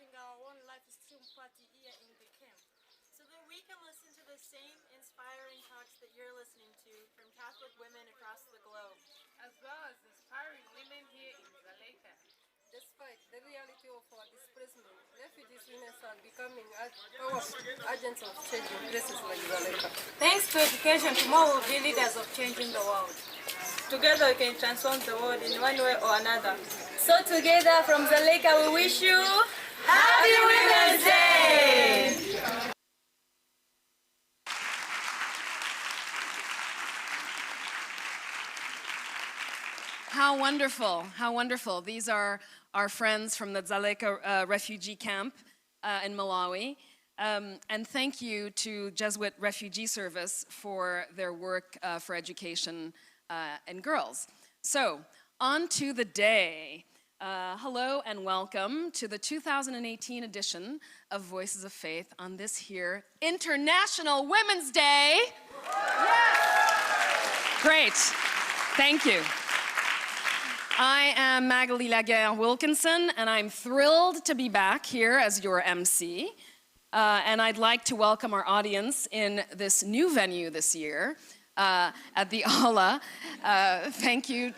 having our own live stream party here in the camp. So that we can listen to the same inspiring talks that you're listening to from Catholic women across the globe. As well as inspiring women here in Dzaleka. Despite the reality of our displacement, refugees women are becoming powerful agents of change in places like Dzaleka. Thanks to education, tomorrow will be leaders of changing the world. Together we can transform the world in one way or another. So together from Dzaleka we wish you Happy Women's Day! How wonderful, how wonderful. These are our friends from the Dzaleka refugee camp in Malawi. And thank you to Jesuit Refugee Service for their work for education and girls. So, on to the day. Hello and welcome to the 2018 edition of Voices of Faith on this here International Women's Day. Yes. Great, thank you. I am Mcaleese Wilkinson, and I'm thrilled to be back here as your MC. And I'd like to welcome our audience in this new venue this year at the Aula. Thank you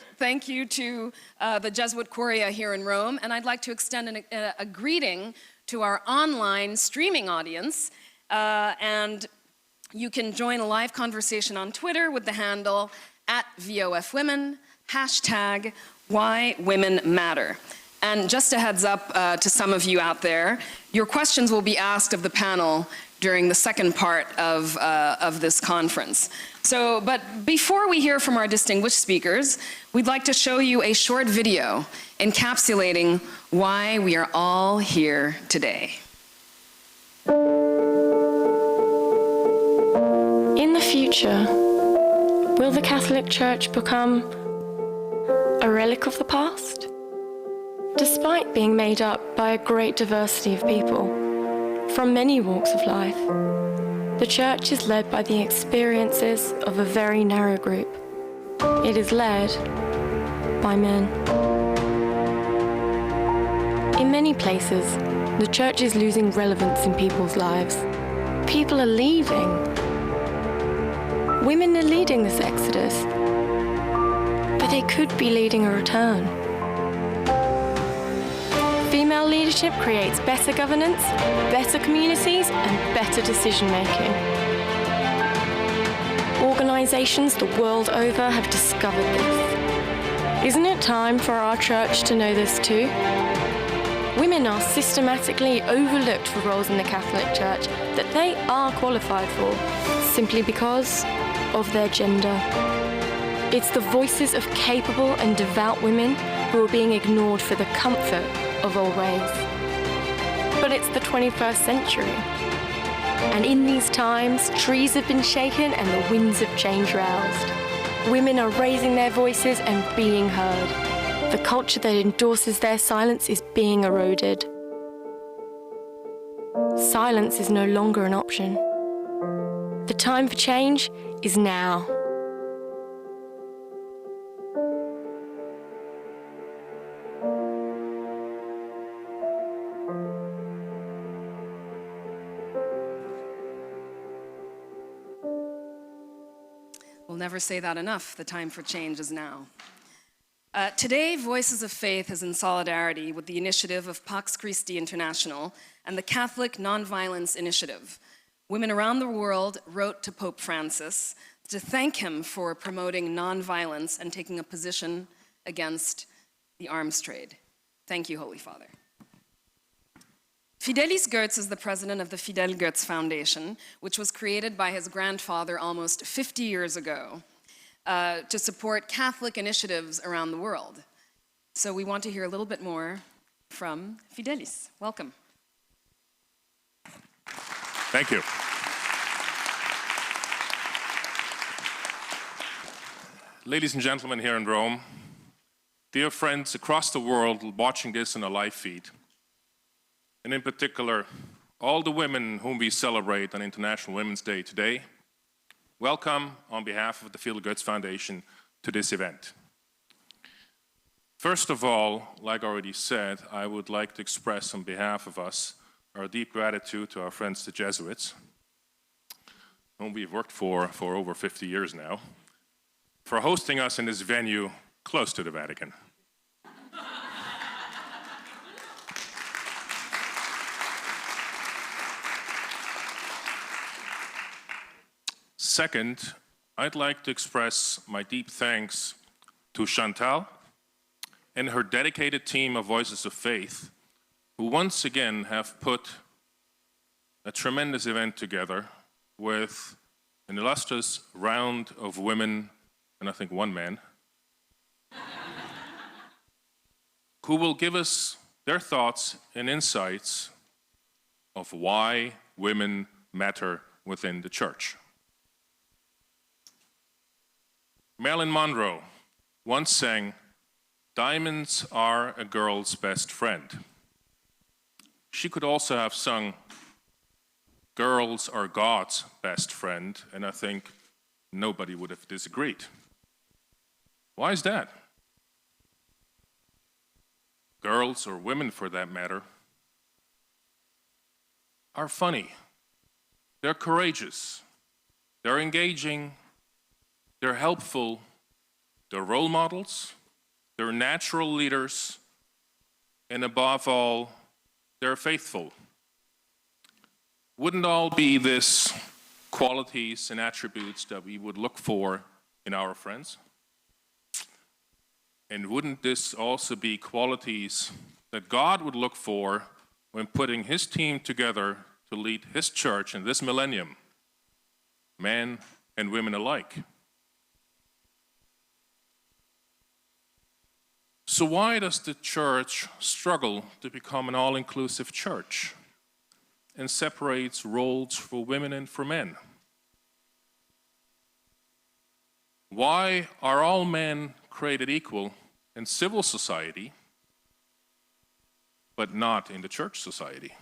to the Jesuit Curia here in Rome. And I'd like to extend a greeting to our online streaming audience. And you can join a live conversation on Twitter with the handle @VOFWomen, #WhyWomenMatter. And just a heads up to some of you out there, your questions will be asked of the panel during the second part of this conference. So, but before we hear from our distinguished speakers, we'd like to show you a short video encapsulating why we are all here today. In the future, will the Catholic Church become a relic of the past? Despite being made up by a great diversity of people from many walks of life, the Church is led by the experiences of a very narrow group. It is led by men. In many places, the Church is losing relevance in people's lives. People are leaving. Women are leading this exodus, but they could be leading a return. Female leadership creates better governance, better communities, and better decision-making. Organizations the world over have discovered this. Isn't it time for our Church to know this too? Women are systematically overlooked for roles in the Catholic Church that they are qualified for, simply because of their gender. It's the voices of capable and devout women who are being ignored for the comfort of old ways. But it's the 21st century. And in these times, trees have been shaken and the winds of change roused. Women are raising their voices and being heard. The culture that endorses their silence is being eroded. Silence is no longer an option. The time for change is now. We'll never say that enough. The time for change is now. Today, Voices of Faith is in solidarity with the initiative of Pax Christi International and the Catholic Nonviolence Initiative. Women around the world wrote to Pope Francis to thank him for promoting nonviolence and taking a position against the arms trade. Thank you, Holy Father. Fidelis Goetz is the president of the Fidel Goetz Foundation, which was created by his grandfather almost 50 years ago to support Catholic initiatives around the world. So we want to hear a little bit more from Fidelis. Welcome. Thank you. Ladies and gentlemen here in Rome, dear friends across the world watching this on a live feed, and in particular, all the women whom we celebrate on International Women's Day today, welcome on behalf of the Fidel Goetz Foundation to this event. First of all, like I already said, I would like to express on behalf of us our deep gratitude to our friends the Jesuits, whom we've worked for over 50 years now, for hosting us in this venue close to the Vatican. Second, I'd like to express my deep thanks to Chantal and her dedicated team of Voices of Faith, who once again have put a tremendous event together with an illustrious round of women, and I think one man, who will give us their thoughts and insights of why women matter within the church. Marilyn Monroe once sang, "Diamonds are a girl's best friend." She could also have sung, "Girls are God's best friend," and I think nobody would have disagreed. Why is that? Girls, or women for that matter, are funny. They're courageous. They're engaging. They're helpful. They're role models. They're natural leaders. And above all, they're faithful. Wouldn't all be this qualities and attributes that we would look for in our friends? And wouldn't this also be qualities that God would look for when putting his team together to lead his church in this millennium, men and women alike? So why does the church struggle to become an all-inclusive church and separates roles for women and for men? Why are all men created equal in civil society, but not in the church society?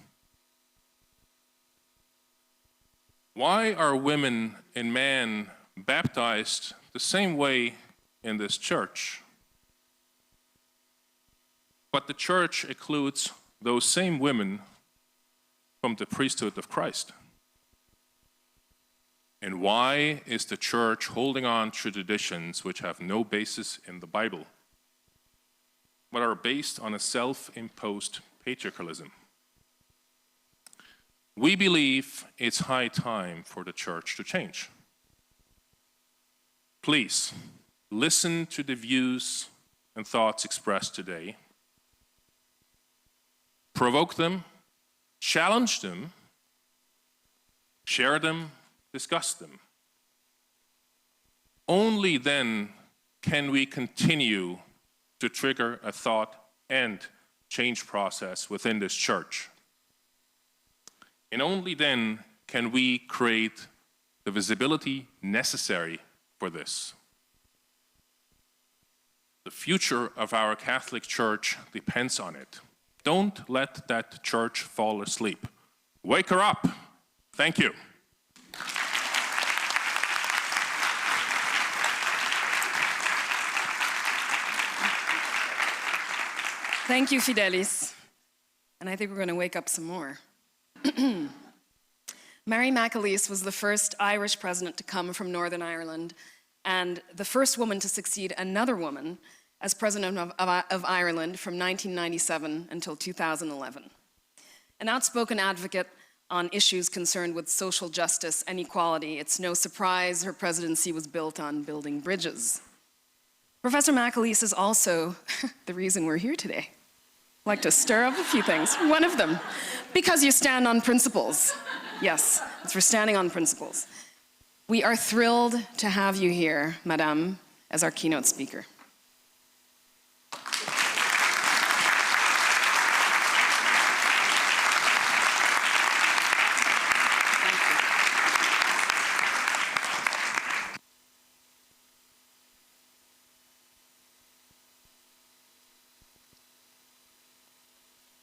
Why are women and men baptized the same way in this church, but the church excludes those same women from the priesthood of Christ? And why is the church holding on to traditions which have no basis in the Bible, but are based on a self-imposed patriarchalism? We believe it's high time for the church to change. Please, listen to the views and thoughts expressed today. Provoke them, challenge them, share them, discuss them. Only then can we continue to trigger a thought and change process within this church. And only then can we create the visibility necessary for this. The future of our Catholic Church depends on it. Don't let that church fall asleep. Wake her up. Thank you. Thank you, Fidelis. And I think we're going to wake up some more. Mary Mcaleese was the first Irish president to come from Northern Ireland and the first woman to succeed another woman as president of Ireland from 1997 until 2011. An outspoken advocate on issues concerned with social justice and equality, it's no surprise her presidency was built on building bridges. Professor Mcaleese is also the reason we're here today. I'd like to stir up a few things. One of them, because you stand on principles. Yes, it's for standing on principles. We are thrilled to have you here, Madame, as our keynote speaker.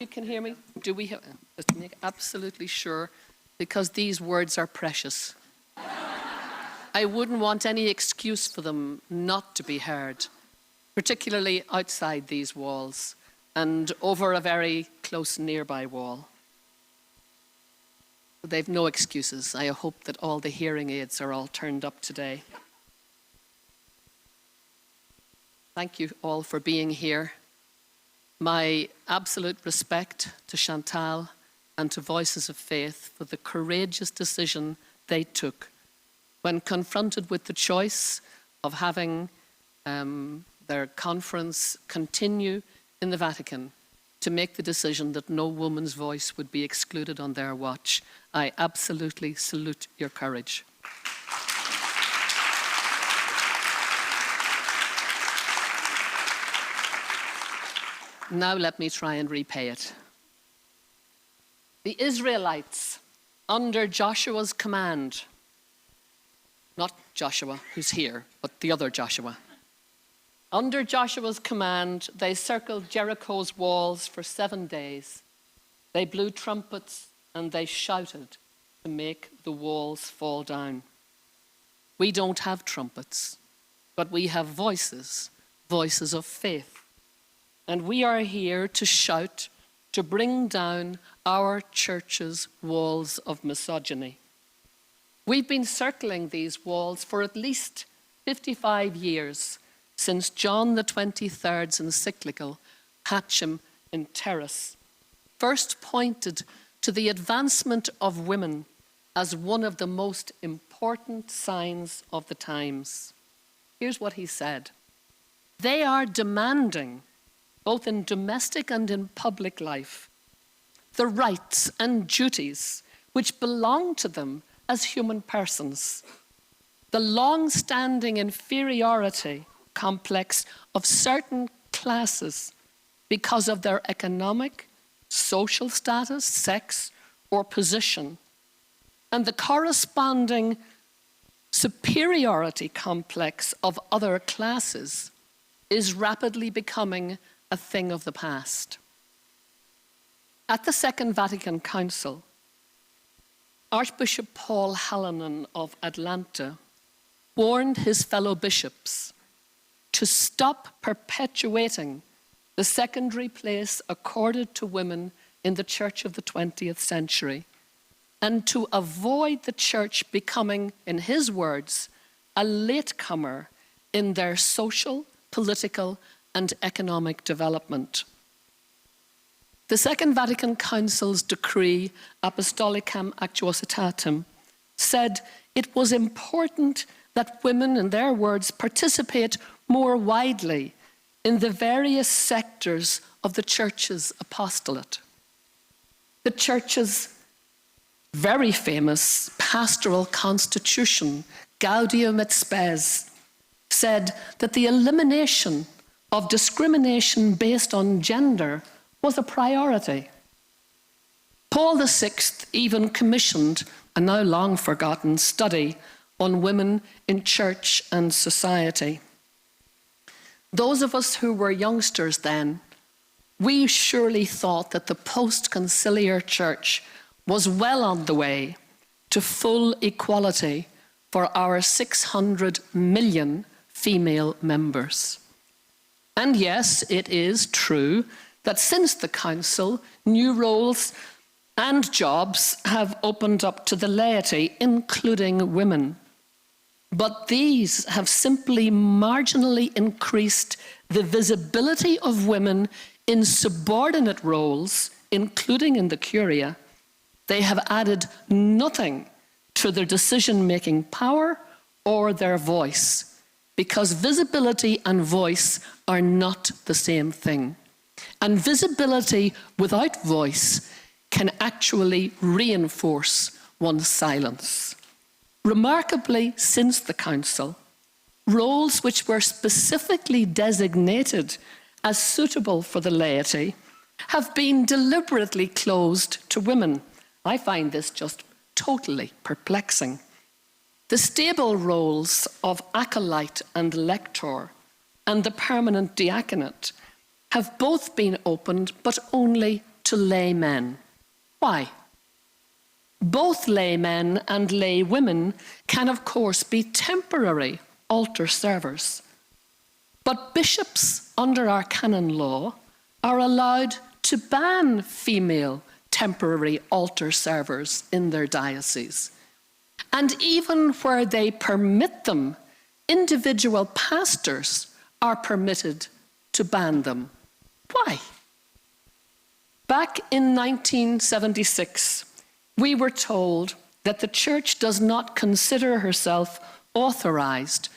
You can hear me? Do we have, just to make absolutely sure, because these words are precious. I wouldn't want any excuse for them not to be heard. particularly outside these walls and over a very close nearby wall. They've no excuses. I hope that all the hearing aids are all turned up today. Thank you all for being here. My absolute respect to Chantal and to Voices of Faith for the courageous decision they took when confronted with the choice of having their conference continue in the Vatican, to make the decision that no woman's voice would be excluded on their watch. I absolutely salute your courage. Now let me try and repay it. The Israelites, under Joshua's command, not Joshua, who's here, but the other Joshua. Under Joshua's command, they circled Jericho's walls for 7 days. They blew trumpets and they shouted to make the walls fall down. We don't have trumpets, but we have voices, voices of faith. And we are here to shout, to bring down our church's walls of misogyny. We've been circling these walls for at least 55 years, since John the 23rd's encyclical, Pacem in Terris, first pointed to the advancement of women as one of the most important signs of the times. Here's what he said. They are demanding, both in domestic and in public life, the rights and duties which belong to them as human persons. The long-standing inferiority complex of certain classes because of their economic, social status, sex, or position, and the corresponding superiority complex of other classes is rapidly becoming a thing of the past. At the Second Vatican Council, Archbishop Paul Hallinan of Atlanta warned his fellow bishops to stop perpetuating the secondary place accorded to women in the Church of the 20th century, and to avoid the Church becoming, in his words, a latecomer in their social, political, and economic development. The Second Vatican Council's decree, Apostolicam Actuositatem, said it was important that women, in their words, participate more widely in the various sectors of the Church's apostolate. The Church's very famous pastoral constitution, Gaudium et Spes, said that the elimination of discrimination based on gender was a priority. Paul VI even commissioned a now long forgotten study on women in church and society. Those of us who were youngsters then, we surely thought that the post-conciliar church was well on the way to full equality for our 600 million female members. And yes, it is true that since the Council, new roles and jobs have opened up to the laity, including women. But these have simply marginally increased the visibility of women in subordinate roles, including in the Curia. They have added nothing to their decision-making power or their voice, because visibility and voice are not the same thing. And visibility without voice can actually reinforce one's silence. Remarkably, since the Council, roles which were specifically designated as suitable for the laity have been deliberately closed to women. I find this just totally perplexing. The stable roles of acolyte and lector and the permanent diaconate have both been opened, but only to laymen. Why? Both laymen and laywomen can, of course, be temporary altar servers. But bishops under our canon law are allowed to ban female temporary altar servers in their diocese. And even where they permit them, individual pastors are permitted to ban them. Why? Back in 1976, we were told that the Church does not consider herself authorized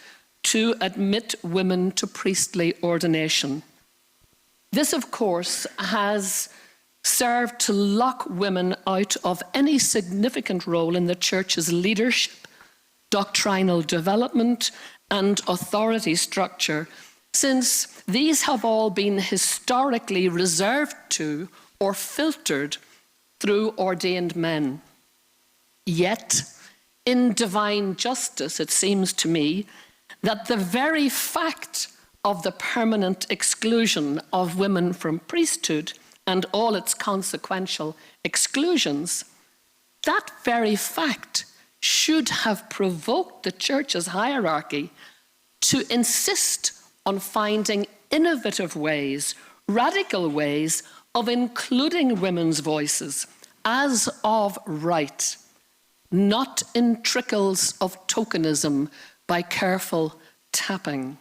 to admit women to priestly ordination. This, of course, has served to lock women out of any significant role in the Church's leadership, doctrinal development, and authority structure, since these have all been historically reserved to or filtered through ordained men. Yet, in divine justice, it seems to me that the very fact of the permanent exclusion of women from priesthood and all its consequential exclusions, that very fact should have provoked the Church's hierarchy to insist on finding innovative ways, radical ways of including women's voices as of right, not in trickles of tokenism by careful tapping.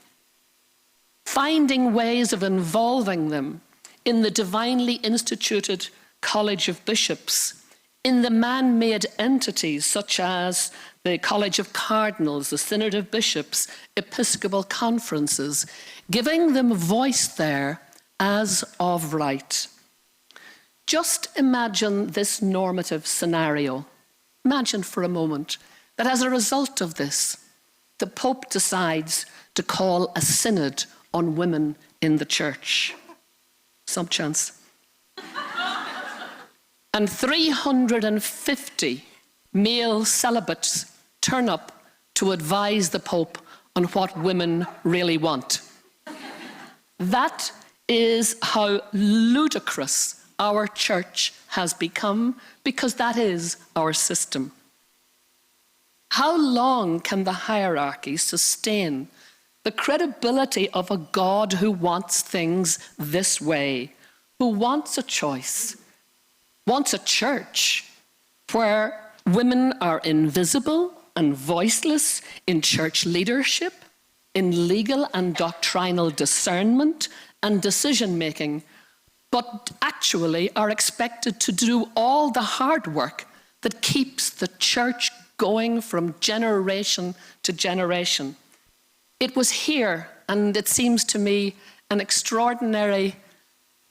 Finding ways of involving them in the divinely instituted College of Bishops, in the man-made entities such as the College of Cardinals, the Synod of Bishops, Episcopal conferences, giving them voice there as of right. Just imagine this normative scenario. Imagine for a moment that as a result of this, the Pope decides to call a synod on women in the Church. Some chance. And 350 male celibates turn up to advise the Pope on what women really want. That is how ludicrous our Church has become, because that is our system. How long can the hierarchy sustain the credibility of a God who wants things this way, who wants a choice, wants a church where women are invisible and voiceless in church leadership, in legal and doctrinal discernment and decision-making, but actually are expected to do all the hard work that keeps the church going from generation to generation. It was here, and it seems to me an extraordinary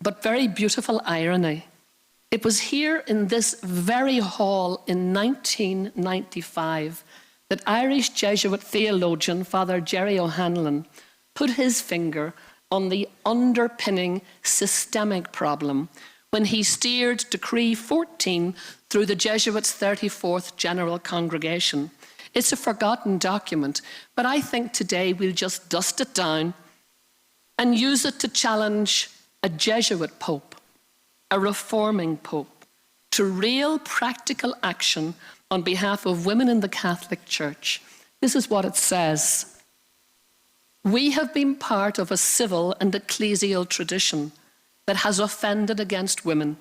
but very beautiful irony. It was here in this very hall in 1995 that Irish Jesuit theologian Father Jerry O'Hanlon put his finger on the underpinning systemic problem when he steered Decree 14 through the Jesuits' 34th General Congregation. It's a forgotten document, but I think today we'll just dust it down and use it to challenge a Jesuit Pope, a reforming Pope, to real practical action on behalf of women in the Catholic Church. This is what it says. We have been part of a civil and ecclesial tradition that has offended against women.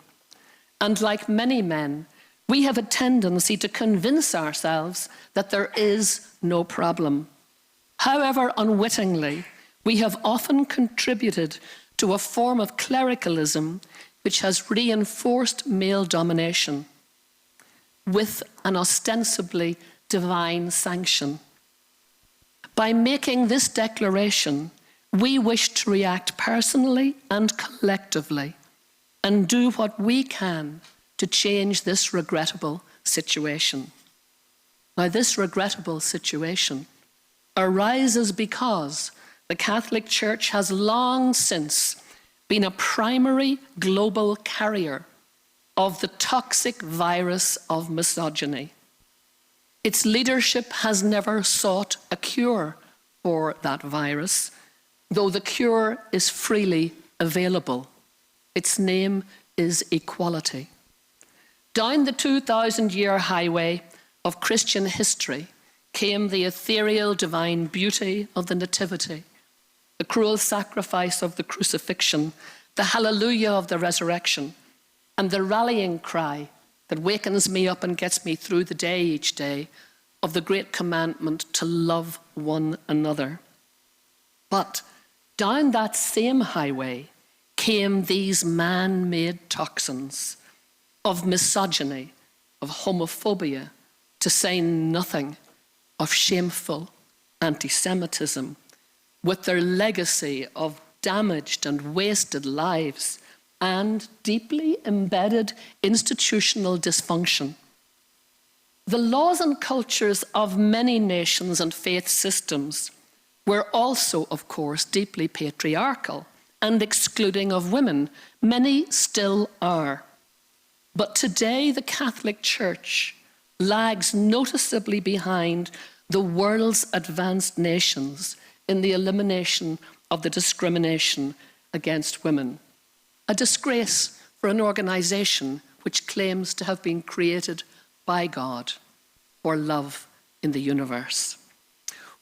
And like many men, we have a tendency to convince ourselves that there is no problem. However, unwittingly, we have often contributed to a form of clericalism which has reinforced male domination with an ostensibly divine sanction. By making this declaration, we wish to react personally and collectively and do what we can to change this regrettable situation. Now, this regrettable situation arises because the Catholic Church has long since been a primary global carrier of the toxic virus of misogyny. Its leadership has never sought a cure for that virus, though the cure is freely available. Its name is equality. Down the 2,000-year highway of Christian history came the ethereal divine beauty of the Nativity, the cruel sacrifice of the crucifixion, the hallelujah of the resurrection, and the rallying cry that wakens me up and gets me through the day each day of the great commandment to love one another. But down that same highway came these man-made toxins of misogyny, of homophobia, to say nothing of shameful anti-Semitism, with their legacy of damaged and wasted lives and deeply embedded institutional dysfunction. The laws and cultures of many nations and faith systems were also, of course, deeply patriarchal and excluding of women. Many still are. But today, the Catholic Church lags noticeably behind the world's advanced nations in the elimination of the discrimination against women. A disgrace for an organization which claims to have been created by God for love in the universe.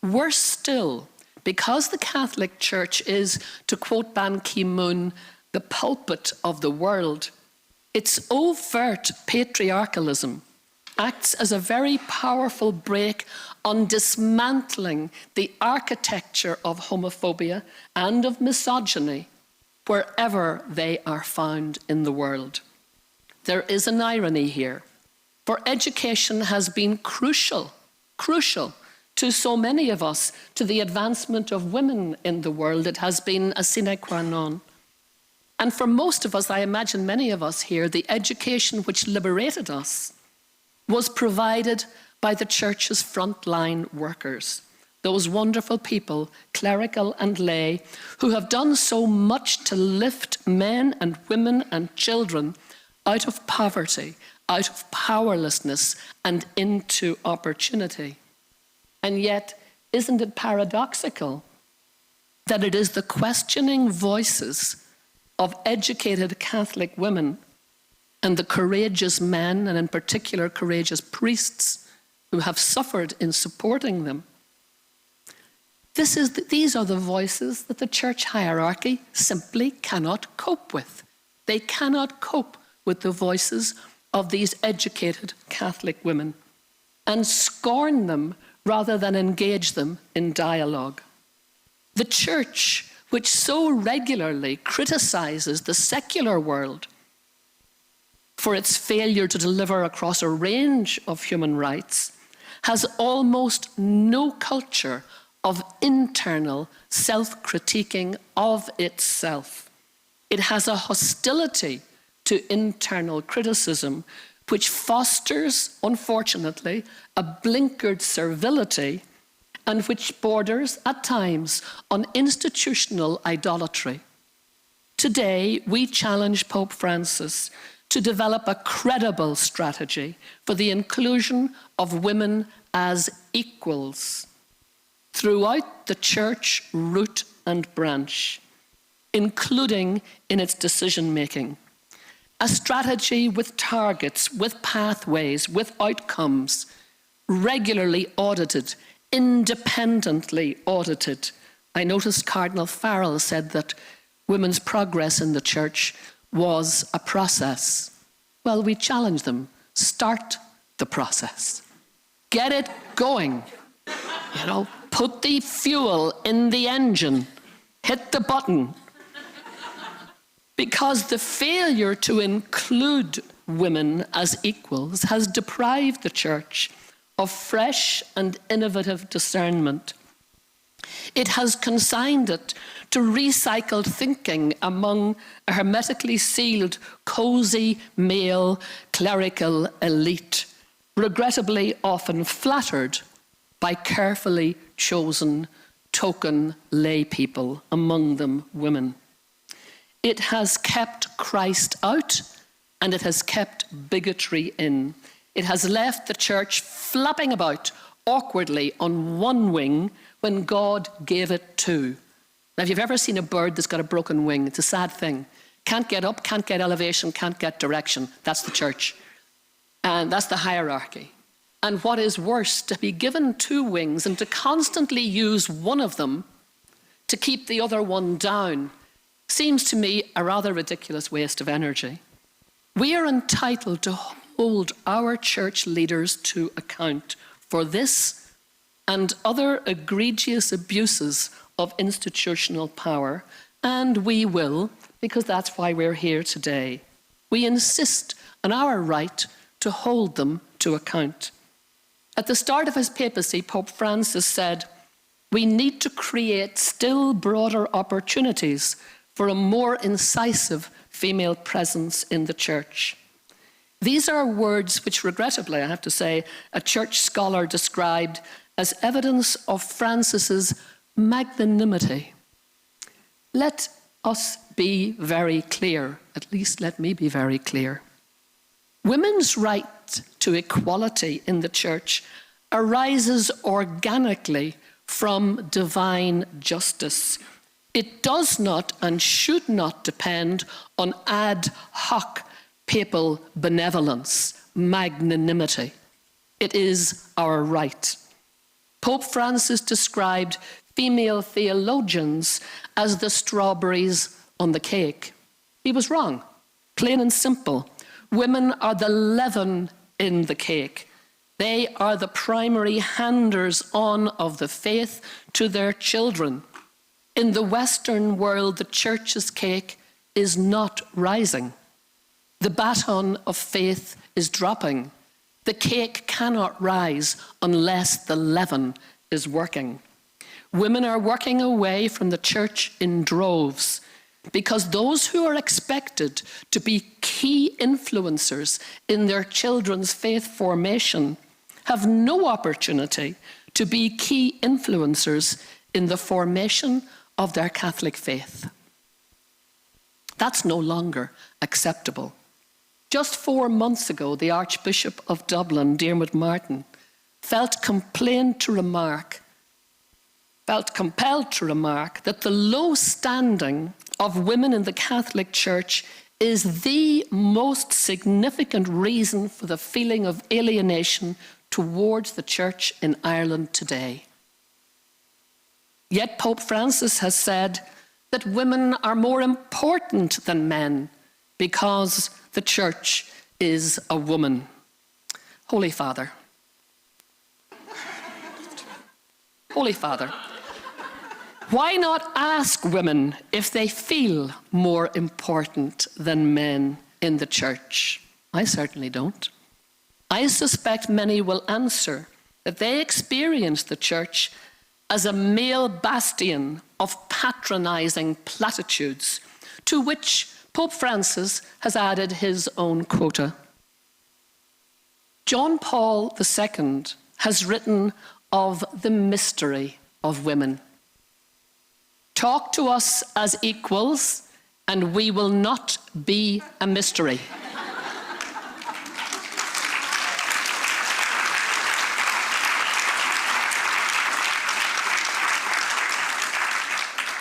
Worse still, because the Catholic Church is, to quote Ban Ki-moon, the pulpit of the world, its overt patriarchalism acts as a very powerful brake on dismantling the architecture of homophobia and of misogyny wherever they are found in the world. There is an irony here, for education has been crucial to so many of us, to the advancement of women in the world. It has been a sine qua non. And for most of us, I imagine many of us here, the education which liberated us was provided by the church's frontline workers, those wonderful people, clerical and lay, who have done so much to lift men and women and children out of poverty, out of powerlessness, and into opportunity. And yet, isn't it paradoxical that it is the questioning voices of educated Catholic women and the courageous men, and in particular courageous priests, who have suffered in supporting them? These are the voices that the church hierarchy simply cannot cope with. They cannot cope with the voices of these educated Catholic women and scorn them rather than engage them in dialogue. The church, which so regularly criticizes the secular world for its failure to deliver across a range of human rights, has almost no culture of internal self-critiquing of itself. It has a hostility to internal criticism, which fosters, unfortunately, a blinkered servility and which borders, at times, on institutional idolatry. Today, we challenge Pope Francis to develop a credible strategy for the inclusion of women as equals throughout the church root and branch, including in its decision-making. A strategy with targets, with pathways, with outcomes, regularly audited, independently audited. I noticed Cardinal Farrell said that women's progress in the church was a process. Well, we challenge them. Start the process. Get it going. You know, put the fuel in the engine. Hit the button. Because the failure to include women as equals has deprived the church of fresh and innovative discernment. It has consigned it to recycled thinking among a hermetically sealed, cozy male clerical elite, regrettably often flattered by carefully chosen token lay people, among them women. It has kept Christ out, and it has kept bigotry in. It has left the church flapping about awkwardly on one wing when God gave it two. Now, if you've ever seen a bird that's got a broken wing, it's a sad thing. Can't get up, can't get elevation, can't get direction. That's the church. And that's the hierarchy. And what is worse, to be given two wings and to constantly use one of them to keep the other one down seems to me a rather ridiculous waste of energy. We are entitled to hold our church leaders to account for this and other egregious abuses of institutional power, and we will, because that's why we're here today. We insist on our right to hold them to account. At the start of his papacy, Pope Francis said, "We need to create still broader opportunities for a more incisive female presence in the church." These are words which, regrettably, I have to say, a church scholar described as evidence of Francis's magnanimity. Let us be very clear, at least let me be very clear. Women's right to equality in the church arises organically from divine justice. It does not and should not depend on ad hoc papal benevolence, magnanimity. It is our right. Pope Francis described female theologians as the strawberries on the cake. He was wrong, plain and simple. Women are the leaven in the cake. They are the primary handers on of the faith to their children. In the Western world, the church's cake is not rising. The baton of faith is dropping. The cake cannot rise unless the leaven is working. Women are working away from the church in droves because those who are expected to be key influencers in their children's faith formation have no opportunity to be key influencers in the formation of their Catholic faith. That's no longer acceptable. Just 4 months ago, the Archbishop of Dublin, Diarmuid Martin, felt compelled to remark that the low standing of women in the Catholic Church is the most significant reason for the feeling of alienation towards the Church in Ireland today. Yet Pope Francis has said that women are more important than men because the Church is a woman. Holy Father, why not ask women if they feel more important than men in the Church? I certainly don't. I suspect many will answer that they experience the Church as a male bastion of patronizing platitudes, to which Pope Francis has added his own quota. John Paul II has written of the mystery of women. Talk to us as equals, and we will not be a mystery.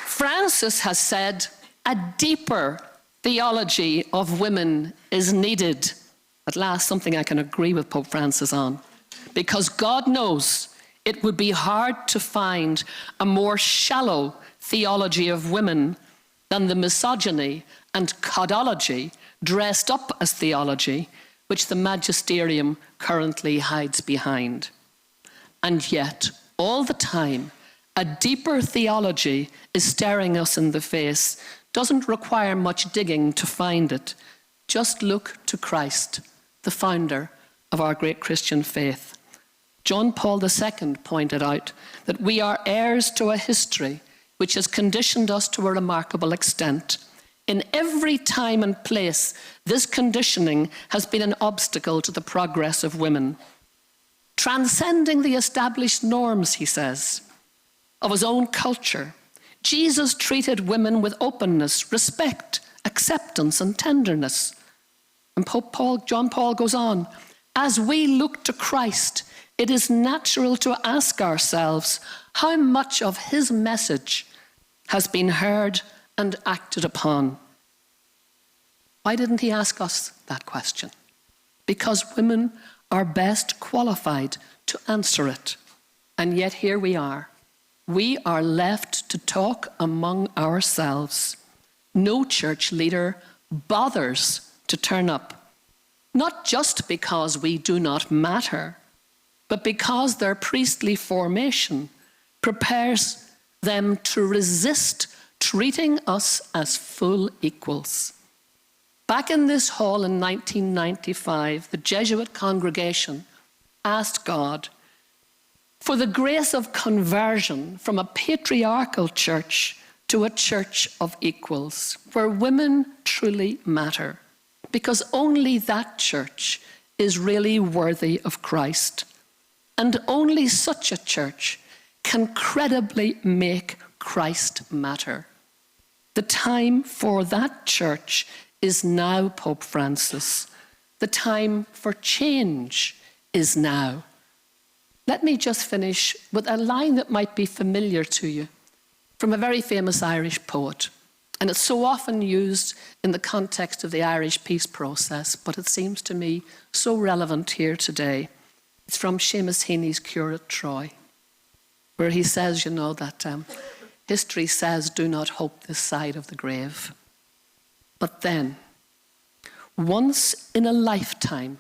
Francis has said a deeper theology of women is needed. At last, something I can agree with Pope Francis on. Because God knows it would be hard to find a more shallow theology of women than the misogyny and codology dressed up as theology which the magisterium currently hides behind. And yet, all the time, a deeper theology is staring us in the face. Doesn't require much digging to find it. Just look to Christ, the founder of our great Christian faith. John Paul II pointed out that we are heirs to a history which has conditioned us to a remarkable extent. In every time and place, this conditioning has been an obstacle to the progress of women. Transcending the established norms, he says, of his own culture, Jesus treated women with openness, respect, acceptance, and tenderness. And John Paul goes on, as we look to Christ, it is natural to ask ourselves how much of his message has been heard and acted upon. Why didn't he ask us that question? Because women are best qualified to answer it. And yet here we are, we are left to talk among ourselves. No church leader bothers to turn up, not just because we do not matter, but because their priestly formation prepares them to resist treating us as full equals. Back in this hall in 1995, the Jesuit congregation asked God for the grace of conversion from a patriarchal church to a church of equals, where women truly matter, because only that church is really worthy of Christ. And only such a church can credibly make Christ matter. The time for that church is now, Pope Francis. The time for change is now. Let me just finish with a line that might be familiar to you from a very famous Irish poet. And it's so often used in the context of the Irish peace process, but it seems to me so relevant here today. It's from Seamus Heaney's Curate Troy, where he says, you know, that history says, do not hope this side of the grave. But then, once in a lifetime,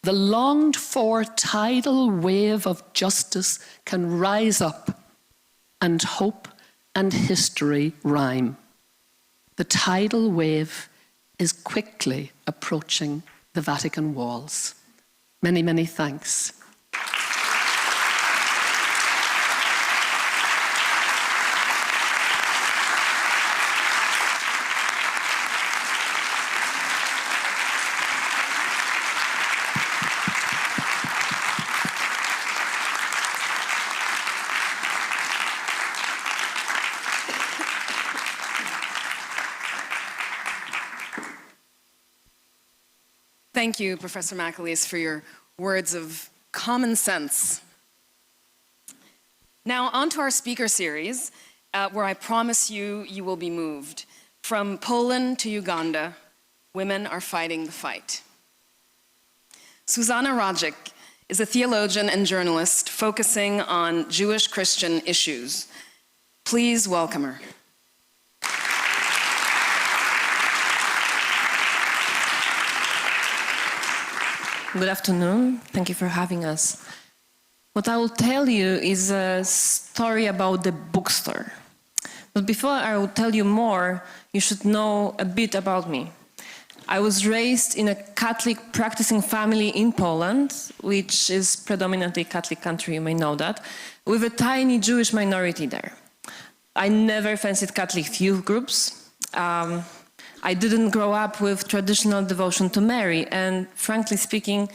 the longed-for tidal wave of justice can rise up, and hope and history rhyme. The tidal wave is quickly approaching the Vatican walls. Many, many thanks. Thank you, Professor Mcaleese, for your words of common sense. Now, on to our speaker series, where I promise you, you will be moved. From Poland to Uganda, women are fighting the fight. Susanna Rajic is a theologian and journalist focusing on Jewish-Christian issues. Please welcome her. Good afternoon. Thank you for having us. What I will tell you is a story about the bookstore. But before I will tell you more, you should know a bit about me. I was raised in a Catholic practicing family in Poland, which is predominantly Catholic country, you may know that, with a tiny Jewish minority there. I never fancied Catholic youth groups. I didn't grow up with traditional devotion to Mary, and frankly speaking,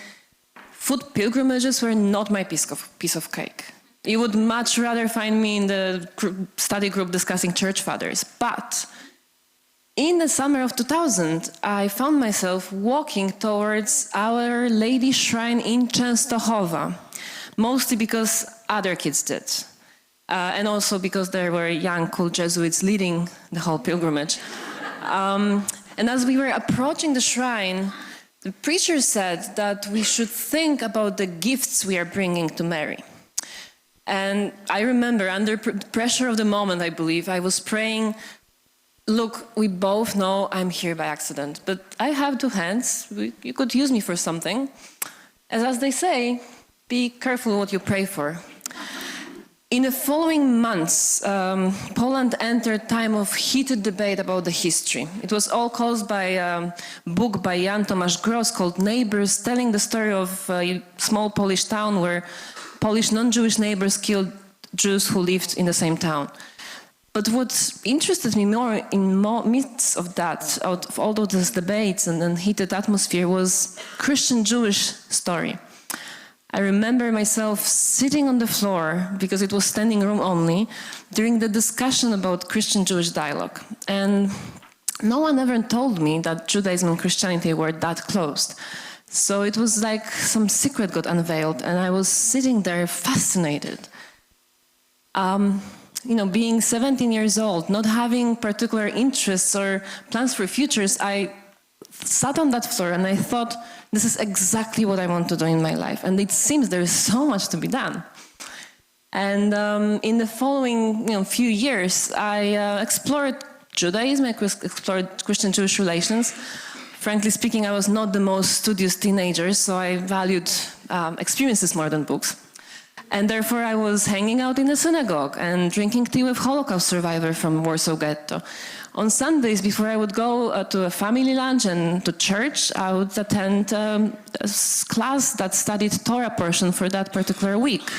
food pilgrimages were not my piece of cake. You would much rather find me in the study group discussing church fathers. But in the summer of 2000, I found myself walking towards Our Lady Shrine in Częstochowa, mostly because other kids did, and also because there were young, cool Jesuits leading the whole pilgrimage. And as we were approaching the shrine, the preacher said that we should think about the gifts we are bringing to Mary. And I remember, under pressure of the moment, I believe, I was praying, look, we both know I'm here by accident, but I have two hands. You could use me for something. As they say, be careful what you pray for. In the following months, Poland entered a time of heated debate about the history. It was all caused by a book by Jan Tomasz Gross called Neighbors, telling the story of a small Polish town where Polish non-Jewish neighbors killed Jews who lived in the same town. But what interested me more in midst of that, out of all of those debates and heated atmosphere, was Christian-Jewish story. I remember myself sitting on the floor, because it was standing room only, during the discussion about Christian-Jewish dialogue. And no one ever told me that Judaism and Christianity were that close. So it was like some secret got unveiled, and I was sitting there fascinated. Being 17 years old, not having particular interests or plans for futures, I sat on that floor and I thought, this is exactly what I want to do in my life. And it seems there is so much to be done. And in the following few years, I explored Judaism, I explored Christian-Jewish relations. Frankly speaking, I was not the most studious teenager, so I valued experiences more than books. And therefore, I was hanging out in the synagogue and drinking tea with Holocaust survivors from Warsaw Ghetto. On Sundays, before I would go to a family lunch and to church, I would attend a class that studied Torah portion for that particular week.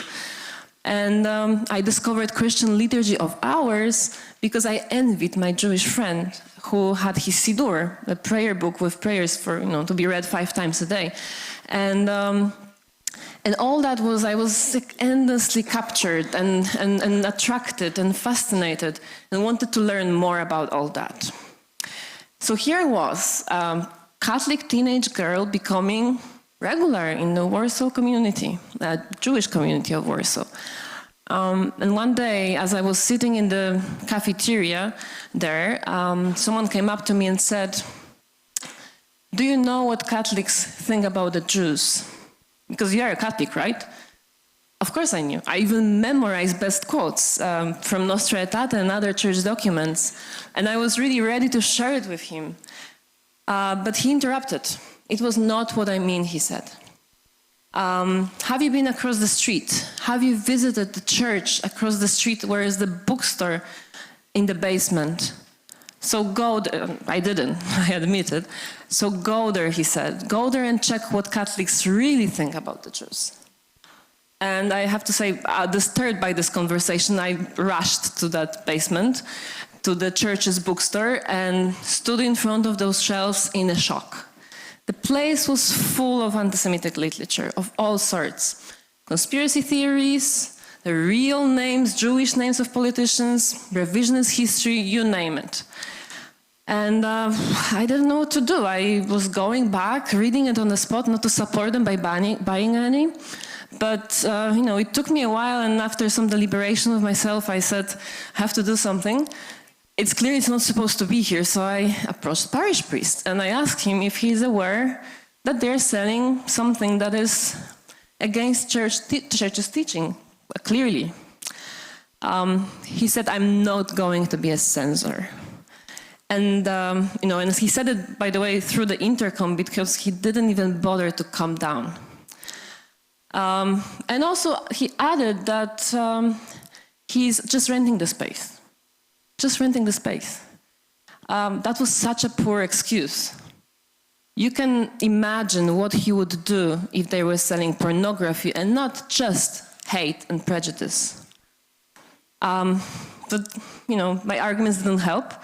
And I discovered Christian liturgy of hours because I envied my Jewish friend who had his Siddur, a prayer book with prayers for to be read 5 times a day. And all that was, I was endlessly captured and attracted and fascinated and wanted to learn more about all that. So here I was, a Catholic teenage girl becoming regular in the Warsaw community, a Jewish community of Warsaw. And one day, as I was sitting in the cafeteria there, someone came up to me and said, "Do you know what Catholics think about the Jews? Because you are a Catholic, right?" Of course I knew. I even memorized best quotes from Nostra Aetate and other church documents. And I was really ready to share it with him. But he interrupted. "It was not what I mean," he said. "Have you been across the street? Have you visited the church across the street where is the bookstore in the basement? So go there." I didn't, I admit it. "So go there," he said. "Go there and check what Catholics really think about the Jews." And I have to say, disturbed by this conversation, I rushed to that basement, to the church's bookstore, and stood in front of those shelves in a shock. The place was full of anti-Semitic literature of all sorts. Conspiracy theories, the real names, Jewish names of politicians, revisionist history, you name it. And I didn't know what to do. I was going back, reading it on the spot, not to support them by buying any. But, it took me a while, and after some deliberation of myself, I said, I have to do something. It's clear it's not supposed to be here, so I approached the parish priest, and I asked him if he's aware that they're selling something that is against church's teaching, clearly. He said, "I'm not going to be a censor." And, and he said it, by the way, through the intercom, because he didn't even bother to come down. And also, he added that he's just renting the space. Just renting the space. That was such a poor excuse. You can imagine what he would do if they were selling pornography and not just hate and prejudice. But, my arguments didn't help.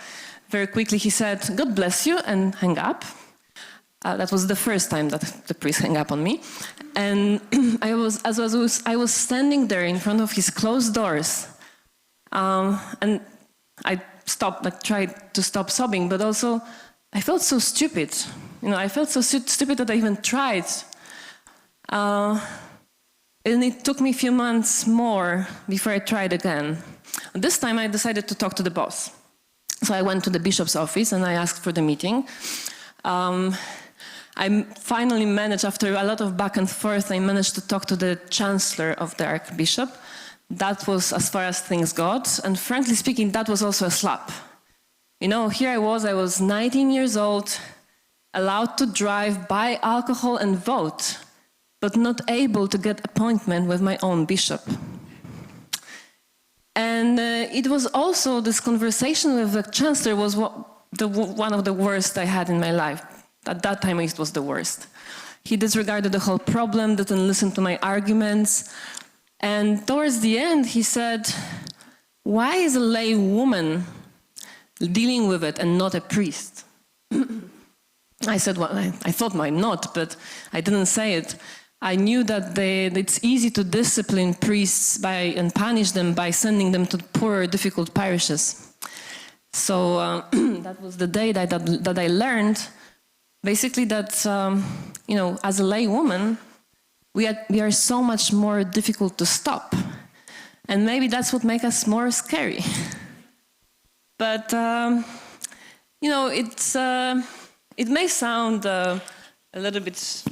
Very quickly he said, "God bless you," and hung up. That was the first time that the priest hung up on me. And I was standing there in front of his closed doors, and I tried to stop sobbing, but also I felt so stupid. I felt so stupid that I even tried. And it took me a few months more before I tried again. This time I decided to talk to the boss. So I went to the bishop's office and I asked for the meeting. I finally managed, after a lot of back and forth, I managed to talk to the chancellor of the archbishop. That was as far as things got, and frankly speaking, that was also a slap. Here I was 19 years old, allowed to drive, buy alcohol and vote, but not able to get appointment with my own bishop. And it was also, this conversation with the chancellor was one of the worst I had in my life. At that time, it was the worst. He disregarded the whole problem, didn't listen to my arguments. And towards the end, he said, "Why is a lay woman dealing with it and not a priest?" I said, well, I thought why not, but I didn't say it. I knew that it's easy to discipline priests and punish them by sending them to poor, difficult parishes. So that was the day that I learned, basically, that, as a lay woman, we are so much more difficult to stop. And maybe that's what makes us more scary. But, it may sound a little bit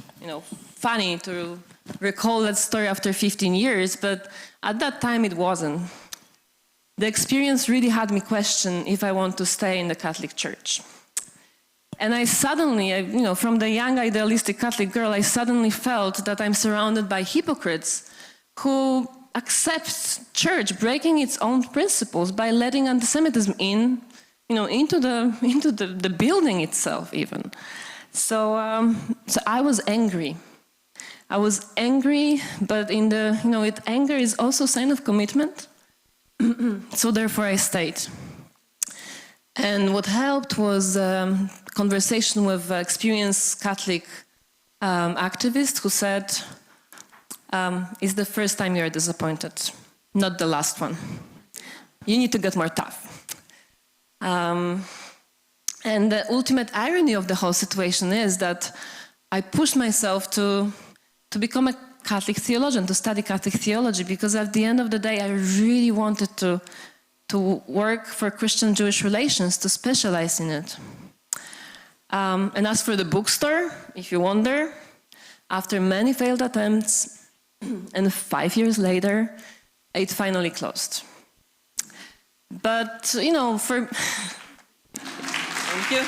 funny to recall that story after 15 years, but at that time it wasn't. The experience really had me question if I want to stay in the Catholic Church. And I suddenly, from the young idealistic Catholic girl, I suddenly felt that I'm surrounded by hypocrites who accept church breaking its own principles by letting anti-Semitism into the building itself even. So I was angry. I was angry, but anger is also a sign of commitment. So therefore I stayed. And what helped was conversation with experienced Catholic activist who said, it's the first time you're disappointed, not the last one. You need to get more tough. And the ultimate irony of the whole situation is that I pushed myself to become a Catholic theologian, to study Catholic theology, because at the end of the day, I really wanted to work for Christian-Jewish relations, to specialize in it. And as for the bookstore, if you wonder, after many failed attempts, and 5 years later, it finally closed. But, for... Thank you.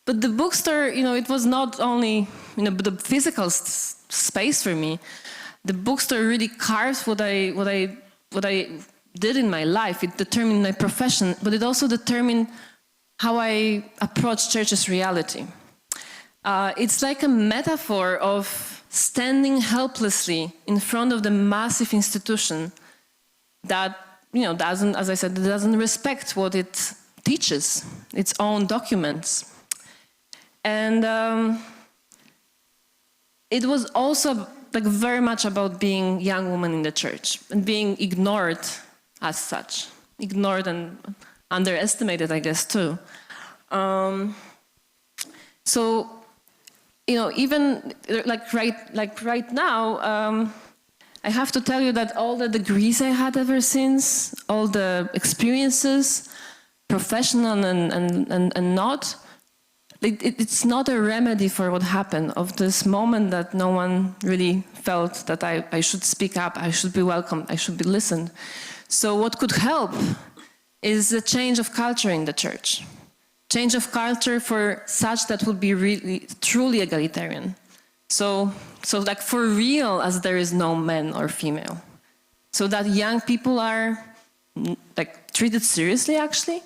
But the bookstore, it was not only, the physical space for me. The bookstore really carved what I did in my life. It determined my profession, but it also determined how I approach church's reality. It's like a metaphor of standing helplessly in front of the massive institution that, doesn't, as I said, doesn't respect what it teaches, its own documents. And it was also very much about being young woman in the church and being ignored as such, ignored and underestimated, I guess, too. So, even right now, I have to tell you that all the degrees I had ever since, all the experiences, professional and not, it's not a remedy for what happened, of this moment that no one really felt that I should speak up, I should be welcomed, I should be listened. So what could help is a change of culture in the church. Change of culture for such that would be really, truly egalitarian. So like for real, as there is no man or female. So that young people are treated seriously, actually.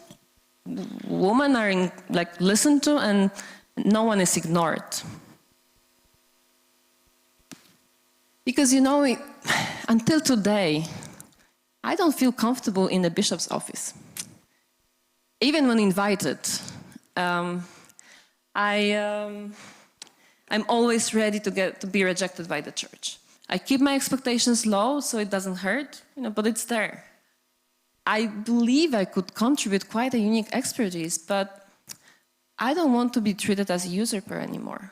Women are listened to and no one is ignored. Because until today, I don't feel comfortable in the bishop's office. Even when invited, I'm always ready to be rejected by the church. I keep my expectations low so it doesn't hurt, but it's there. I believe I could contribute quite a unique expertise, but I don't want to be treated as a usurper anymore.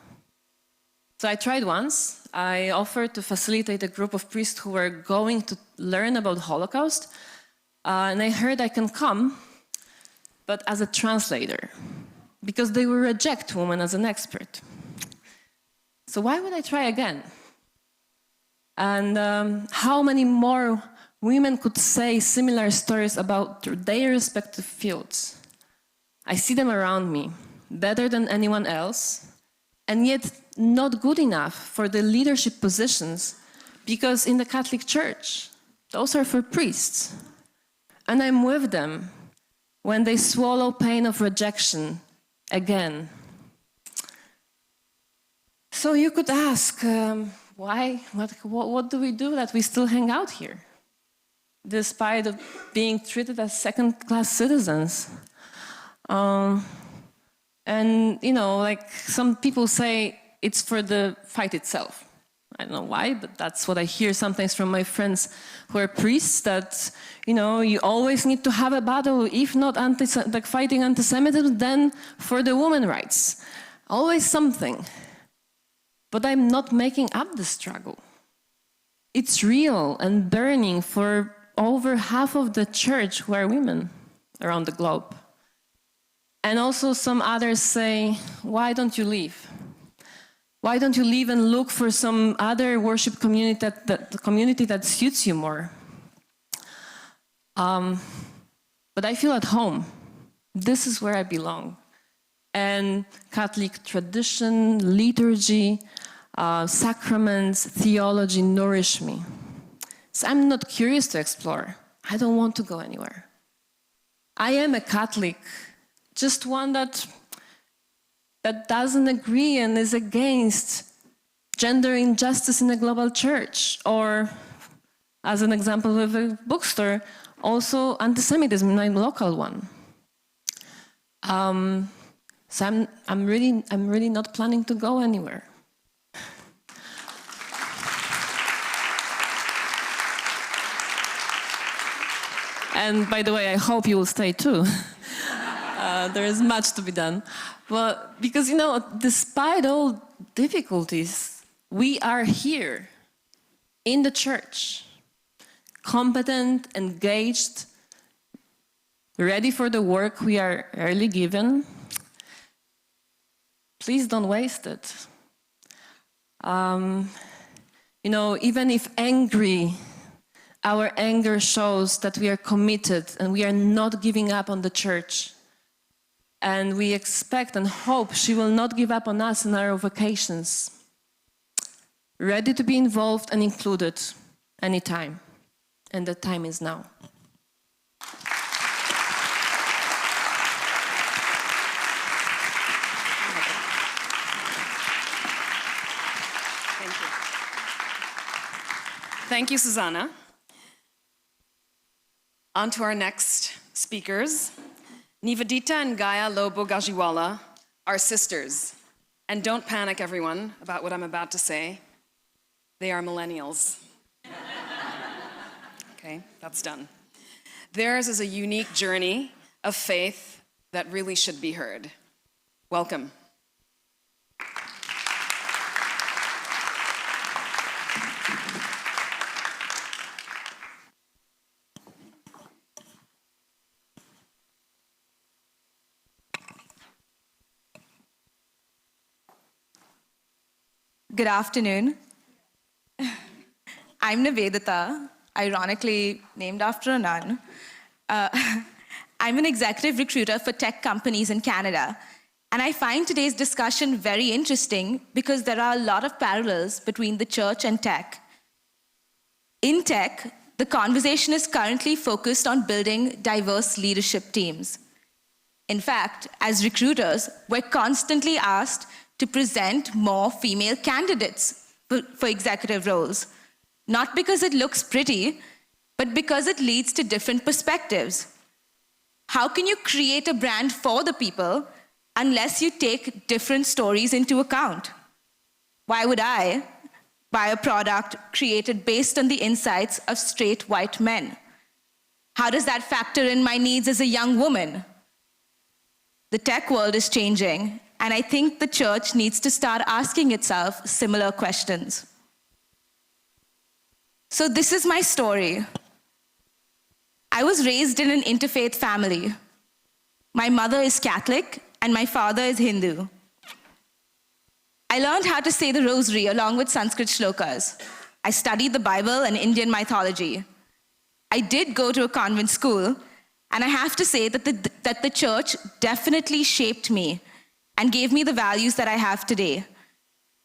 So I tried once. I offered to facilitate a group of priests who were going to learn about the Holocaust, and I heard I can come, but as a translator, because they will reject women as an expert. So why would I try again? And how many more women could say similar stories about their respective fields? I see them around me, better than anyone else, and yet not good enough for the leadership positions, because in the Catholic Church, those are for priests. And I'm with them when they swallow pain of rejection again. So you could ask, why? What do we do that we still hang out here, despite of being treated as second-class citizens? And some people say it's for the fight itself. I don't know why, but that's what I hear sometimes from my friends who are priests, that, you always need to have a battle, if not fighting anti-Semitism, then for the women's rights. Always something. But I'm not making up the struggle. It's real and burning for over half of the church who are women around the globe. And also some others say, why don't you leave? Why don't you leave and look for some other worship community that suits you more? But I feel at home. This is where I belong. And Catholic tradition, liturgy, sacraments, theology nourish me. So I'm not curious to explore. I don't want to go anywhere. I am a Catholic, just one that doesn't agree and is against gender injustice in the global church, or, as an example with a bookstore, also anti-Semitism in my local one. So I'm really not planning to go anywhere. And by the way, I hope you will stay too. There is much to be done. Well, because, despite all difficulties, we are here in the church, competent, engaged, ready for the work we are early given. Please don't waste it. Even if angry, our anger shows that we are committed and we are not giving up on the church. And we expect and hope she will not give up on us in our vocations. Ready to be involved and included anytime. And the time is now. Thank you, Susanna. On to our next speakers. Nivedita and Gaia Lobo Gajiwala are sisters. And don't panic, everyone, about what I'm about to say. They are millennials. Okay, that's done. Theirs is a unique journey of faith that really should be heard. Welcome. Good afternoon. I'm Nivedita, ironically named after a nun. I'm an executive recruiter for tech companies in Canada, and I find today's discussion very interesting because there are a lot of parallels between the church and tech. In tech, the conversation is currently focused on building diverse leadership teams. In fact, as recruiters, we're constantly asked to present more female candidates for executive roles, not because it looks pretty, but because it leads to different perspectives. How can you create a brand for the people unless you take different stories into account? Why would I buy a product created based on the insights of straight white men? How does that factor in my needs as a young woman? The tech world is changing, and I think the church needs to start asking itself similar questions. So this is my story. I was raised in an interfaith family. My mother is Catholic and my father is Hindu. I learned how to say the rosary along with Sanskrit shlokas. I studied the Bible and Indian mythology. I did go to a convent school, and I have to say that the church definitely shaped me and gave me the values that I have today.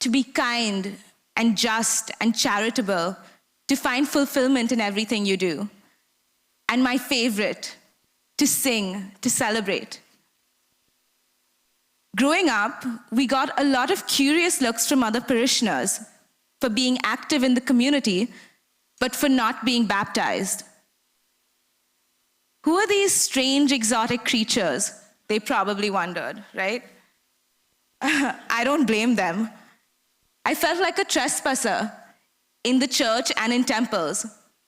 To be kind and just and charitable, to find fulfillment in everything you do. And my favorite, to sing, to celebrate. Growing up, we got a lot of curious looks from other parishioners for being active in the community, but for not being baptized. Who are these strange, exotic creatures? They probably wondered, right? I don't blame them. I felt like a trespasser in the church and in temples,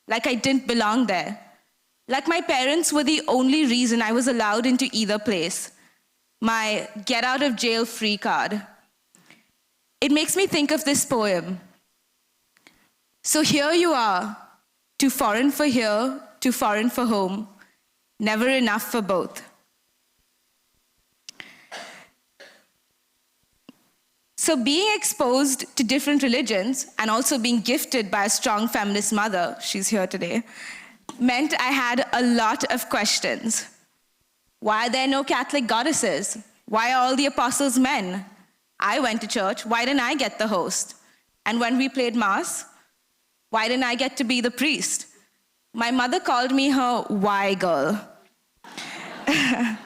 like I didn't belong there. Like my parents were the only reason I was allowed into either place. My get out of jail free card. It makes me think of this poem. So here you are, too foreign for here, too foreign for home, never enough for both. So being exposed to different religions and also being gifted by a strong feminist mother, she's here today, meant I had a lot of questions. Why are there no Catholic goddesses? Why are all the apostles men? I went to church, why didn't I get the host? And when we played Mass, why didn't I get to be the priest? My mother called me her why girl. The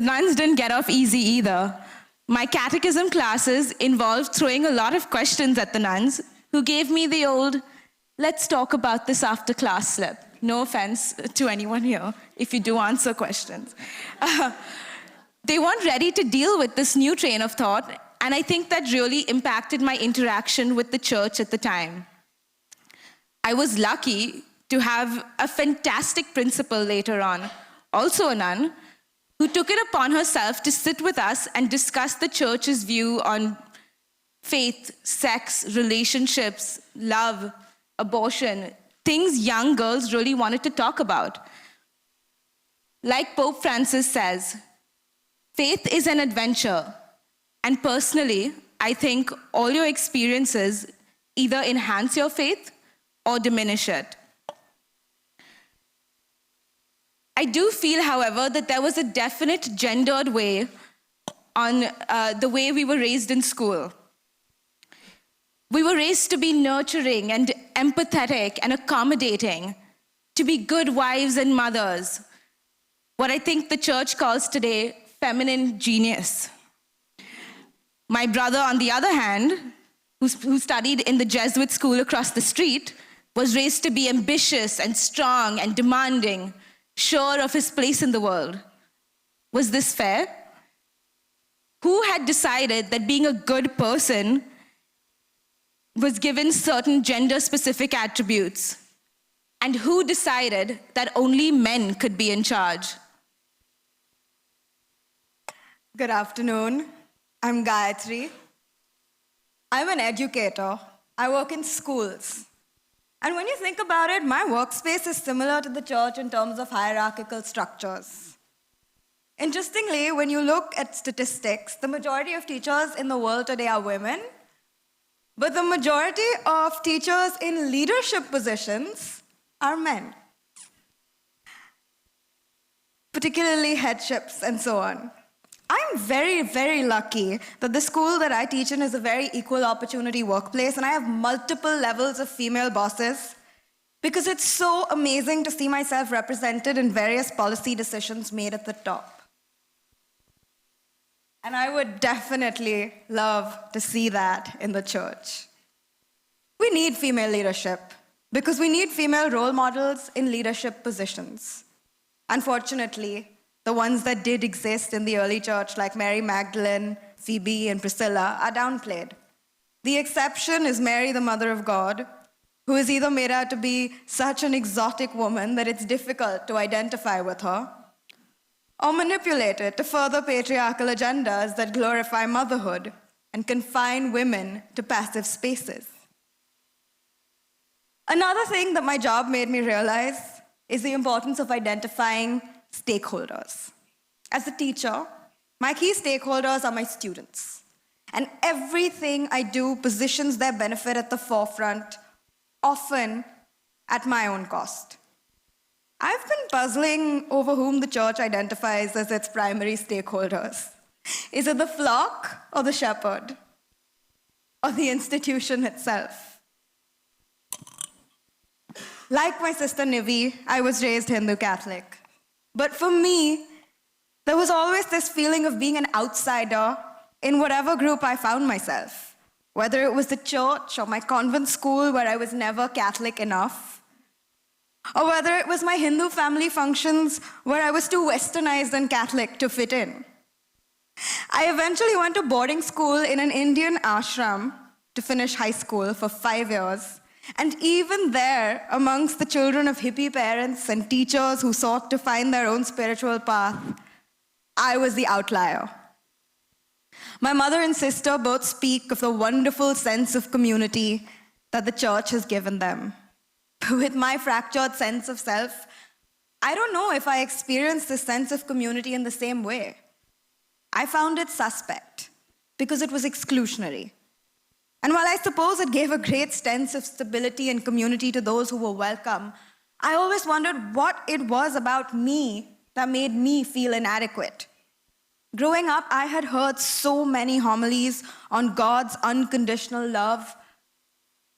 nuns didn't get off easy either. My catechism classes involved throwing a lot of questions at the nuns, who gave me the old, let's talk about this after class slip. No offense to anyone here, if you do answer questions. They weren't ready to deal with this new train of thought, and I think that really impacted my interaction with the church at the time. I was lucky to have a fantastic principal later on, also a nun, who took it upon herself to sit with us and discuss the church's view on faith, sex, relationships, love, abortion, things young girls really wanted to talk about. Like Pope Francis says, faith is an adventure, and personally, I think all your experiences either enhance your faith or diminish it. I do feel, however, that there was a definite gendered way on the way we were raised in school. We were raised to be nurturing and empathetic and accommodating, to be good wives and mothers, what I think the church calls today feminine genius. My brother, on the other hand, who studied in the Jesuit school across the street, was raised to be ambitious and strong and demanding, sure of his place in the world. Was this fair? Who had decided that being a good person was given certain gender-specific attributes? And who decided that only men could be in charge? Good afternoon. I'm Gayatri. I'm an educator. I work in schools. And when you think about it, my workspace is similar to the church in terms of hierarchical structures. Interestingly, when you look at statistics, the majority of teachers in the world today are women, but the majority of teachers in leadership positions are men, particularly headships and so on. I'm very, very lucky that the school that I teach in is a very equal opportunity workplace, and I have multiple levels of female bosses because it's so amazing to see myself represented in various policy decisions made at the top. And I would definitely love to see that in the church. We need female leadership because we need female role models in leadership positions. Unfortunately, the ones that did exist in the early church, like Mary Magdalene, Phoebe, and Priscilla, are downplayed. The exception is Mary, the Mother of God, who is either made out to be such an exotic woman that it's difficult to identify with her, or manipulated to further patriarchal agendas that glorify motherhood and confine women to passive spaces. Another thing that my job made me realize is the importance of identifying stakeholders. As a teacher, my key stakeholders are my students. And everything I do positions their benefit at the forefront, often at my own cost. I've been puzzling over whom the church identifies as its primary stakeholders. Is it the flock or the shepherd? Or the institution itself? Like my sister Nivi, I was raised Hindu Catholic. But for me, there was always this feeling of being an outsider in whatever group I found myself, whether it was the church or my convent school where I was never Catholic enough, or whether it was my Hindu family functions where I was too westernized and Catholic to fit in. I eventually went to boarding school in an Indian ashram to finish high school for 5 years. And even there, amongst the children of hippie parents and teachers who sought to find their own spiritual path, I was the outlier. My mother and sister both speak of the wonderful sense of community that the church has given them. But with my fractured sense of self, I don't know if I experienced this sense of community in the same way. I found it suspect. because it was exclusionary. And while I suppose it gave a great sense of stability and community to those who were welcome, I always wondered what it was about me that made me feel inadequate. Growing up, I had heard so many homilies on God's unconditional love,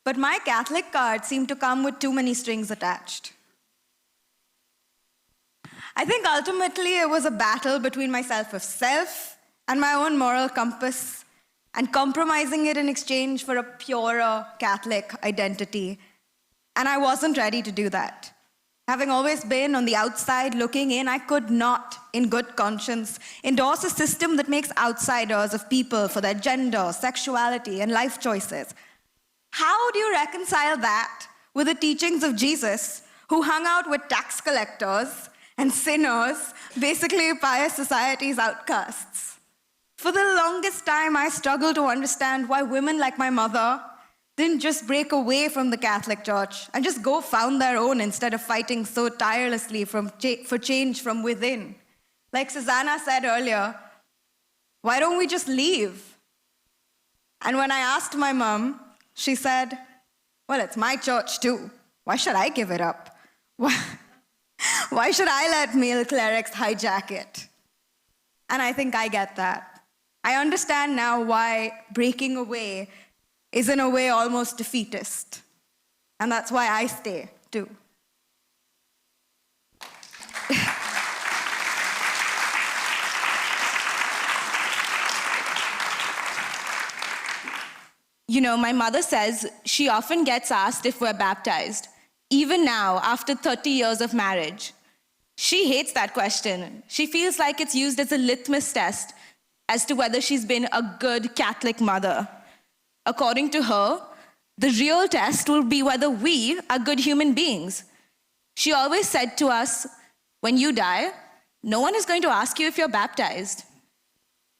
but my Catholic card seemed to come with too many strings attached. I think ultimately it was a battle between my sense of self and my own moral compass, and compromising it in exchange for a purer Catholic identity. And I wasn't ready to do that. Having always been on the outside looking in, I could not, in good conscience, endorse a system that makes outsiders of people for their gender, sexuality, and life choices. How do you reconcile that with the teachings of Jesus, who hung out with tax collectors and sinners, basically pious society's outcasts? For the longest time, I struggled to understand why women like my mother didn't just break away from the Catholic Church and just go found their own instead of fighting so tirelessly for change from within. Like Susanna said earlier, why don't we just leave? And when I asked my mom, she said, well, it's my church too. Why should I give it up? Why should I let male clerics hijack it? And I think I get that. I understand now why breaking away is in a way almost defeatist. And that's why I stay too. You know, my mother says she often gets asked if we're baptized, even now, after 30 years of marriage. She hates that question. She feels like it's used as a litmus test as to whether she's been a good Catholic mother. According to her, the real test will be whether we are good human beings. She always said to us, when you die, no one is going to ask you if you're baptized.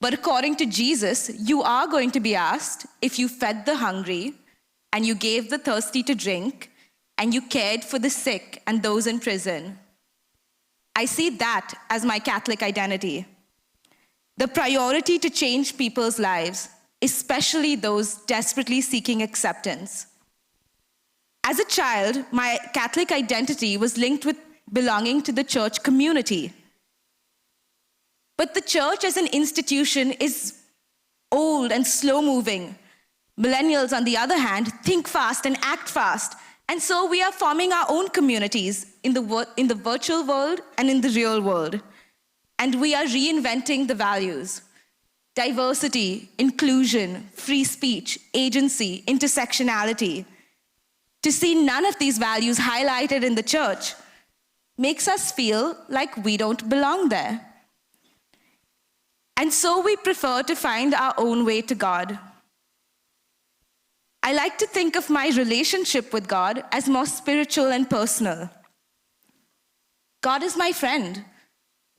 But according to Jesus, you are going to be asked if you fed the hungry, and you gave the thirsty to drink, and you cared for the sick and those in prison. I see that as my Catholic identity. The priority to change people's lives, especially those desperately seeking acceptance. As a child, my Catholic identity was linked with belonging to the church community. But the church as an institution is old and slow-moving. Millennials, on the other hand, think fast and act fast. And so we are forming our own communities in the virtual world and in the real world. And we are reinventing the values. Diversity, inclusion, free speech, agency, intersectionality. To see none of these values highlighted in the church makes us feel like we don't belong there. And so we prefer to find our own way to God. I like to think of my relationship with God as more spiritual and personal. God is my friend,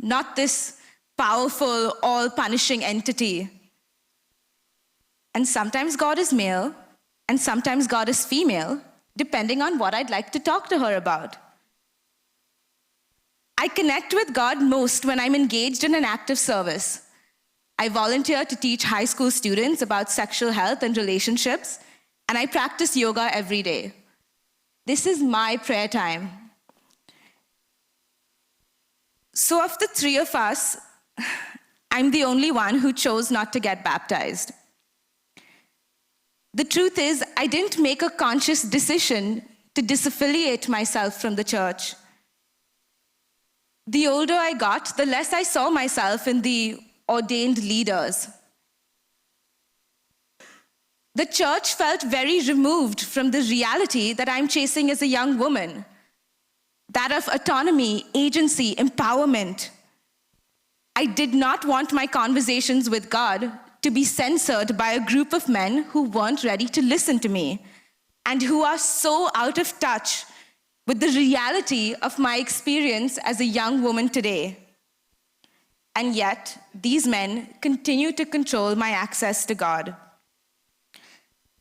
not this powerful, all-punishing entity. And sometimes God is male, and sometimes God is female, depending on what I'd like to talk to her about. I connect with God most when I'm engaged in an active service. I volunteer to teach high school students about sexual health and relationships, and I practice yoga every day. This is my prayer time. So of the three of us, I'm the only one who chose not to get baptized. The truth is, I didn't make a conscious decision to disaffiliate myself from the church. The older I got, the less I saw myself in the ordained leaders. The church felt very removed from the reality that I'm chasing as a young woman. That of autonomy, agency, empowerment. I did not want my conversations with God to be censored by a group of men who weren't ready to listen to me and who are so out of touch with the reality of my experience as a young woman today. And yet, these men continue to control my access to God.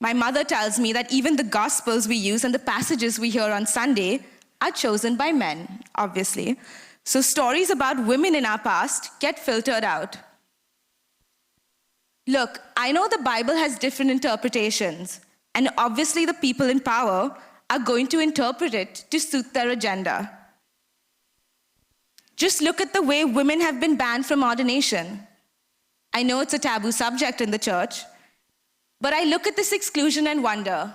My mother tells me that even the Gospels we use and the passages we hear on Sunday are chosen by men, obviously. So stories about women in our past get filtered out. Look, I know the Bible has different interpretations, and obviously the people in power are going to interpret it to suit their agenda. Just look at the way women have been banned from ordination. I know it's a taboo subject in the church, but I look at this exclusion and wonder,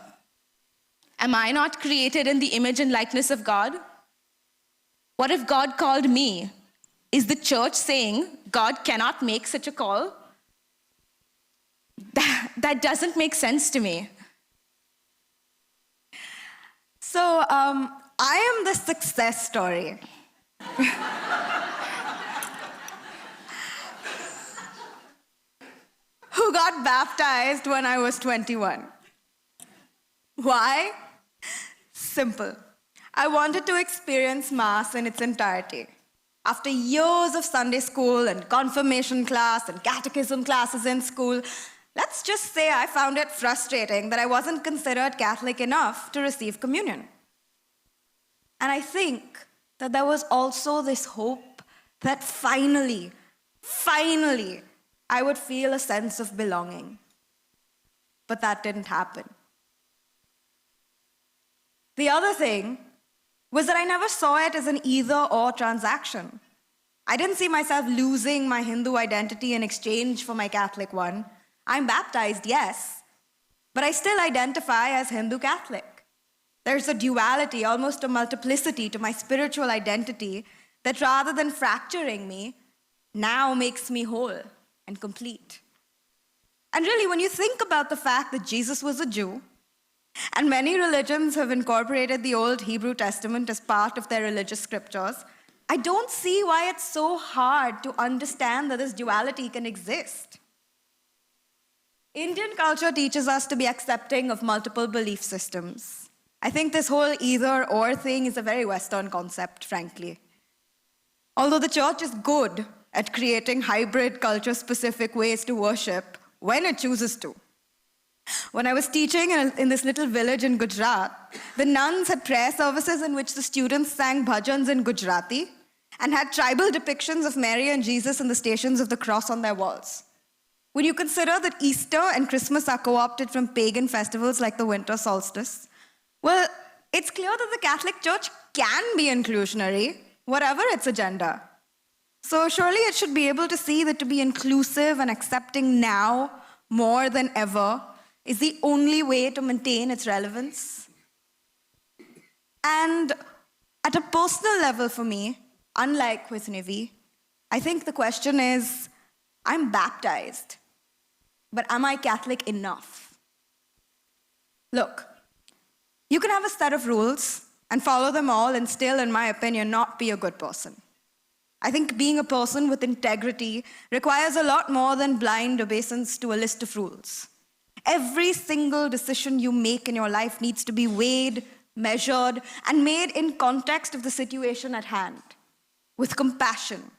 am I not created in the image and likeness of God? What if God called me? Is the church saying God cannot make such a call? That doesn't make sense to me. So, I am the success story. Who got baptized when I was 21. Why? Simple. I wanted to experience Mass in its entirety. After years of Sunday school and confirmation class and catechism classes in school, let's just say I found it frustrating that I wasn't considered Catholic enough to receive communion. And I think that there was also this hope that finally, I would feel a sense of belonging. But that didn't happen. The other thing was that I never saw it as an either-or transaction. I didn't see myself losing my Hindu identity in exchange for my Catholic one. I'm baptized, yes, but I still identify as Hindu Catholic. There's a duality, almost a multiplicity to my spiritual identity that rather than fracturing me, now makes me whole and complete. And really, when you think about the fact that Jesus was a Jew, and many religions have incorporated the Old Hebrew Testament as part of their religious scriptures, I don't see why it's so hard to understand that this duality can exist. Indian culture teaches us to be accepting of multiple belief systems. I think this whole either-or thing is a very Western concept, frankly. Although the church is good at creating hybrid culture-specific ways to worship when it chooses to. When I was teaching in this little village in Gujarat, the nuns had prayer services in which the students sang bhajans in Gujarati and had tribal depictions of Mary and Jesus in the Stations of the Cross on their walls. When you consider that Easter and Christmas are co-opted from pagan festivals like the winter solstice, well, it's clear that the Catholic Church can be inclusionary, whatever its agenda. So surely it should be able to see that to be inclusive and accepting now more than ever is the only way to maintain its relevance. And at a personal level for me, unlike with Nivi, I think the question is, I'm baptized, but am I Catholic enough? Look, you can have a set of rules and follow them all and still, in my opinion, not be a good person. I think being a person with integrity requires a lot more than blind obeisance to a list of rules. Every single decision you make in your life needs to be weighed, measured, and made in context of the situation at hand, with compassion,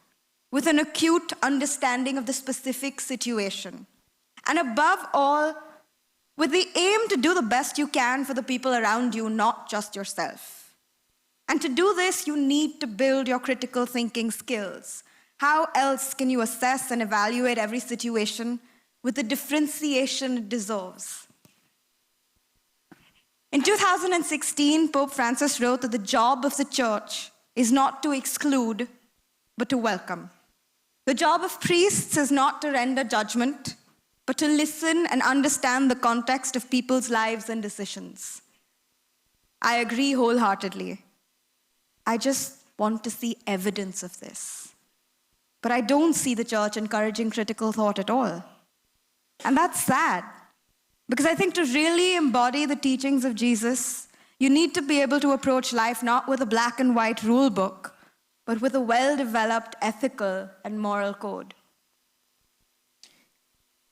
with an acute understanding of the specific situation, and above all, with the aim to do the best you can for the people around you, not just yourself. And to do this, you need to build your critical thinking skills. How else can you assess and evaluate every situation with the differentiation it deserves? In 2016, Pope Francis wrote that the job of the church is not to exclude, but to welcome. The job of priests is not to render judgment, but to listen and understand the context of people's lives and decisions. I agree wholeheartedly. I just want to see evidence of this. But I don't see the church encouraging critical thought at all. And that's sad, because I think to really embody the teachings of Jesus, you need to be able to approach life not with a black and white rule book, but with a well-developed ethical and moral code.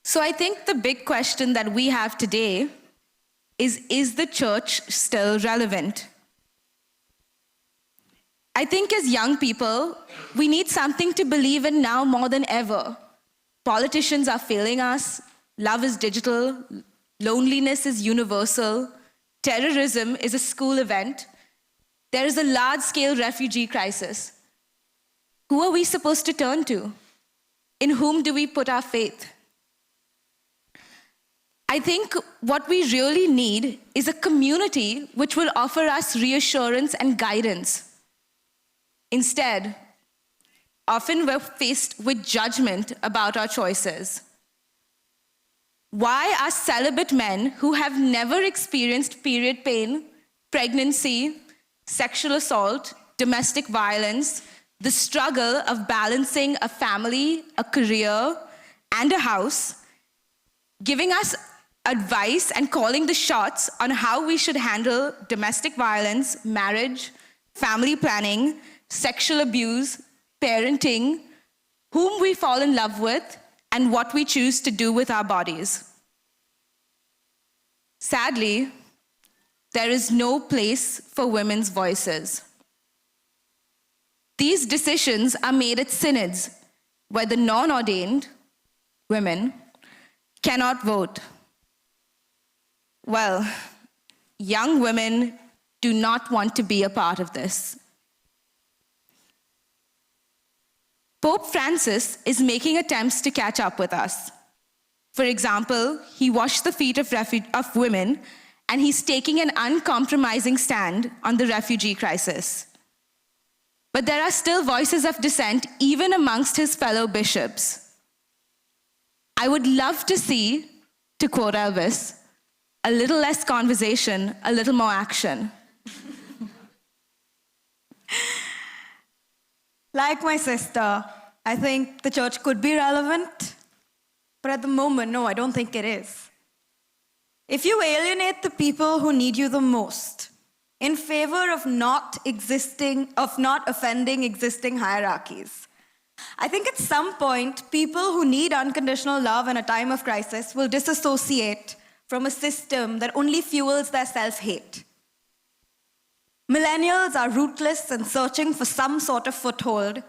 So I think the big question that we have today is the church still relevant? I think as young people, we need something to believe in now more than ever. Politicians are failing us. Love is digital. Loneliness is universal. Terrorism is a school event. There is a large-scale refugee crisis. Who are we supposed to turn to? In whom do we put our faith? I think what we really need is a community which will offer us reassurance and guidance. Instead, often we're faced with judgment about our choices. Why are celibate men who have never experienced period pain, pregnancy, sexual assault, domestic violence, the struggle of balancing a family, a career, and a house, giving us advice and calling the shots on how we should handle domestic violence, marriage, family planning, sexual abuse, parenting, whom we fall in love with, and what we choose to do with our bodies? Sadly, there is no place for women's voices. These decisions are made at synods where the non-ordained women cannot vote. Well, young women do not want to be a part of this. Pope Francis is making attempts to catch up with us. For example, he washed the feet of women, and he's taking an uncompromising stand on the refugee crisis. But there are still voices of dissent even amongst his fellow bishops. I would love to see, to quote Elvis, a little less conversation, a little more action. Like my sister, I think the church could be relevant, but at the moment, no, I don't think it is. If you alienate the people who need you the most in favor of not offending existing hierarchies, I think at some point, people who need unconditional love in a time of crisis will disassociate from a system that only fuels their self-hate. Millennials are rootless and searching for some sort of foothold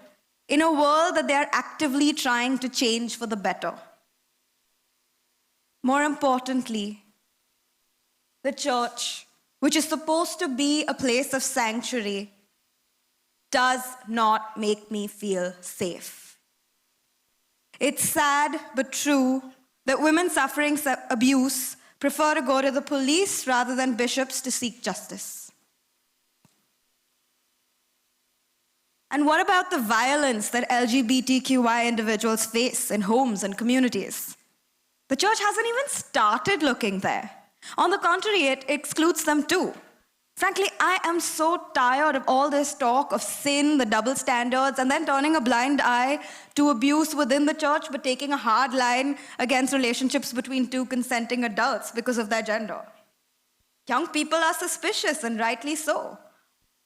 in a world that they are actively trying to change for the better. More importantly, the church, which is supposed to be a place of sanctuary, does not make me feel safe. It's sad but true that women suffering abuse prefer to go to the police rather than bishops to seek justice. And what about the violence that LGBTQI individuals face in homes and communities? The church hasn't even started looking there. On the contrary, it excludes them too. Frankly, I am so tired of all this talk of sin, the double standards, and then turning a blind eye to abuse within the church, but taking a hard line against relationships between two consenting adults because of their gender. Young people are suspicious, and rightly so.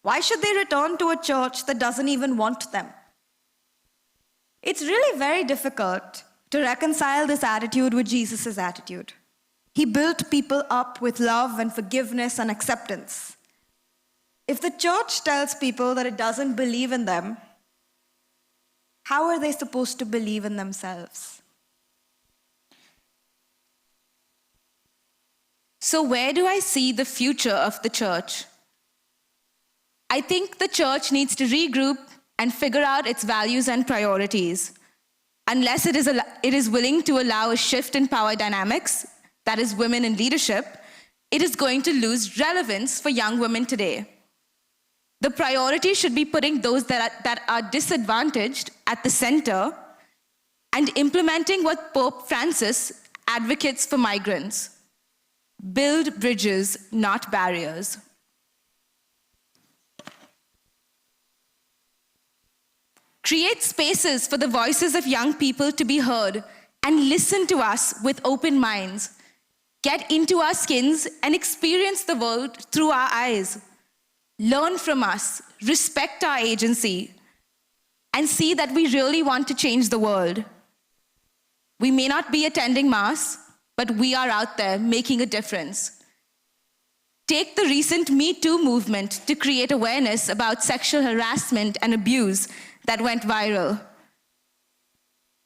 Why should they return to a church that doesn't even want them? It's really very difficult to reconcile this attitude with Jesus' attitude. He built people up with love and forgiveness and acceptance. If the church tells people that it doesn't believe in them, how are they supposed to believe in themselves? So where do I see the future of the church? I think the church needs to regroup and figure out its values and priorities. Unless it is willing to allow a shift in power dynamics, that is women in leadership, it is going to lose relevance for young women today. The priority should be putting those that are disadvantaged at the center and implementing what Pope Francis advocates for migrants. Build bridges, not barriers. Create spaces for the voices of young people to be heard and listen to us with open minds. Get into our skins and experience the world through our eyes. Learn from us, respect our agency, and see that we really want to change the world. We may not be attending Mass, but we are out there making a difference. Take the recent Me Too movement to create awareness about sexual harassment and abuse that went viral.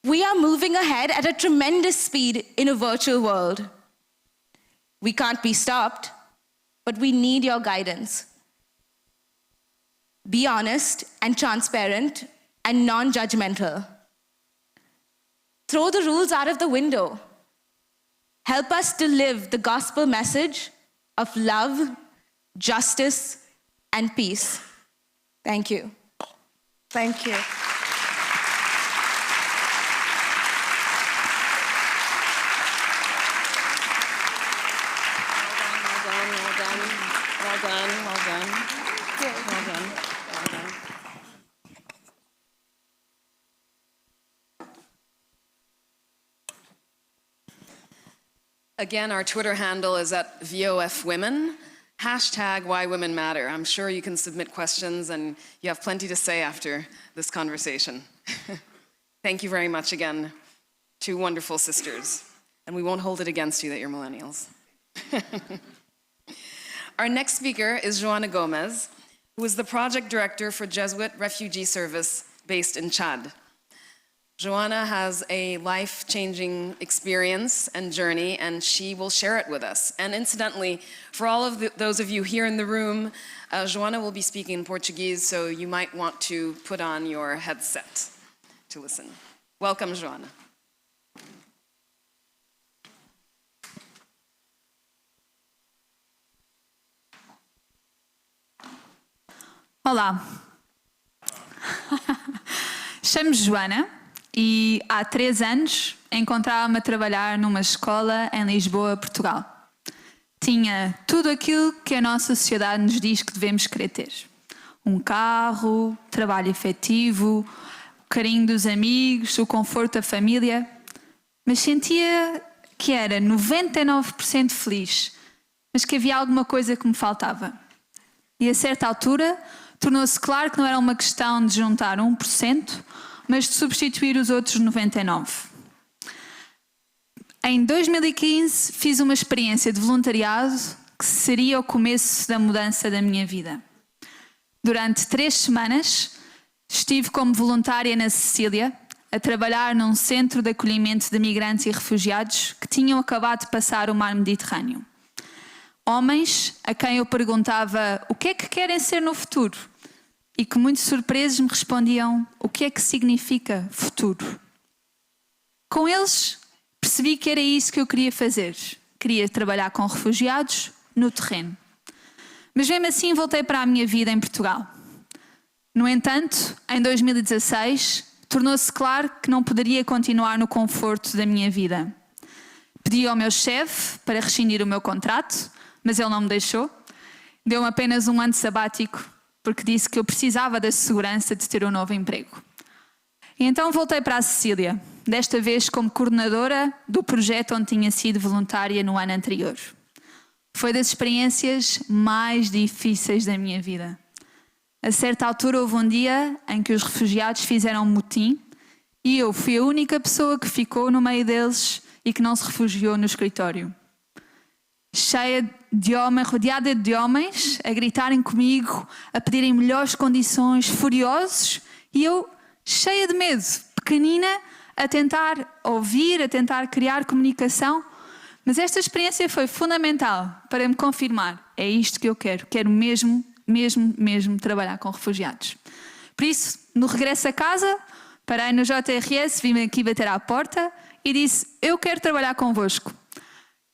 We are moving ahead at a tremendous speed in a virtual world. We can't be stopped, but we need your guidance. Be honest and transparent and non-judgmental. Throw the rules out of the window. Help us to live the gospel message of love, justice, and peace. Thank you. Thank you. Well done. Again, our Twitter handle is @VOFWomen, #WhyWomenMatter. I'm sure you can submit questions and you have plenty to say after this conversation. Thank you very much again, two wonderful sisters. And we won't hold it against you that you're millennials. Our next speaker is Joanna Gomez, who is the project director for Jesuit Refugee Service based in Chad. Joanna has a life-changing experience and journey, and she will share it with us. And incidentally, for all of those of you here in the room, Joanna will be speaking in Portuguese, so you might want to put on your headset to listen. Welcome, Joanna. Olá, chamo-me Joana e há 3 anos encontrava-me a trabalhar numa escola em Lisboa, Portugal. Tinha tudo aquilo que a nossa sociedade nos diz que devemos querer ter. Um carro, trabalho efetivo, o carinho dos amigos, o conforto da família. Mas sentia que era 99% feliz, mas que havia alguma coisa que me faltava. E a certa altura tornou-se claro que não era uma questão de juntar 1%, mas de substituir os outros 99%. Em 2015 fiz uma experiência de voluntariado que seria o começo da mudança da minha vida. Durante 3 semanas estive como voluntária na Sicília, a trabalhar num centro de acolhimento de migrantes e refugiados que tinham acabado de passar o mar Mediterrâneo. Homens a quem eu perguntava o que é que querem ser no futuro e que muito surpresos me respondiam o que é que significa futuro. Com eles percebi que era isso que eu queria fazer. Queria trabalhar com refugiados no terreno. Mas mesmo assim voltei para a minha vida em Portugal. No entanto, em 2016, tornou-se claro que não poderia continuar no conforto da minha vida. Pedi ao meu chefe para rescindir o meu contrato, mas ele não me deixou. Deu-me apenas um ano sabático, porque disse que eu precisava da segurança de ter um novo emprego. E então voltei para a Sicília, desta vez como coordenadora do projeto onde tinha sido voluntária no ano anterior. Foi das experiências mais difíceis da minha vida. A certa altura houve um dia em que os refugiados fizeram um motim e eu fui a única pessoa que ficou no meio deles e que não se refugiou no escritório. Cheia de homens, rodeada de homens, a gritarem comigo, a pedirem melhores condições, furiosos, e eu cheia de medo, pequenina, a tentar ouvir, a tentar criar comunicação. Mas esta experiência foi fundamental para me confirmar, é isto que eu quero mesmo trabalhar com refugiados. Por isso, no regresso a casa, parei no JRS, vim aqui bater à porta e disse, eu quero trabalhar convosco.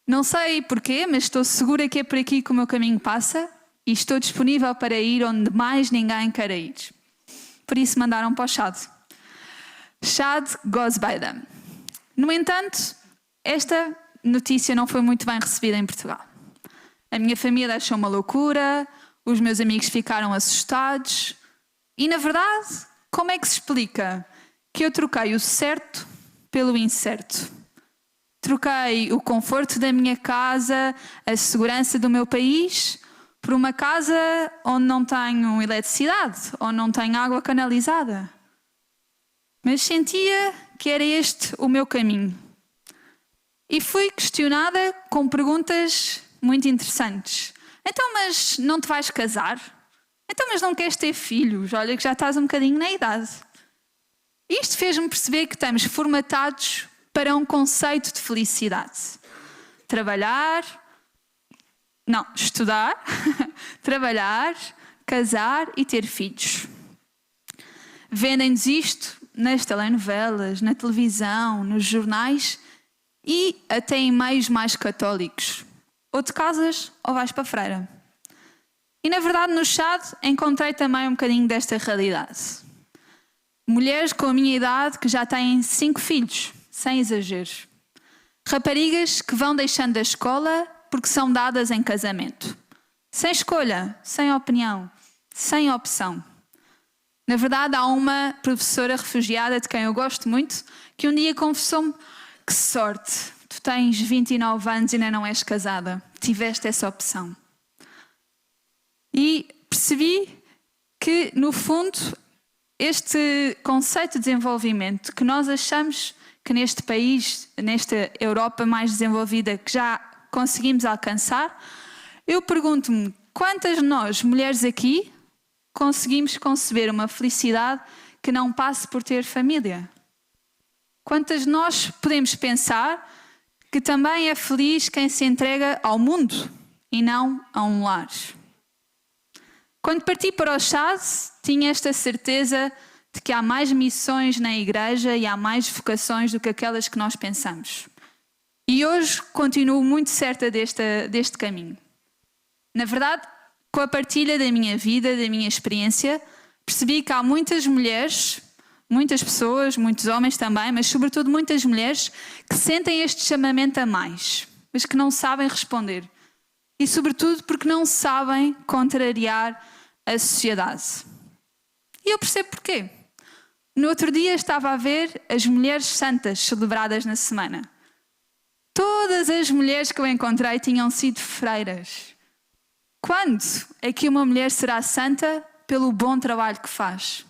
Não sei porquê, mas estou segura que é por aqui que o meu caminho passa e estou disponível para ir onde mais ninguém queira ir. Por isso mandaram para o Chad. Chad goes by them. No entanto, esta notícia não foi muito bem recebida em Portugal. A minha família achou uma loucura, os meus amigos ficaram assustados e, na verdade, como é que se explica que eu troquei o certo pelo incerto? Troquei o conforto da minha casa, a segurança do meu país, por uma casa onde não tenho eletricidade, onde não tenho água canalizada. Mas sentia que era este o meu caminho. E fui questionada com perguntas muito interessantes. Então, mas não te vais casar? Então, mas não queres ter filhos? Olha que já estás um bocadinho na idade. Isto fez-me perceber que estamos formatados para um conceito de felicidade. Estudar, trabalhar, casar e ter filhos. Vendem-nos isto nas telenovelas, na televisão, nos jornais e até em meios mais católicos. Ou te casas ou vais para a freira. E na verdade no Chad encontrei também um bocadinho desta realidade. Mulheres com a minha idade que já têm 5 filhos, sem exageros. Raparigas que vão deixando a escola porque são dadas em casamento. Sem escolha, sem opinião, sem opção. Na verdade, há uma professora refugiada de quem eu gosto muito que um dia confessou-me: que sorte, tu tens 29 anos e ainda não és casada. Tiveste essa opção. E percebi que, no fundo, este conceito de desenvolvimento que nós achamos que neste país, nesta Europa mais desenvolvida, que já conseguimos alcançar, eu pergunto-me, quantas de nós, mulheres aqui, conseguimos conceber uma felicidade que não passe por ter família? Quantas de nós podemos pensar que também é feliz quem se entrega ao mundo e não a um lar? Quando parti para o Chad, tinha esta certeza de que há mais missões na igreja e há mais vocações do que aquelas que nós pensamos. E hoje continuo muito certa deste caminho. Na verdade, com a partilha da minha vida, da minha experiência, percebi que há muitas mulheres, muitas pessoas, muitos homens também, mas sobretudo muitas mulheres que sentem este chamamento a mais, mas que não sabem responder. E sobretudo porque não sabem contrariar a sociedade. E eu percebo porquê. No outro dia estava a ver as mulheres santas celebradas na semana. Todas as mulheres que eu encontrei tinham sido freiras. Quando é que uma mulher será santa pelo bom trabalho que faz?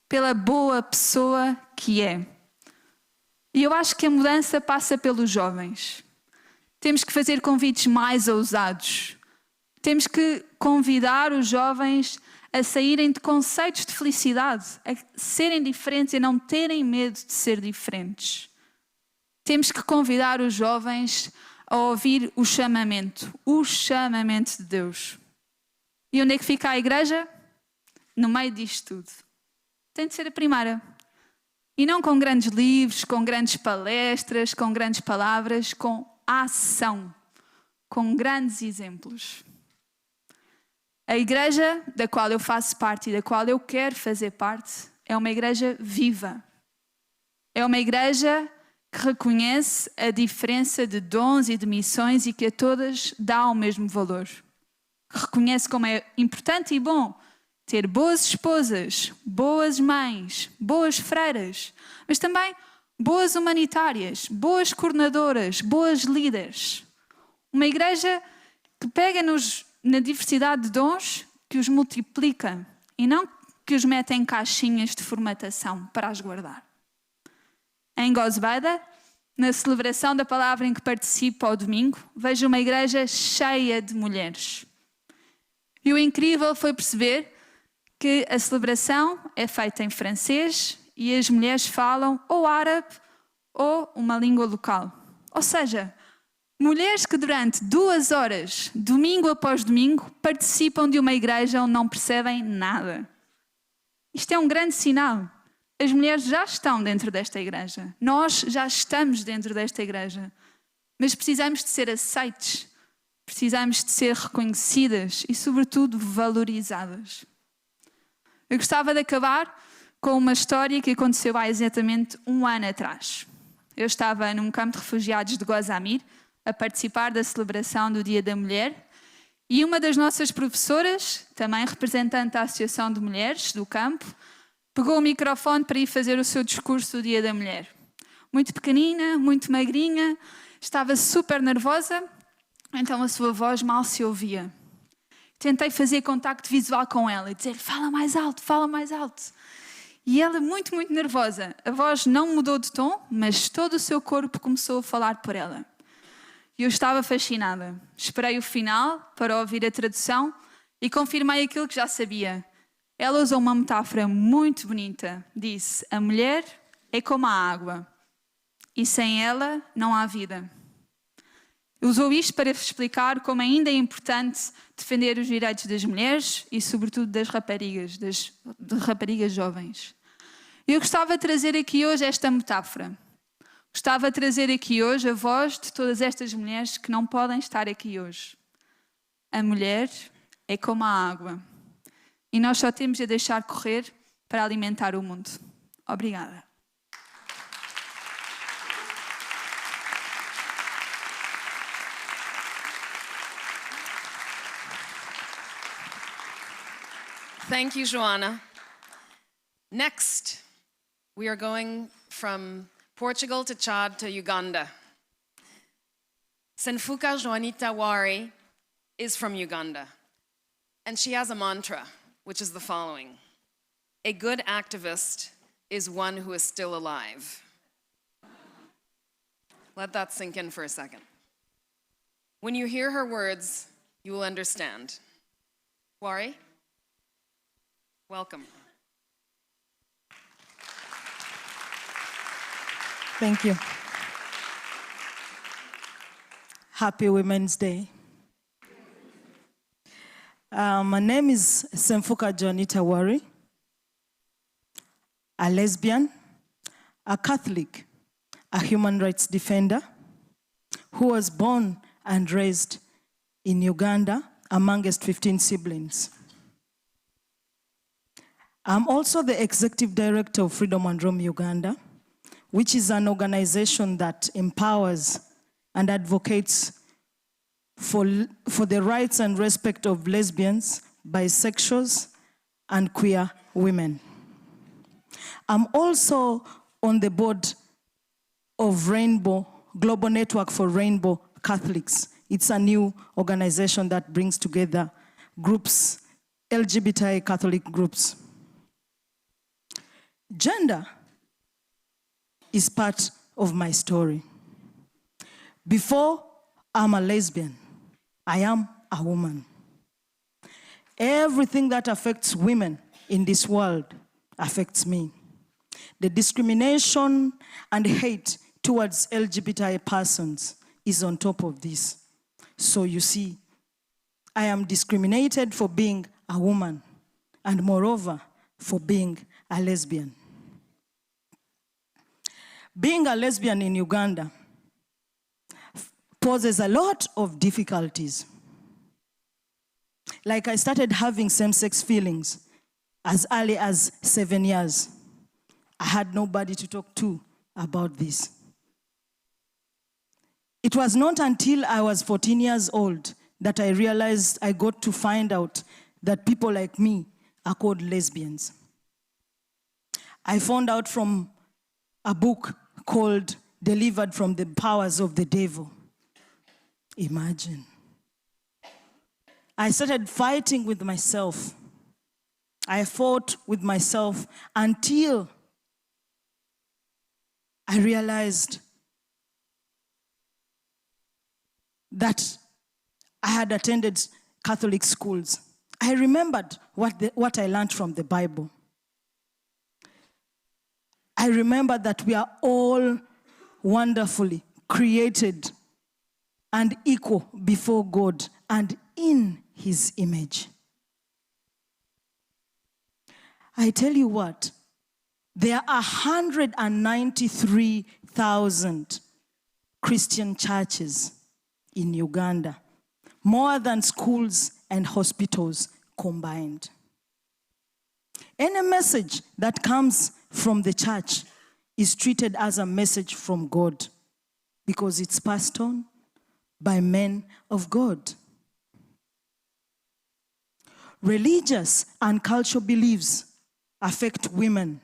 Pela boa pessoa que é? E eu acho que a mudança passa pelos jovens. Temos que fazer convites mais ousados. Temos que convidar os jovens a saírem de conceitos de felicidade, a serem diferentes e não terem medo de ser diferentes. Temos que convidar os jovens a ouvir o chamamento de Deus. E onde é que fica a igreja? No meio disto tudo. Tem de ser a primeira. E não com grandes livros, com grandes palestras, com grandes palavras, com ação, com grandes exemplos. A igreja da qual eu faço parte e da qual eu quero fazer parte é uma igreja viva. É uma igreja que reconhece a diferença de dons e de missões e que a todas dá o mesmo valor. Que reconhece como é importante e bom ter boas esposas, boas mães, boas freiras, mas também boas humanitárias, boas coordenadoras, boas líderes. Uma igreja que pega na diversidade de dons, que os multiplica e não que os mete em caixinhas de formatação para as guardar. Em Gosbada, na celebração da palavra em que participo ao domingo, vejo uma igreja cheia de mulheres. E o incrível foi perceber que a celebração é feita em francês e as mulheres falam ou árabe ou uma língua local. Ou seja, mulheres que durante 2 horas, domingo após domingo, participam de uma igreja onde não percebem nada. Isto é um grande sinal. As mulheres já estão dentro desta igreja. Nós já estamos dentro desta igreja. Mas precisamos de ser aceites. Precisamos de ser reconhecidas e, sobretudo, valorizadas. Eu gostava de acabar com uma história que aconteceu há exatamente 1 ano atrás. Eu estava num campo de refugiados de Gozamir, a participar da celebração do Dia da Mulher, e uma das nossas professoras, também representante da Associação de Mulheres do campo, pegou o microfone para ir fazer o seu discurso do Dia da Mulher. Muito pequenina, muito magrinha, estava super nervosa, então a sua voz mal se ouvia. Tentei fazer contacto visual com ela e dizer: fala mais alto, fala mais alto. E ela, muito, muito nervosa. A voz não mudou de tom, mas todo o seu corpo começou a falar por ela. E eu estava fascinada. Esperei o final para ouvir a tradução e confirmei aquilo que já sabia. Ela usou uma metáfora muito bonita. Disse: a mulher é como a água e sem ela não há vida. Usou isto para explicar como ainda é importante defender os direitos das mulheres e, sobretudo, das raparigas jovens. Eu gostava de trazer aqui hoje esta metáfora. Gostava de trazer aqui hoje a voz de todas estas mulheres que não podem estar aqui hoje. A mulher é como a água e nós só temos de deixar correr para alimentar o mundo. Obrigada. Thank you, Joanna. Next, we are going from Portugal to Chad to Uganda. Senfuka Joanita Wari is from Uganda, and she has a mantra, which is the following: a good activist is one who is still alive. Let that sink in for a second. When you hear her words, you will understand. Wari? Welcome. Thank you. Happy Women's Day. My name is Senfuka Joanita Wari, a lesbian, a Catholic, a human rights defender who was born and raised in Uganda amongst 15 siblings. I'm also the executive director of Freedom and Rome Uganda, which is an organization that empowers and advocates for the rights and respect of lesbians, bisexuals, and queer women. I'm also on the board of Rainbow, Global Network for Rainbow Catholics. It's a new organization that brings together groups, LGBT Catholic groups. Gender is part of my story. Before I'm a lesbian, I am a woman. Everything that affects women in this world affects me. The discrimination and hate towards LGBTI persons is on top of this. So you see, I am discriminated for being a woman and moreover for being a lesbian. Being a lesbian in Uganda poses a lot of difficulties. Like I started having same-sex feelings as early as 7 years. I had nobody to talk to about this. It was not until I was 14 years old that I realized I got to find out that people like me are called lesbians. I found out from a book called Delivered from the Powers of the Devil. Imagine. I started fighting with myself. I fought with myself until I realized that I had attended Catholic schools. I remembered what I learned from the Bible. I remember that we are all wonderfully created and equal before God and in His image. I tell you what, there are 193,000 Christian churches in Uganda, more than schools and hospitals combined. Any message that comes from the church is treated as a message from God because it's passed on by men of God. Religious and cultural beliefs affect women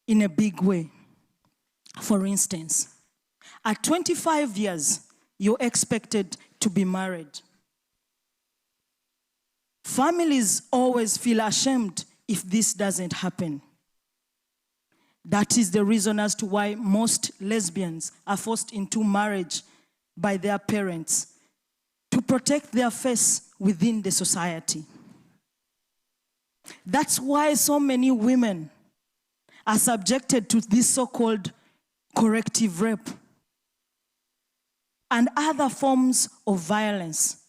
in a big way. For instance, at 25 years, you're expected to be married. Families always feel ashamed if this doesn't happen. That is the reason as to why most lesbians are forced into marriage by their parents to protect their face within the society. That's why so many women are subjected to this so-called corrective rape and other forms of violence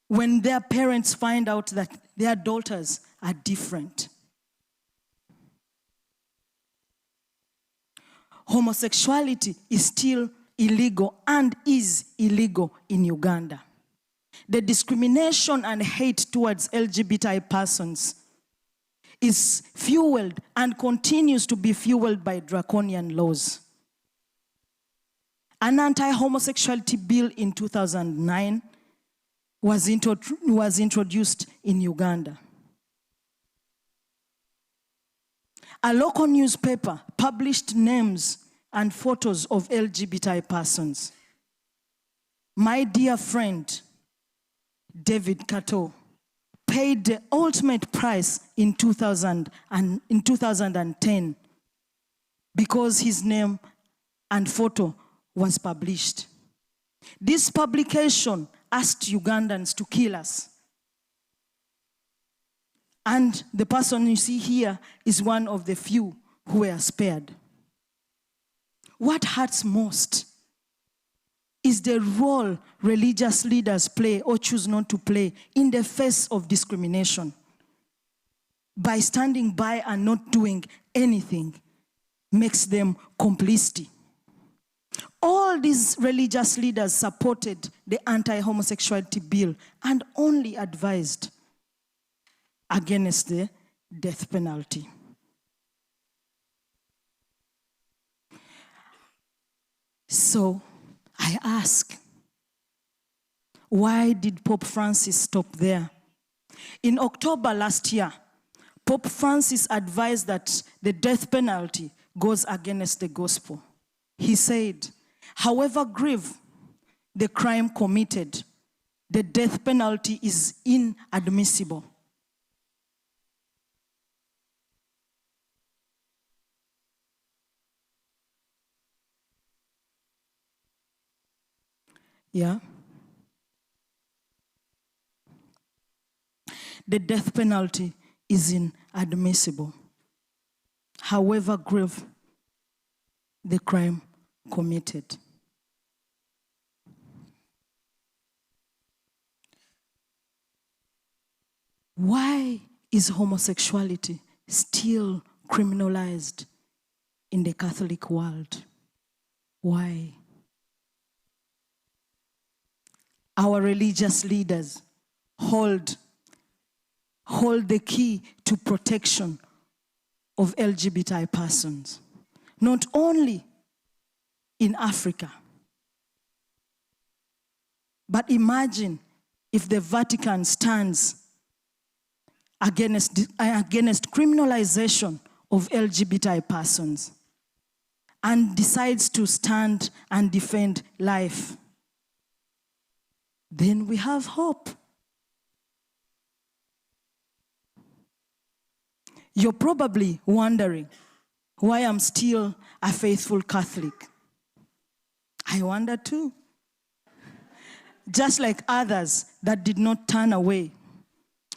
when their parents find out that their daughters are different. homosexuality is still illegal and is illegal in Uganda. The discrimination and hate towards LGBTI persons is fueled and continues to be fueled by draconian laws. An anti-homosexuality bill in 2009 was introduced in Uganda. A local newspaper published names and photos of LGBTI persons. My dear friend, David Kato, paid the ultimate price in 2010 because his name and photo was published. This publication asked Ugandans to kill us. And the person you see here is one of the few who were spared. What hurts most is the role religious leaders play or choose not to play in the face of discrimination. By standing by and not doing anything makes them complicit. All these religious leaders supported the anti-homosexuality bill and only advised against the death penalty. So I ask, why did Pope Francis stop there? In October last year, Pope Francis advised that the death penalty goes against the gospel. He said, however grave the crime committed, the death penalty is inadmissible. Yeah. The death penalty is inadmissible, however grave the crime committed. Why is homosexuality still criminalized in the Catholic world? Why? Our religious leaders hold the key to protection of LGBTI persons, not only in Africa. But imagine if the Vatican stands against criminalization of LGBTI persons and decides to stand and defend life. Then we have hope. You're probably wondering why I'm still a faithful Catholic. I wonder too. Just like others that did not turn away.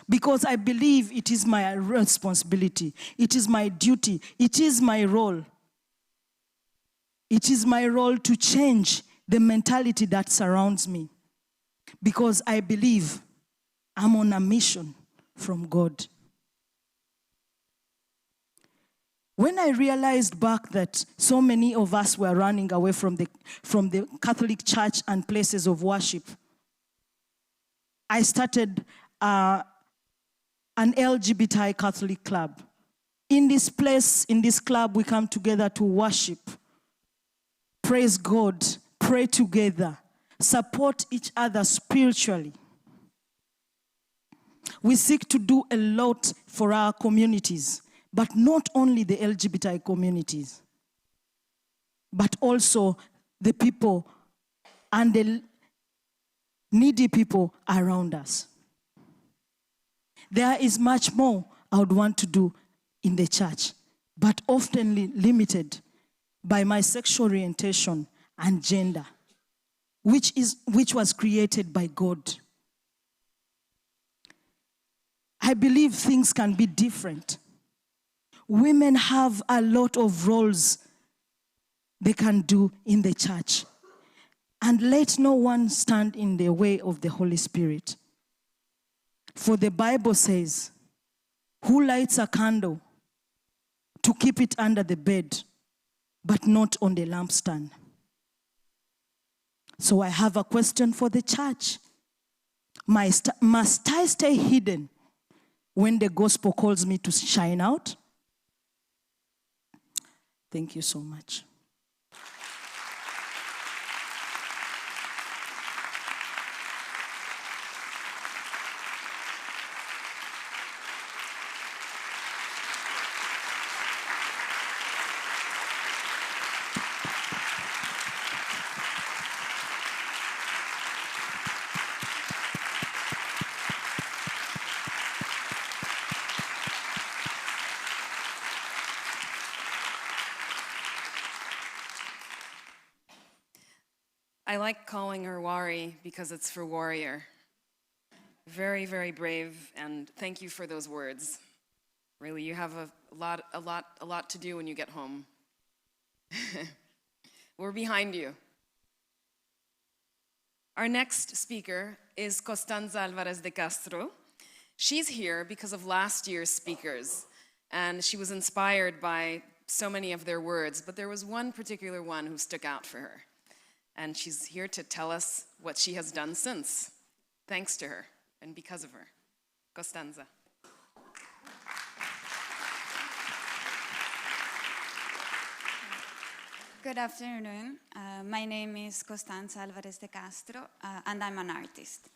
Because I believe it is my responsibility. It is my duty. It is my role. It is my role to change the mentality that surrounds me. Because I believe I'm on a mission from God. When I realized back that so many of us were running away from the Catholic Church and places of worship, I started an LGBTI Catholic club. In this place, in this club, we come together to worship, praise God, pray together, support each other spiritually. We seek to do a lot for our communities, but not only the LGBTI communities, but also the people and the needy people around us. There is much more I would want to do in the church, but often limited by my sexual orientation and gender, which was created by God. I believe things can be different. Women have a lot of roles they can do in the church. And let no one stand in the way of the Holy Spirit. For the Bible says, who lights a candle to keep it under the bed, but not on the lampstand. So I have a question for the church. Must I stay hidden when the gospel calls me to shine out? Thank you so much. I like calling her Wari because it's for warrior. Very, very brave, and thank you for those words. Really, you have a lot to do when you get home. We're behind you. Our next speaker is Costanza Alvarez de Castro. She's here because of last year's speakers, and she was inspired by so many of their words, but there was one particular one who stuck out for her. And she's here to tell us what she has done since, thanks to her and because of her. Costanza. Good afternoon. My name is Costanza Alvarez de Castro, and I'm an artist.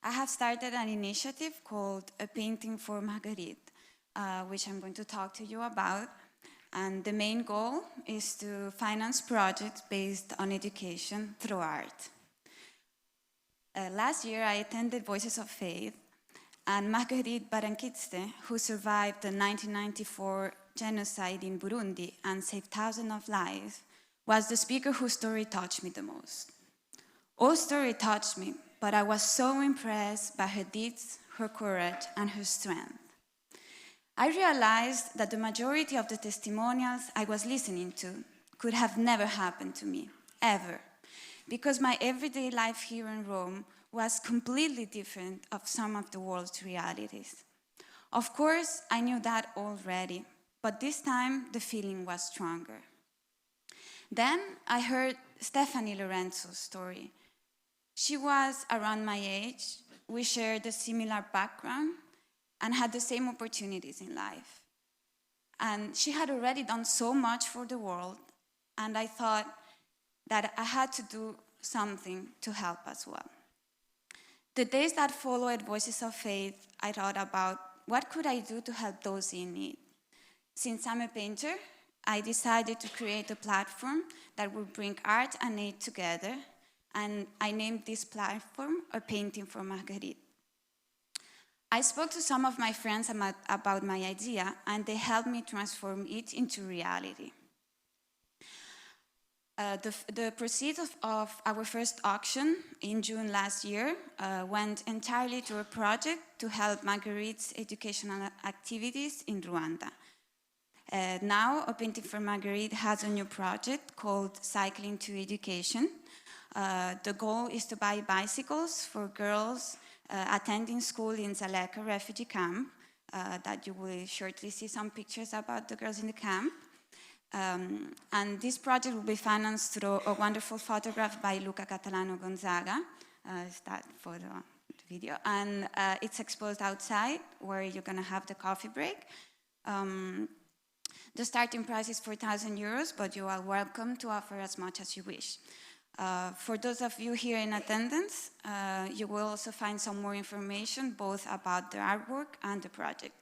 I have started an initiative called A Painting for Marguerite, which I'm going to talk to you about. And the main goal is to finance projects based on education through art. Last year, I attended Voices of Faith, and Marguerite Barankitste, who survived the 1994 genocide in Burundi and saved thousands of lives, was the speaker whose story touched me the most. All story touched me, but I was so impressed by her deeds, her courage, and her strength. I realized that the majority of the testimonials I was listening to could have never happened to me, ever, because my everyday life here in Rome was completely different of some of the world's realities. Of course, I knew that already, but this time the feeling was stronger. Then I heard Stephanie Lorenzo's story. She was around my age, we shared a similar background, and had the same opportunities in life. And she had already done so much for the world, and I thought that I had to do something to help as well. The days that followed Voices of Faith, I thought about what could I do to help those in need. Since I'm a painter, I decided to create a platform that would bring art and aid together, and I named this platform A Painting for Marguerite. I spoke to some of my friends about my idea, and they helped me transform it into reality. The proceeds of our first auction in June last year went entirely to a project to help Marguerite's educational activities in Rwanda. Now, A Painting for Marguerite has a new project called Cycling to Education. The goal is to buy bicycles for girls attending school in Zaleka refugee camp, that you will shortly see some pictures about the girls in the camp. And this project will be financed through a wonderful photograph by Luca Catalano Gonzaga. Is that for the video? And it's exposed outside, where you're going to have the coffee break. The starting price is 4,000 euros, but you are welcome to offer as much as you wish. For those of you here in attendance, you will also find some more information both about the artwork and the project.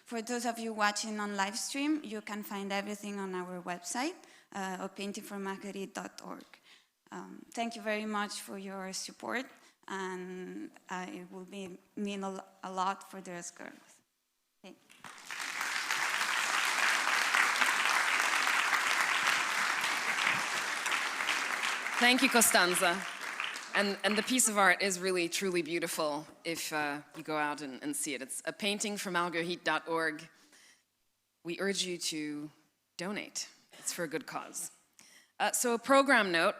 For those of you watching on live stream, you can find everything on our website, paintingformarguerite.org. Thank you very much for your support, and it will mean a lot for those girls. Thank you. Thank you, Costanza. And the piece of art is really, truly beautiful if you go out and see it. It's a paintingformarguerite.org. We urge you to donate. It's for a good cause. So a program note,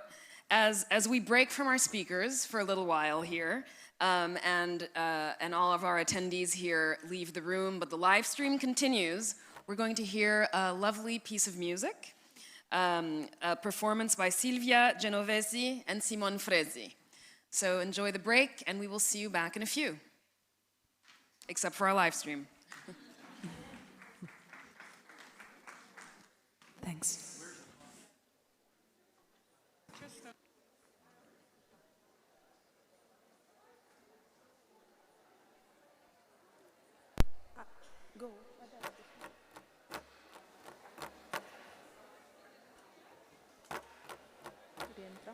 as we break from our speakers for a little while here, and all of our attendees here leave the room, but the live stream continues, we're going to hear a lovely piece of music a performance by Silvia Genovesi and Simon Fresi. So enjoy the break, and we will see you back in a few, except for our live stream. Thanks. Go. Rientra.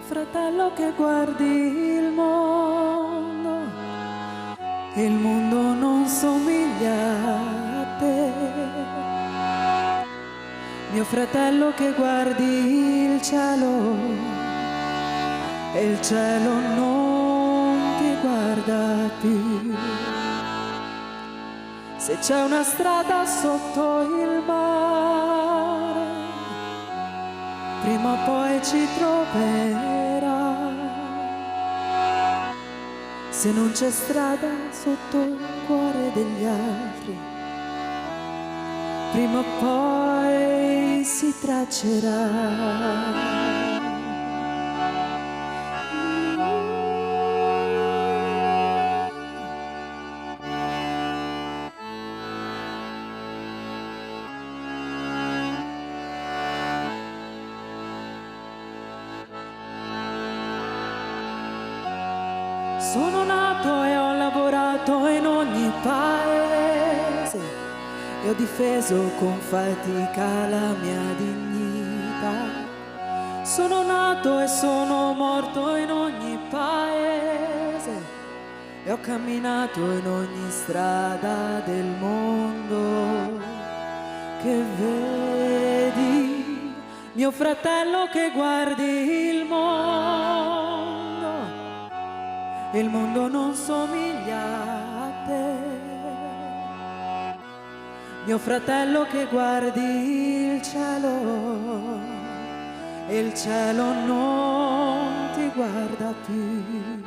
Fratello che guardi il mondo non somiglia a te. Mio fratello che guardi il cielo e il cielo non ti guarda più. Se c'è una strada sotto il mare, prima o poi ci troverà. Se non c'è strada sotto il cuore degli altri, prima o poi si traccerà. Sono nato e ho lavorato in ogni paese e ho difeso con fatica la mia dignità. Sono nato e sono morto in ogni paese e ho camminato in ogni strada del mondo che vedi. Mio fratello che guardi il mondo non somiglia a te. Mio fratello che guardi il cielo e il cielo non ti guarda più.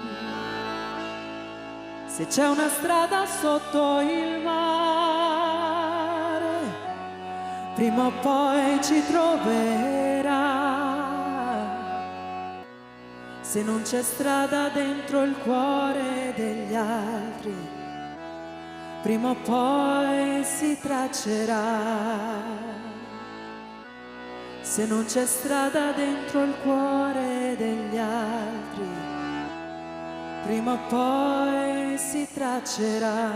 Se c'è una strada sotto il mare, prima o poi ci troverà. Se non c'è strada dentro il cuore degli altri, prima o poi si traccerà. Se non c'è strada dentro il cuore degli altri, prima o poi si traccerà.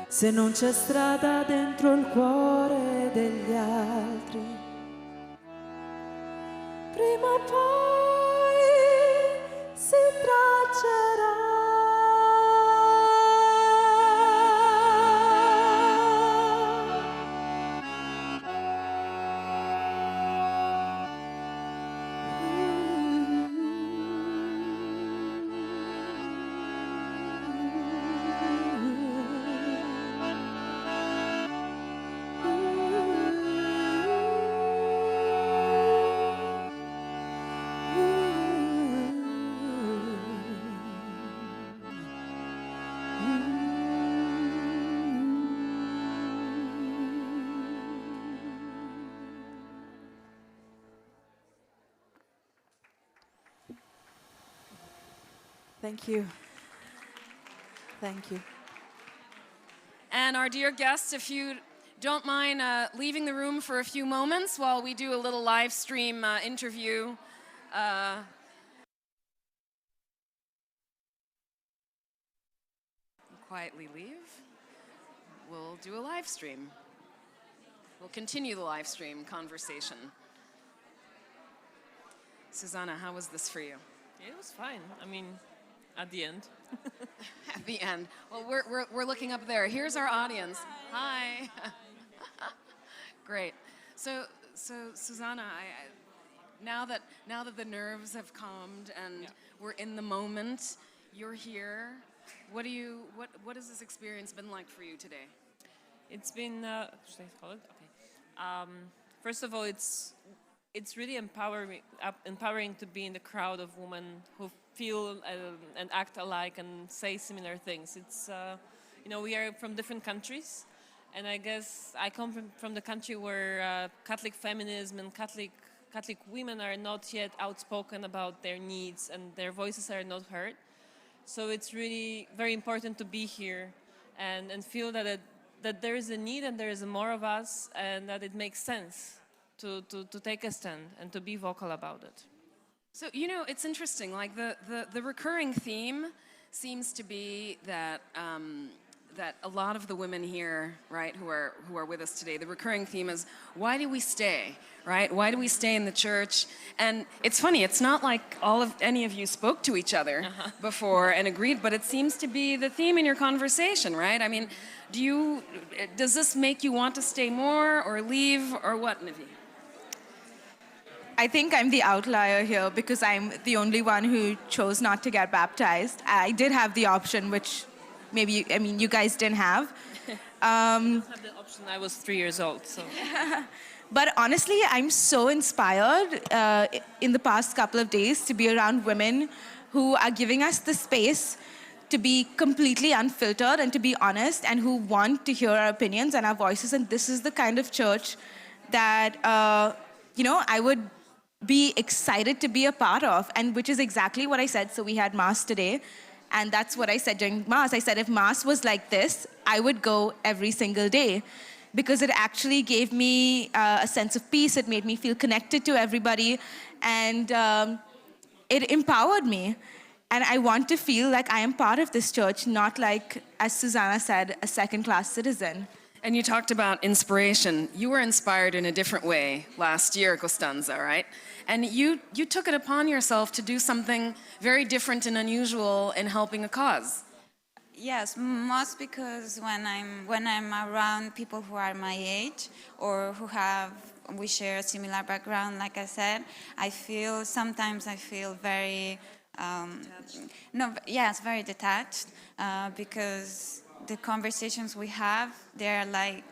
Se non c'è strada dentro il cuore degli altri, prima o poi si traccerà. Thank you. Thank you. And our dear guests, if you don't mind leaving the room for a few moments while we do a little live stream interview. Quietly leave. We'll do a live stream. We'll continue the live stream conversation. Susanna, how was this for you? It was fine. I mean, at the end. At the end. Well, we're looking up there. Here's our audience. Hi. Great. So Susanna, now that the nerves have calmed and we're in the moment, you're here. What has this experience been like for you today? It's been. Should I call it? Okay. First of all, it's really empowering to be in the crowd of women who feel and act alike and say similar things. It's we are from different countries, and I guess I come from the country where Catholic feminism and Catholic women are not yet outspoken about their needs and their voices are not heard. So it's really very important to be here and feel that there is a need and there is more of us and that it makes sense to take a stand and to be vocal about it. So, it's interesting, like the recurring theme seems to be that that a lot of the women here, right, who are with us today, the recurring theme is, why do we stay, right? Why do we stay in the church? And it's funny, it's not like any of you spoke to each other before and agreed, but it seems to be the theme in your conversation, right? I mean, does this make you want to stay more or leave or what, Nivi? I think I'm the outlier here because I'm the only one who chose not to get baptized. I did have the option, which maybe, you guys didn't have. I had the option. I was 3 years old, so. But honestly, I'm so inspired in the past couple of days to be around women who are giving us the space to be completely unfiltered and to be honest and who want to hear our opinions and our voices. And this is the kind of church that, I would be excited to be a part of, and which is exactly what I said. So we had Mass today. And that's what I said during Mass. I said if Mass was like this, I would go every single day because it actually gave me a sense of peace. It made me feel connected to everybody. And it empowered me. And I want to feel like I am part of this church, not like, as Susanna said, a second-class citizen. And you talked about inspiration. You were inspired in a different way last year, Costanza, right? And you took it upon yourself to do something very different and unusual in helping a cause. Yes, most because when I'm around people who are my age or we share a similar background, like I said, sometimes I feel very very detached because the conversations we have, they're like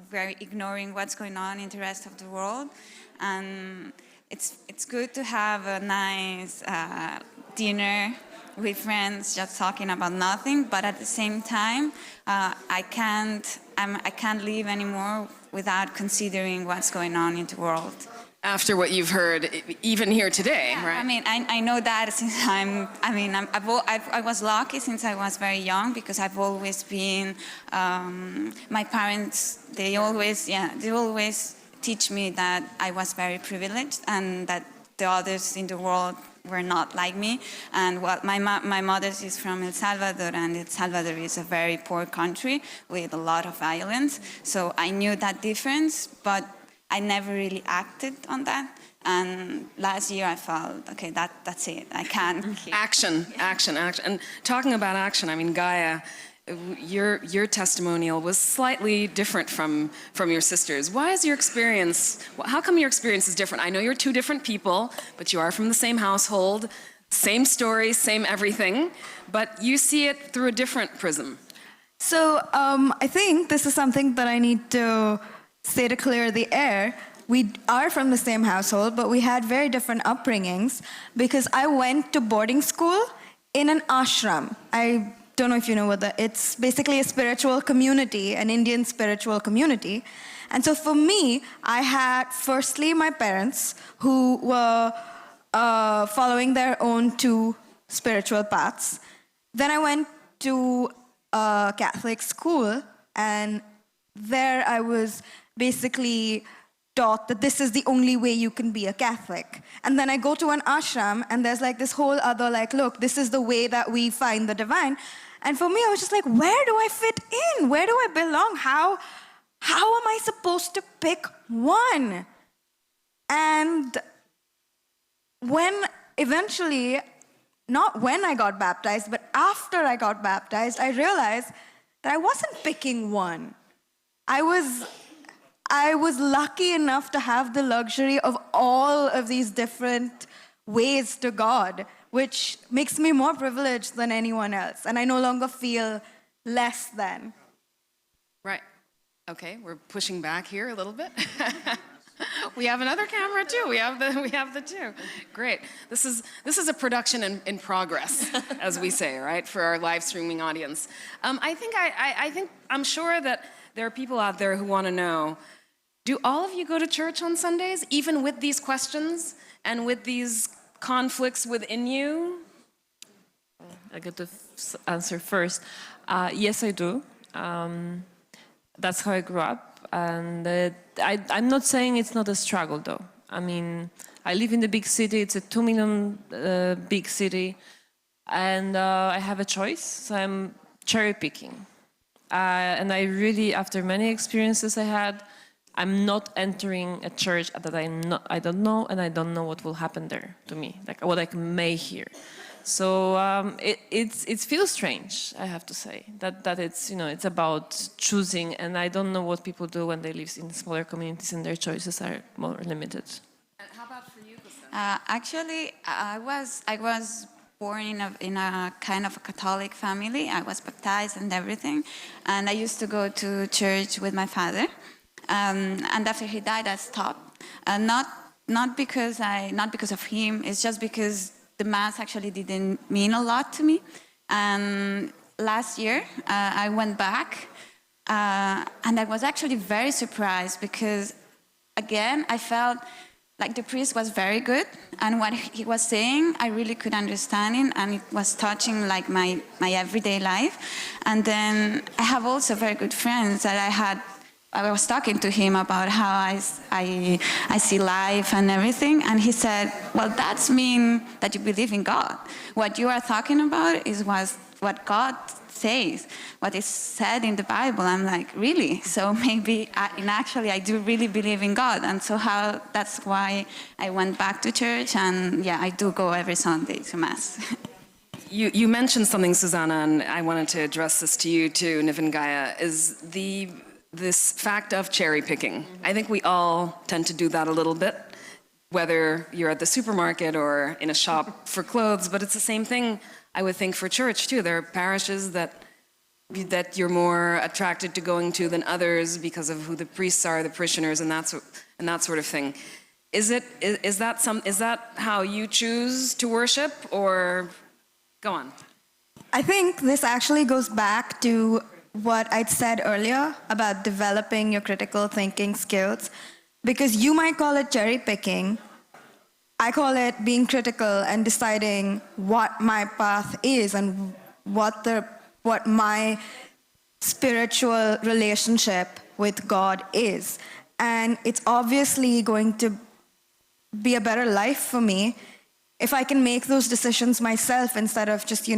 very ignoring what's going on in the rest of the world, and it's good to have a nice dinner with friends just talking about nothing, but at the same time I can't live anymore without considering what's going on in the world. After what you've heard, even here today, right? I mean, I know that since I was lucky since I was very young because I've always been, my parents, they always teach me that I was very privileged and that the others in the world were not like me. And my mother is from El Salvador, and El Salvador is a very poor country with a lot of violence. So I knew that difference, but I never really acted on that. And last year I felt, okay, that's it, I can. Action. And talking about action, I mean, Gaia, your testimonial was slightly different from your sisters. Why is your experience, how come your experience is different? I know you're two different people, but you are from the same household, same story, same everything, but you see it through a different prism. So I think this is something that I need to say to clear the air. We are from the same household, but we had very different upbringings because I went to boarding school in an ashram. I don't know if you know it's basically a spiritual community, an Indian spiritual community. And so for me, I had firstly my parents who were following their own two spiritual paths. Then I went to a Catholic school, and there I was basically taught that this is the only way you can be a Catholic. And then I go to an ashram and there's like this whole other like, look, this is the way that we find the divine. And for me, I was just like, where do I fit in? Where do I belong? How am I supposed to pick one? And when eventually, not when I got baptized, but after I got baptized, I realized that I wasn't picking one. I was lucky enough to have the luxury of all of these different ways to God, which makes me more privileged than anyone else. And I no longer feel less than. Right. Okay, we're pushing back here a little bit. We have another camera too. We have the two. Great. This is a production in progress, as we say, right, for our live streaming audience. I'm sure that there are people out there who want to know, do all of you go to church on Sundays, even with these questions and with these conflicts within you? I get to answer first. Yes, I do. That's how I grew up. And I'm not saying it's not a struggle, though. I mean, I live in the big city. It's a 2 million big city. And I have a choice, so I'm cherry picking. And I really, after many experiences I had, I'm not entering a church that I don't know, and I don't know what will happen there to me, like what I may hear. So it feels strange, I have to say, that it's, you know, it's about choosing, and I don't know what people do when they live in smaller communities and their choices are more limited. And how about for you, Costanza? Actually, I was born in a kind of a Catholic family. I was baptized and everything, and I used to go to church with my father. And after he died, I stopped. Not because of him. It's just because the Mass actually didn't mean a lot to me. And last year, I went back, and I was actually very surprised because, again, I felt like the priest was very good, and what he was saying, I really could understand it, and it was touching like my everyday life. And then I have also very good friends that I was talking to him about how I see life and everything, and he said, well, that's mean that you believe in God. What you are talking about is what God says, what is said in the Bible. I'm like, really? So maybe, actually, I do really believe in God, and so that's why I went back to church, and yeah, I do go every Sunday to Mass. You mentioned something, Susanna, and I wanted to address this to you too, Niv and Gaia, is this fact of cherry picking. I think we all tend to do that a little bit, whether you're at the supermarket or in a shop for clothes, but it's the same thing, I would think, for church too. There are parishes that you're more attracted to going to than others because of who the priests are, the parishioners, and that sort of thing. Is that how you choose to worship, or go on? I think this actually goes back to what I'd said earlier about developing your critical thinking skills, because you might call it cherry picking. I call it being critical and deciding what my path is and what my spiritual relationship with God is. And it's obviously going to be a better life for me if I can make those decisions myself instead of just,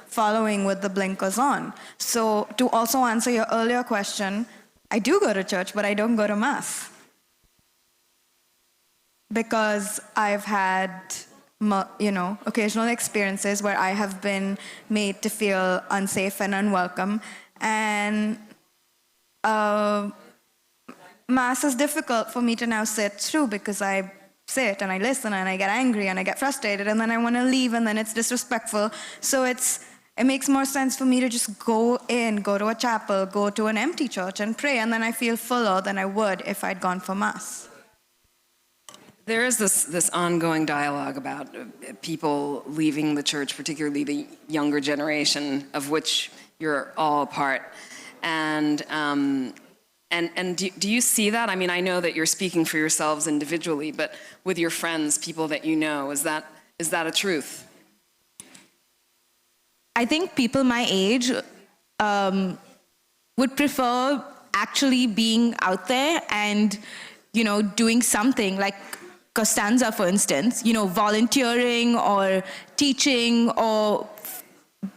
following with the blinkers on. So to also answer your earlier question, I do go to church, but I don't go to Mass. Because I've had, occasional experiences where I have been made to feel unsafe and unwelcome. And Mass is difficult for me to now sit through because I sit and I listen and I get angry and I get frustrated and then I want to leave and then it's disrespectful. So it makes more sense for me to just go to a chapel, go to an empty church and pray, and then I feel fuller than I would if I'd gone for Mass. There is this ongoing dialogue about people leaving the church, particularly the younger generation, of which you're all a part. And do you see that? I mean, I know that you're speaking for yourselves individually, but with your friends, people that you know, is that a truth? I think people my age would prefer actually being out there and, you know, doing something like Costanza, for instance, you know, volunteering or teaching or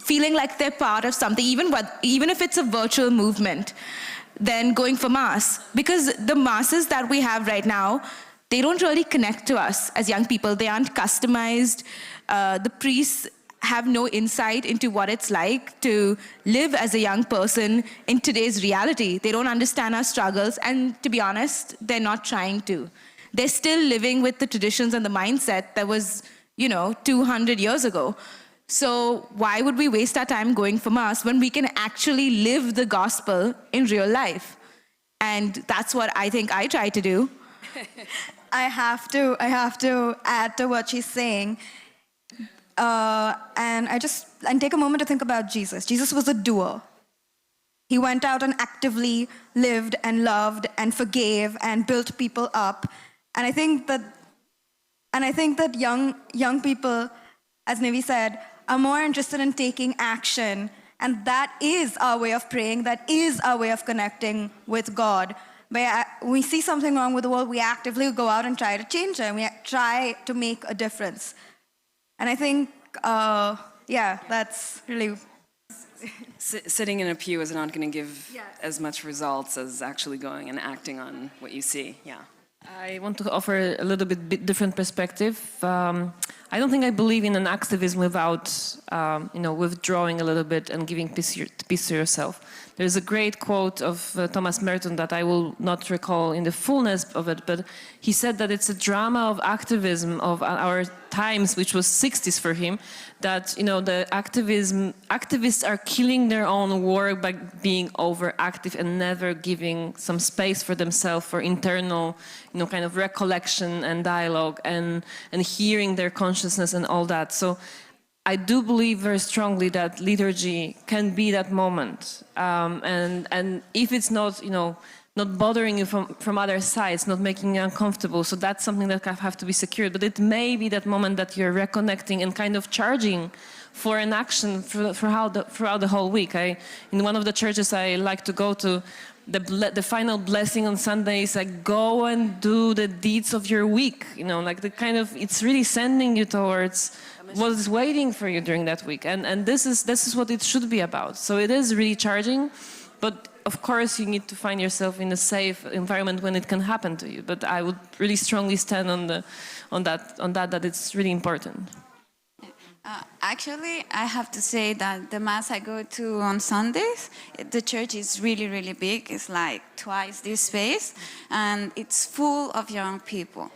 feeling like they're part of something, even if it's a virtual movement, then going for Mass. Because the Masses that we have right now, they don't really connect to us as young people. They aren't customized. The priests have no insight into what it's like to live as a young person in today's reality. They don't understand our struggles, and to be honest, they're not trying to. They're still living with the traditions and the mindset that was, you know, 200 years ago. So why would we waste our time going for Mass when we can actually live the gospel in real life? And that's what I think I try to do. I have to add to what she's saying. And take a moment to think about Jesus. Jesus was a doer. He went out and actively lived and loved and forgave and built people up. And I think that young people, as Nivi said, are more interested in taking action. And that is our way of praying. That is our way of connecting with God. But we see something wrong with the world, we actively go out and try to change it. And we try to make a difference. And I think, that's really... Sitting in a pew is not going to give as much results as actually going and acting on what you see. Yeah. I want to offer a little bit different perspective. I don't think I believe in an activism without, withdrawing a little bit and giving peace to yourself. There's a great quote of Thomas Merton that I will not recall in the fullness of it, but he said that it's a drama of activism of our times, which was 60s for him, that, you know, the activists are killing their own work by being overactive and never giving some space for themselves for internal, kind of recollection and dialogue and hearing their consciousness and all that. So I do believe very strongly that liturgy can be that moment. And if it's not, not bothering you from other sides, not making you uncomfortable, so that's something that have to be secured. But it may be that moment that you're reconnecting and kind of charging for an action throughout the whole week. In one of the churches I like to go to, the final blessing on Sunday is like, go and do the deeds of your week. It's really sending you towards what is waiting for you during that week. And this is what it should be about. So it is really charging, but of course you need to find yourself in a safe environment when it can happen to you. But I would really strongly stand on that it's really important. Actually, I have to say that the Mass I go to on Sundays, the church is really, really big. It's like twice this space, and it's full of young people.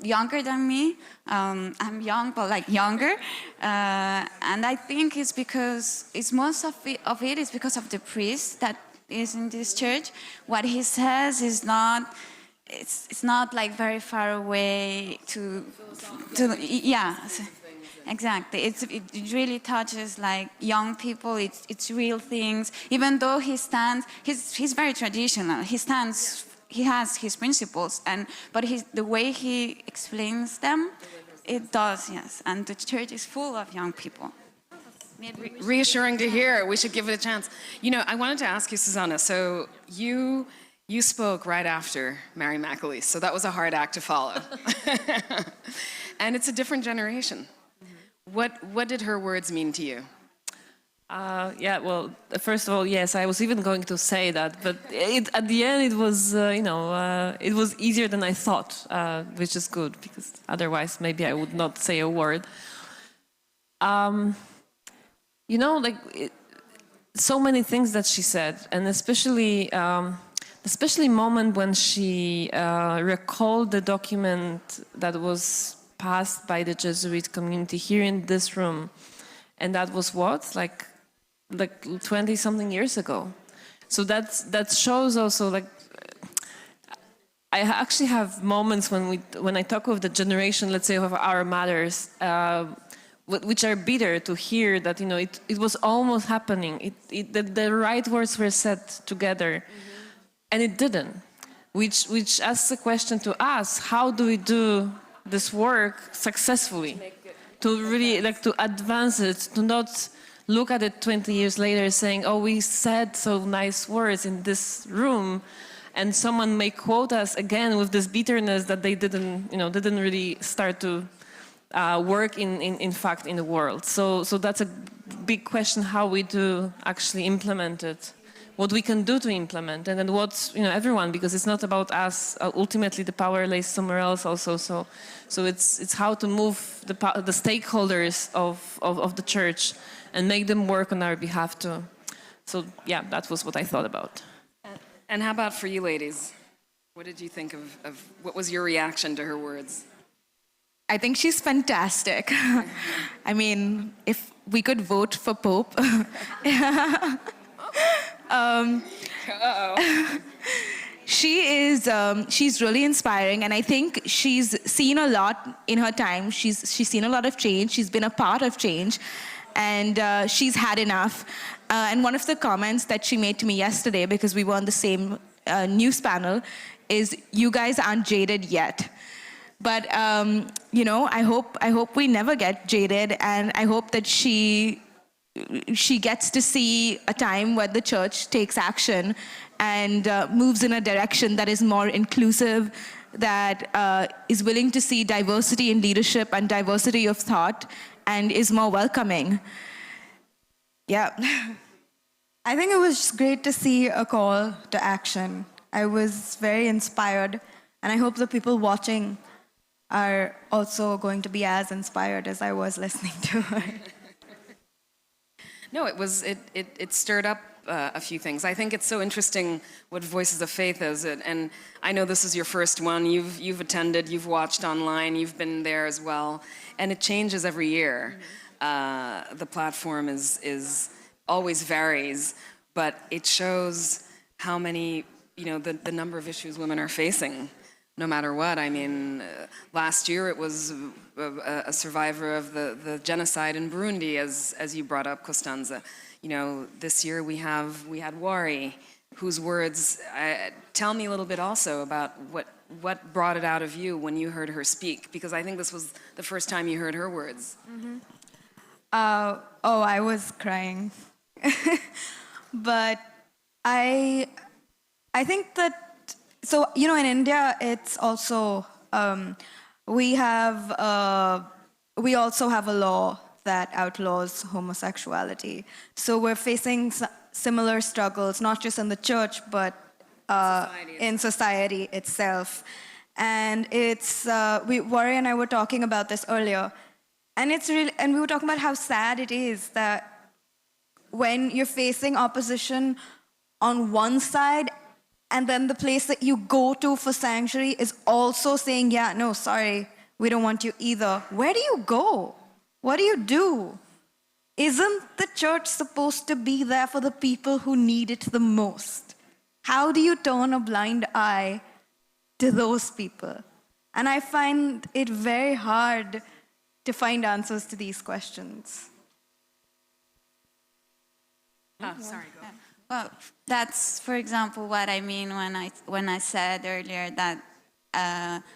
Younger than me. I'm young, but like younger. And I think it's because most of it is because of the priest that is in this church. What he says is not. It's not like very far away to yeah. Exactly. It really touches like young people. It's real things. Even though he's very traditional. He has his principles, but the way he explains them, it does, yes. And the church is full of young people. Reassuring to hear. We should give it a chance. I wanted to ask you, Susanna. So you spoke right after Mary Mcaleese, so that was a hard act to follow. And it's a different generation. What did her words mean to you? Well, first of all, yes, I was even going to say that, but at the end it was, it was easier than I thought, which is good, because otherwise maybe I would not say a word. So many things that she said, and especially moment when she recalled the document that was passed by the Jesuit community here in this room, and that was like 20-something years ago. So that shows also, like, I actually have moments when I talk with the generation, let's say, of our mothers, which are bitter to hear that, it was almost happening. The right words were said together, and it didn't. Which asks the question to us: how do we do this work successfully? To really to advance it, to not look at it 20 years later saying, oh, we said so nice words in this room, and someone may quote us again with this bitterness that they didn't really start to work in fact in the world. So that's a big question, how we do actually implement it, what we can do to implement, and then what's, everyone, because it's not about us. Ultimately, the power lays somewhere else also. So it's how to move the stakeholders of the church and make them work on our behalf too. So yeah, that was what I thought about. And how about for you ladies? What did you think of what was your reaction to her words? I think she's fantastic. I mean, if we could vote for Pope. She's really inspiring, and I think she's seen a lot in her time. She's seen a lot of change. She's been a part of change, and she's had enough. And one of the comments that she made to me yesterday, because we were on the same news panel, is, "You guys aren't jaded yet." But I hope we never get jaded, and I hope that she gets to see a time where the church takes action and moves in a direction that is more inclusive, that is willing to see diversity in leadership and diversity of thought, and is more welcoming. Yeah. I think it was just great to see a call to action. I was very inspired, and I hope the people watching are also going to be as inspired as I was listening to her. No, it stirred up a few things. I think it's so interesting what Voices of Faith is, and I know this is your first one. You've attended, you've watched online, you've been there as well, and it changes every year. The platform is always varies, but it shows how many, the number of issues women are facing, no matter what. I mean, last year it was a survivor of the genocide in Burundi, as you brought up, Costanza. This year we had Wari, whose words, tell me a little bit also about what brought it out of you when you heard her speak, because I think this was the first time you heard her words. Mm-hmm. I was crying. But I think that, in India, it's also, we also have a law that outlaws homosexuality. So we're facing similar struggles, not just in the church, but in society itself. And it's, Wari and I were talking about this earlier, and we were talking about how sad it is that when you're facing opposition on one side, and then the place that you go to for sanctuary is also saying, yeah, no, sorry, we don't want you either. Where do you go? What do you do? Isn't the church supposed to be there for the people who need it the most? How do you turn a blind eye to those people? And I find it very hard to find answers to these questions. Oh, sorry, go. Well, that's, for example, what I mean when I said earlier that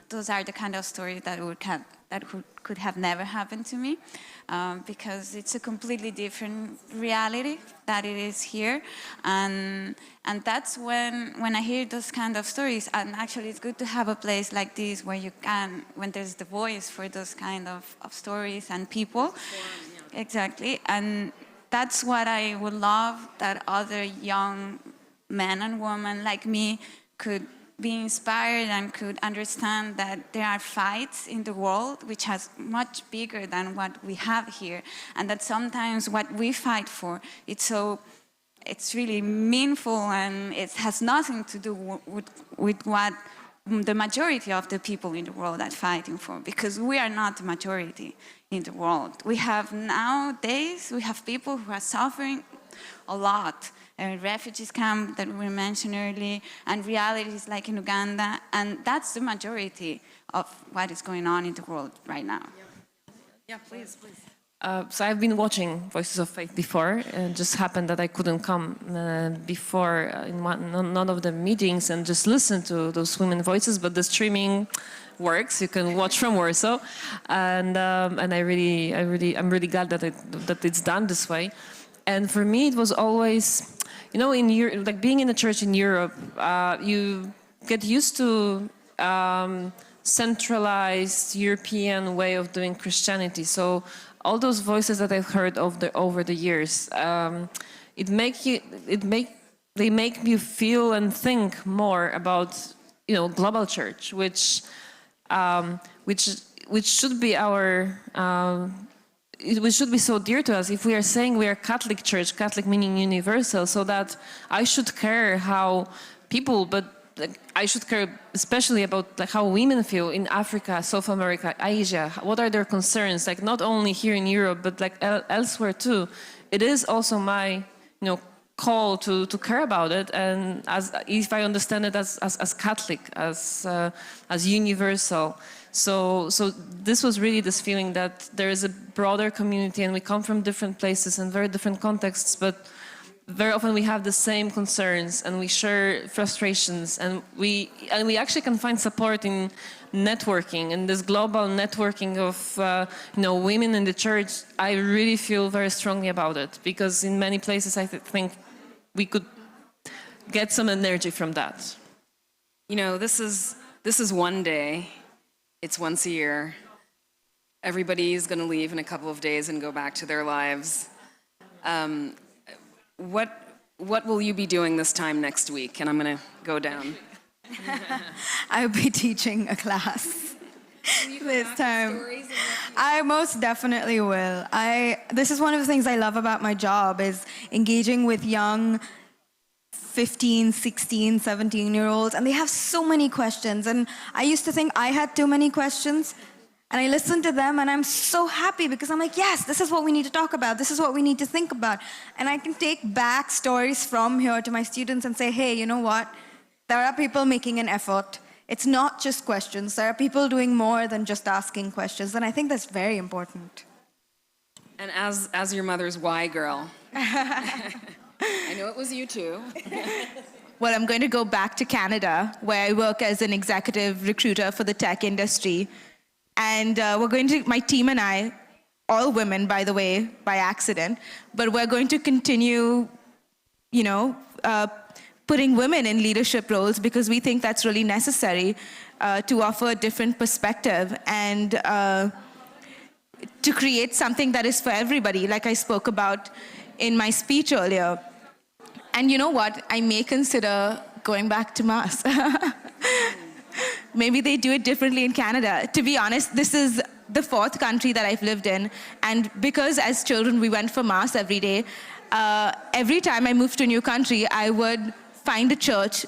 those are the kind of stories that could have never happened to me, because it's a completely different reality that it is here, and that's when I hear those kind of stories. And actually, it's good to have a place like this where you can, when there's the voice for those kind of stories and people. Exactly, and that's what I would love, that other young men and women like me could be inspired and could understand that there are fights in the world which is much bigger than what we have here, and that sometimes what we fight for, it's really meaningful, and it has nothing to do with what the majority of the people in the world are fighting for, because we are not the majority in the world. We have nowadays, we have people who are suffering a lot. Refugees camp that we mentioned earlier, and realities like in Uganda, and that's the majority of what is going on in the world right now. Yeah, please. So I've been watching Voices of Faith before, and it just happened that I couldn't come before in none of the meetings and just listen to those women voices, but the streaming works. You can watch from Warsaw, and I'm really glad that it's done this way. And for me, it was always, you know, like being in a church in Europe, you get used to centralized European way of doing Christianity. So all those voices that I've heard over the years, they make you feel and think more about, you know, global church, which should be it should be so dear to us. If we are saying we are Catholic Church, Catholic meaning universal, so that I should care how people, but like, I should care especially about like how women feel in Africa, South America, Asia. What are their concerns? Like not only here in Europe, but like elsewhere too. It is also my, you know, call to care about it, and as if I understand it as Catholic, as universal. So this was really this feeling that there is a broader community and we come from different places and very different contexts, but very often we have the same concerns and we share frustrations, and we actually can find support in networking, and this global networking of you know, women in the church. I really feel very strongly about it, because in many places I think we could get some energy from that. You know, this is one day. It's once a year. Everybody's going to leave in a couple of days and go back to their lives. What will you be doing this time next week? And I'm going to go down. I'll be teaching a class this time. I most definitely will. This is one of the things I love about my job, is engaging with young 15, 16, 17-year-olds, and they have so many questions. And I used to think I had too many questions, and I listened to them, and I'm so happy because I'm like, yes, this is what we need to talk about. This is what we need to think about. And I can take back stories from here to my students and say, hey, you know what? There are people making an effort. It's not just questions. There are people doing more than just asking questions, and I think that's very important. And as your mother's why girl, I know it was you too. Well, I'm going to go back to Canada, where I work as an executive recruiter for the tech industry. And my team and I, all women, by the way, by accident, but we're going to continue, you know, putting women in leadership roles, because we think that's really necessary to offer a different perspective and to create something that is for everybody, like I spoke about in my speech earlier. And you know what? I may consider going back to Mass. Maybe they do it differently in Canada. To be honest, this is the 4th country that I've lived in. And because as children we went for Mass every day, every time I moved to a new country, I would find a church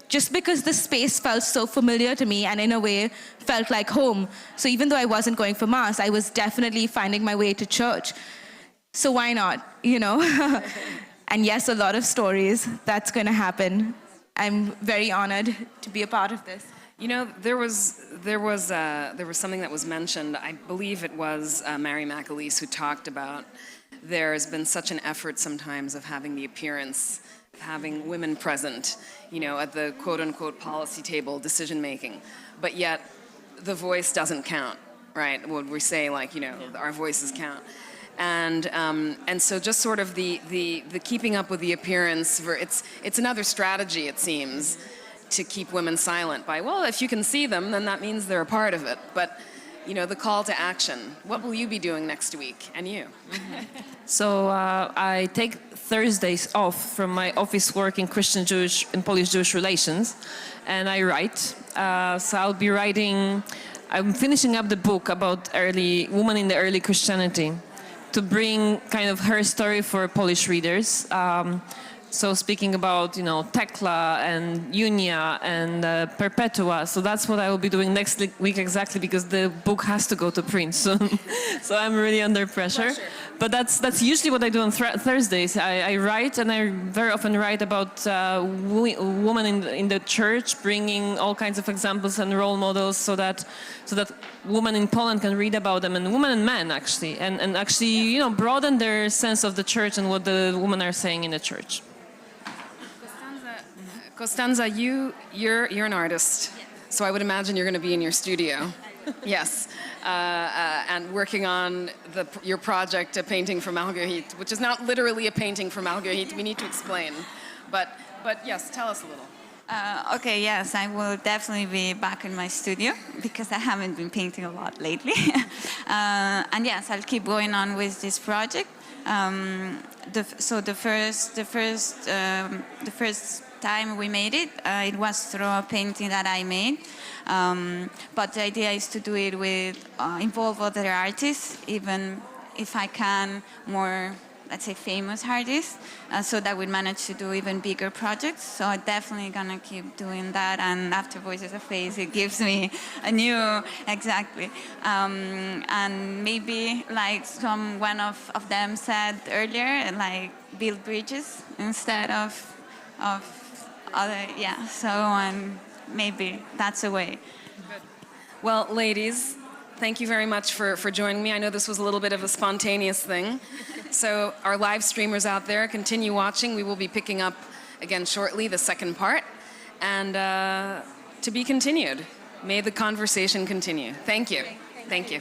just because the space felt so familiar to me and in a way felt like home. So even though I wasn't going for Mass, I was definitely finding my way to church. So why not, you know? And yes, a lot of stories. That's going to happen. I'm very honored to be a part of this. You know, there was something that was mentioned. I believe it was Mary Mcaleese who talked about there's been such an effort sometimes of having the appearance, of having women present, you know, at the quote-unquote policy table, decision-making, but yet the voice doesn't count, right? Would we say, like, you know, our voices count? And so just sort of the keeping up with the appearance, it's another strategy, it seems, to keep women silent by, well, if you can see them, then that means they're a part of it. But, you know, the call to action. What will you be doing next week? And you? So I take Thursdays off from my office work in Christian Jewish and Polish Jewish relations, and I write. So I'll be writing, I'm finishing up the book about women in the early Christianity, to bring kind of her story for Polish readers. So speaking about, you know, Tekla and Junia and Perpetua. So that's what I will be doing next week exactly, because the book has to go to print soon. So I'm really under pressure. But that's usually what I do on Thursdays. I write, and I very often write about women in the church, bringing all kinds of examples and role models so that women in Poland can read about them, and women and men actually, and actually, you know, broaden their sense of the church and what the women are saying in the church. Costanza, you're an artist, so I would imagine you're going to be in your studio. Yes. and working on your project, A Painting for Marguerite, which is not literally a painting for Marguerite. We need to explain. But yes, tell us a little. Okay, yes, I will definitely be back in my studio because I haven't been painting a lot lately. And yes, I'll keep going on with this project. So the first time we made it, it was through a painting that I made. But the idea is to do it with involve other artists, even if I can more, let's say, famous artists, so that we manage to do even bigger projects. So I'm definitely gonna keep doing that. And after Voices of Faith, it gives me a new, exactly. And maybe like one of them said earlier, like build bridges instead of other, yeah. So maybe that's a way. Good. Well, ladies, thank you very much for joining me. I know this was a little bit of a spontaneous thing. So our live streamers out there, continue watching. We will be picking up again shortly the second part. And to be continued. May the conversation continue. Thank you. Thank you.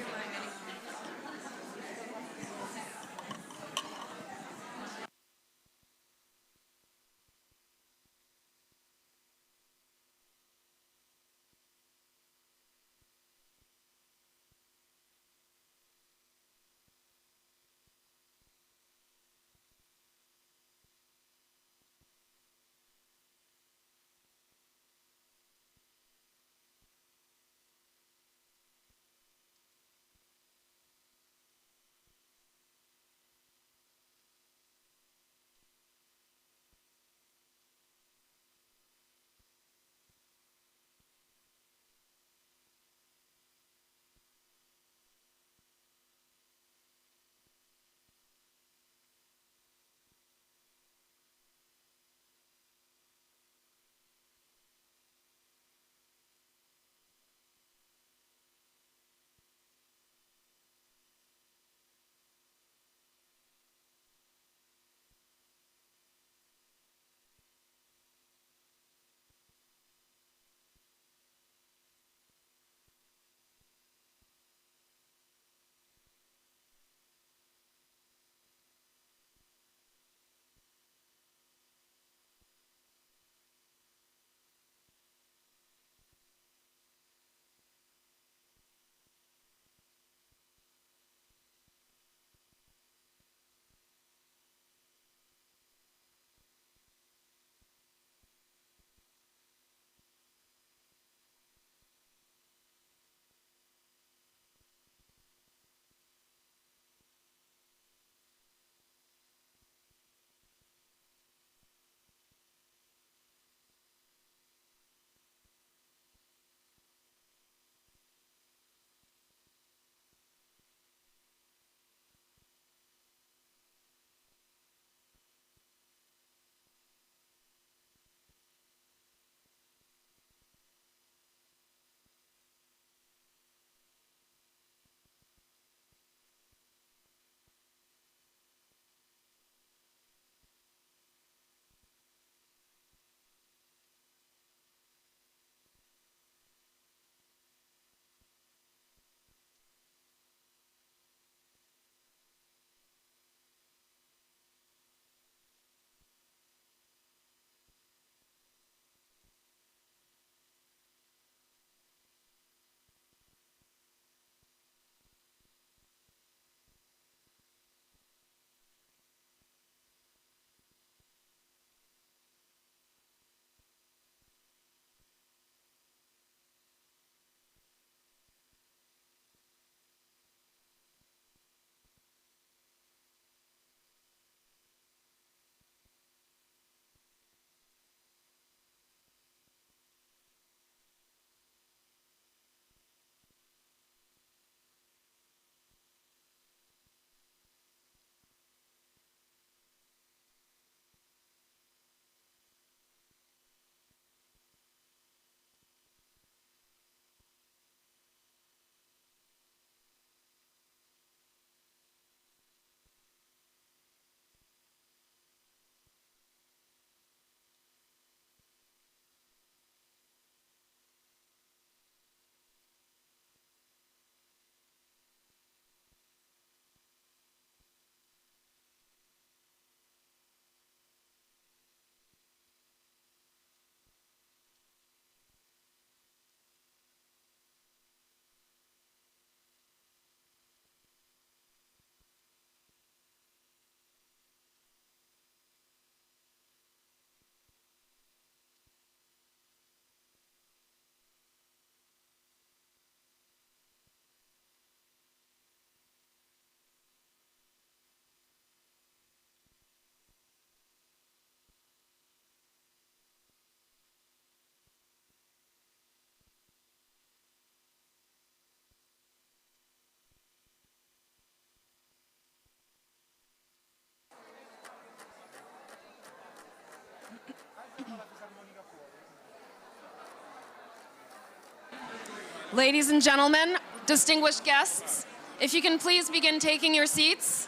Ladies and gentlemen, distinguished guests, if you can please begin taking your seats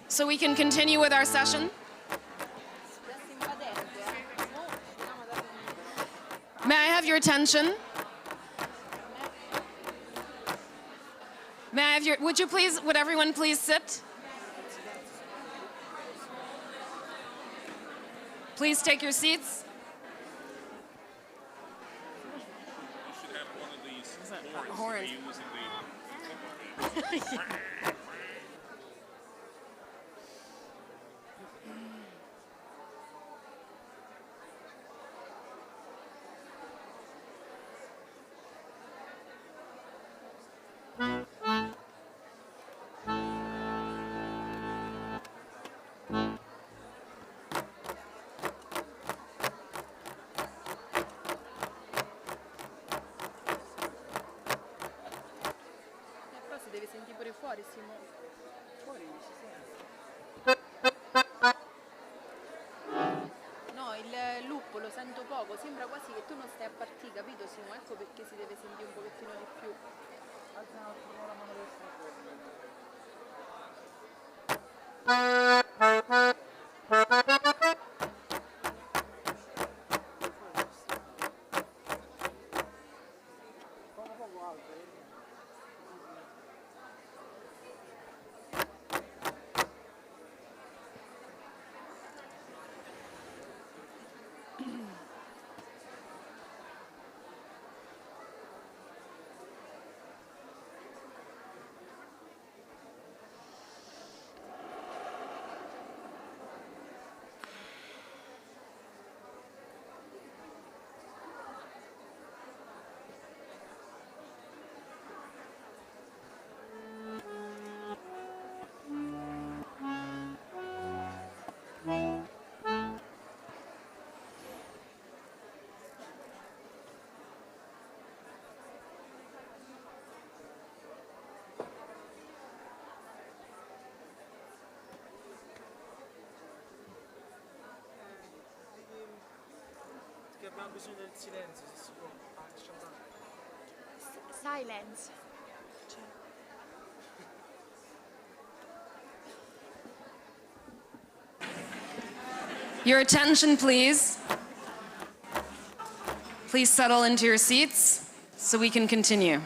so we can continue with our session. May I have your attention? May I have your, would everyone please sit? Please take your seats. You should have one of these horns. No, il loop lo sento poco, sembra quasi che tu non stai a partire, capito Simo? Ecco perché si deve sentire un pochettino di più. Abbiamo bisogno del silenzio, se si può. Silence. Your attention, please. Please settle into your seats so we can continue.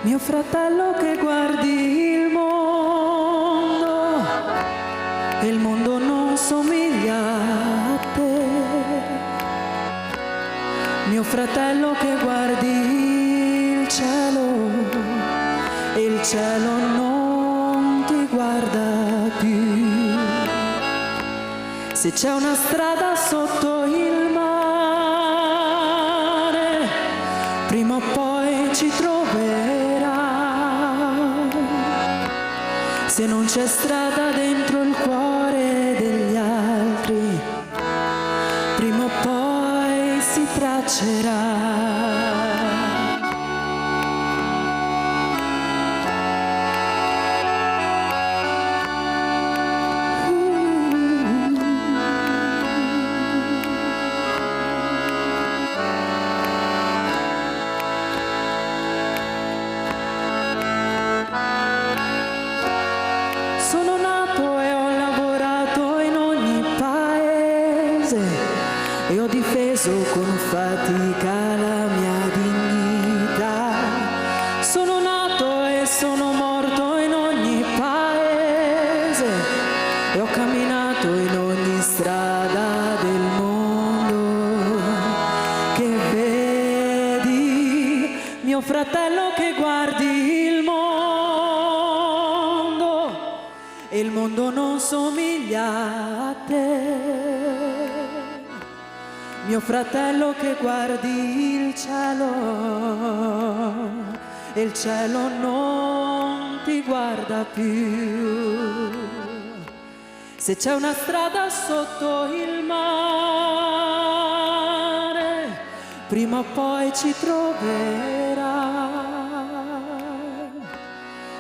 Mio fratello che guardi il mondo non somiglia a te. Mio fratello che guardi il cielo non ti guarda più. Se c'è una strada sotto il mare, prima o poi ci troverà. Se non c'è strada dentro il cuore degli altri, prima o poi si traccerà. fatica la mia dignità. Sono nato e sono morto in ogni paese e ho camminato in ogni strada del mondo. Che vedi, mio fratello, che guardi il mondo e il mondo non somiglia a te. Mio fratello, che guardi il cielo e il cielo non ti guarda più. Se c'è una strada sotto il mare, prima o poi ci troverà.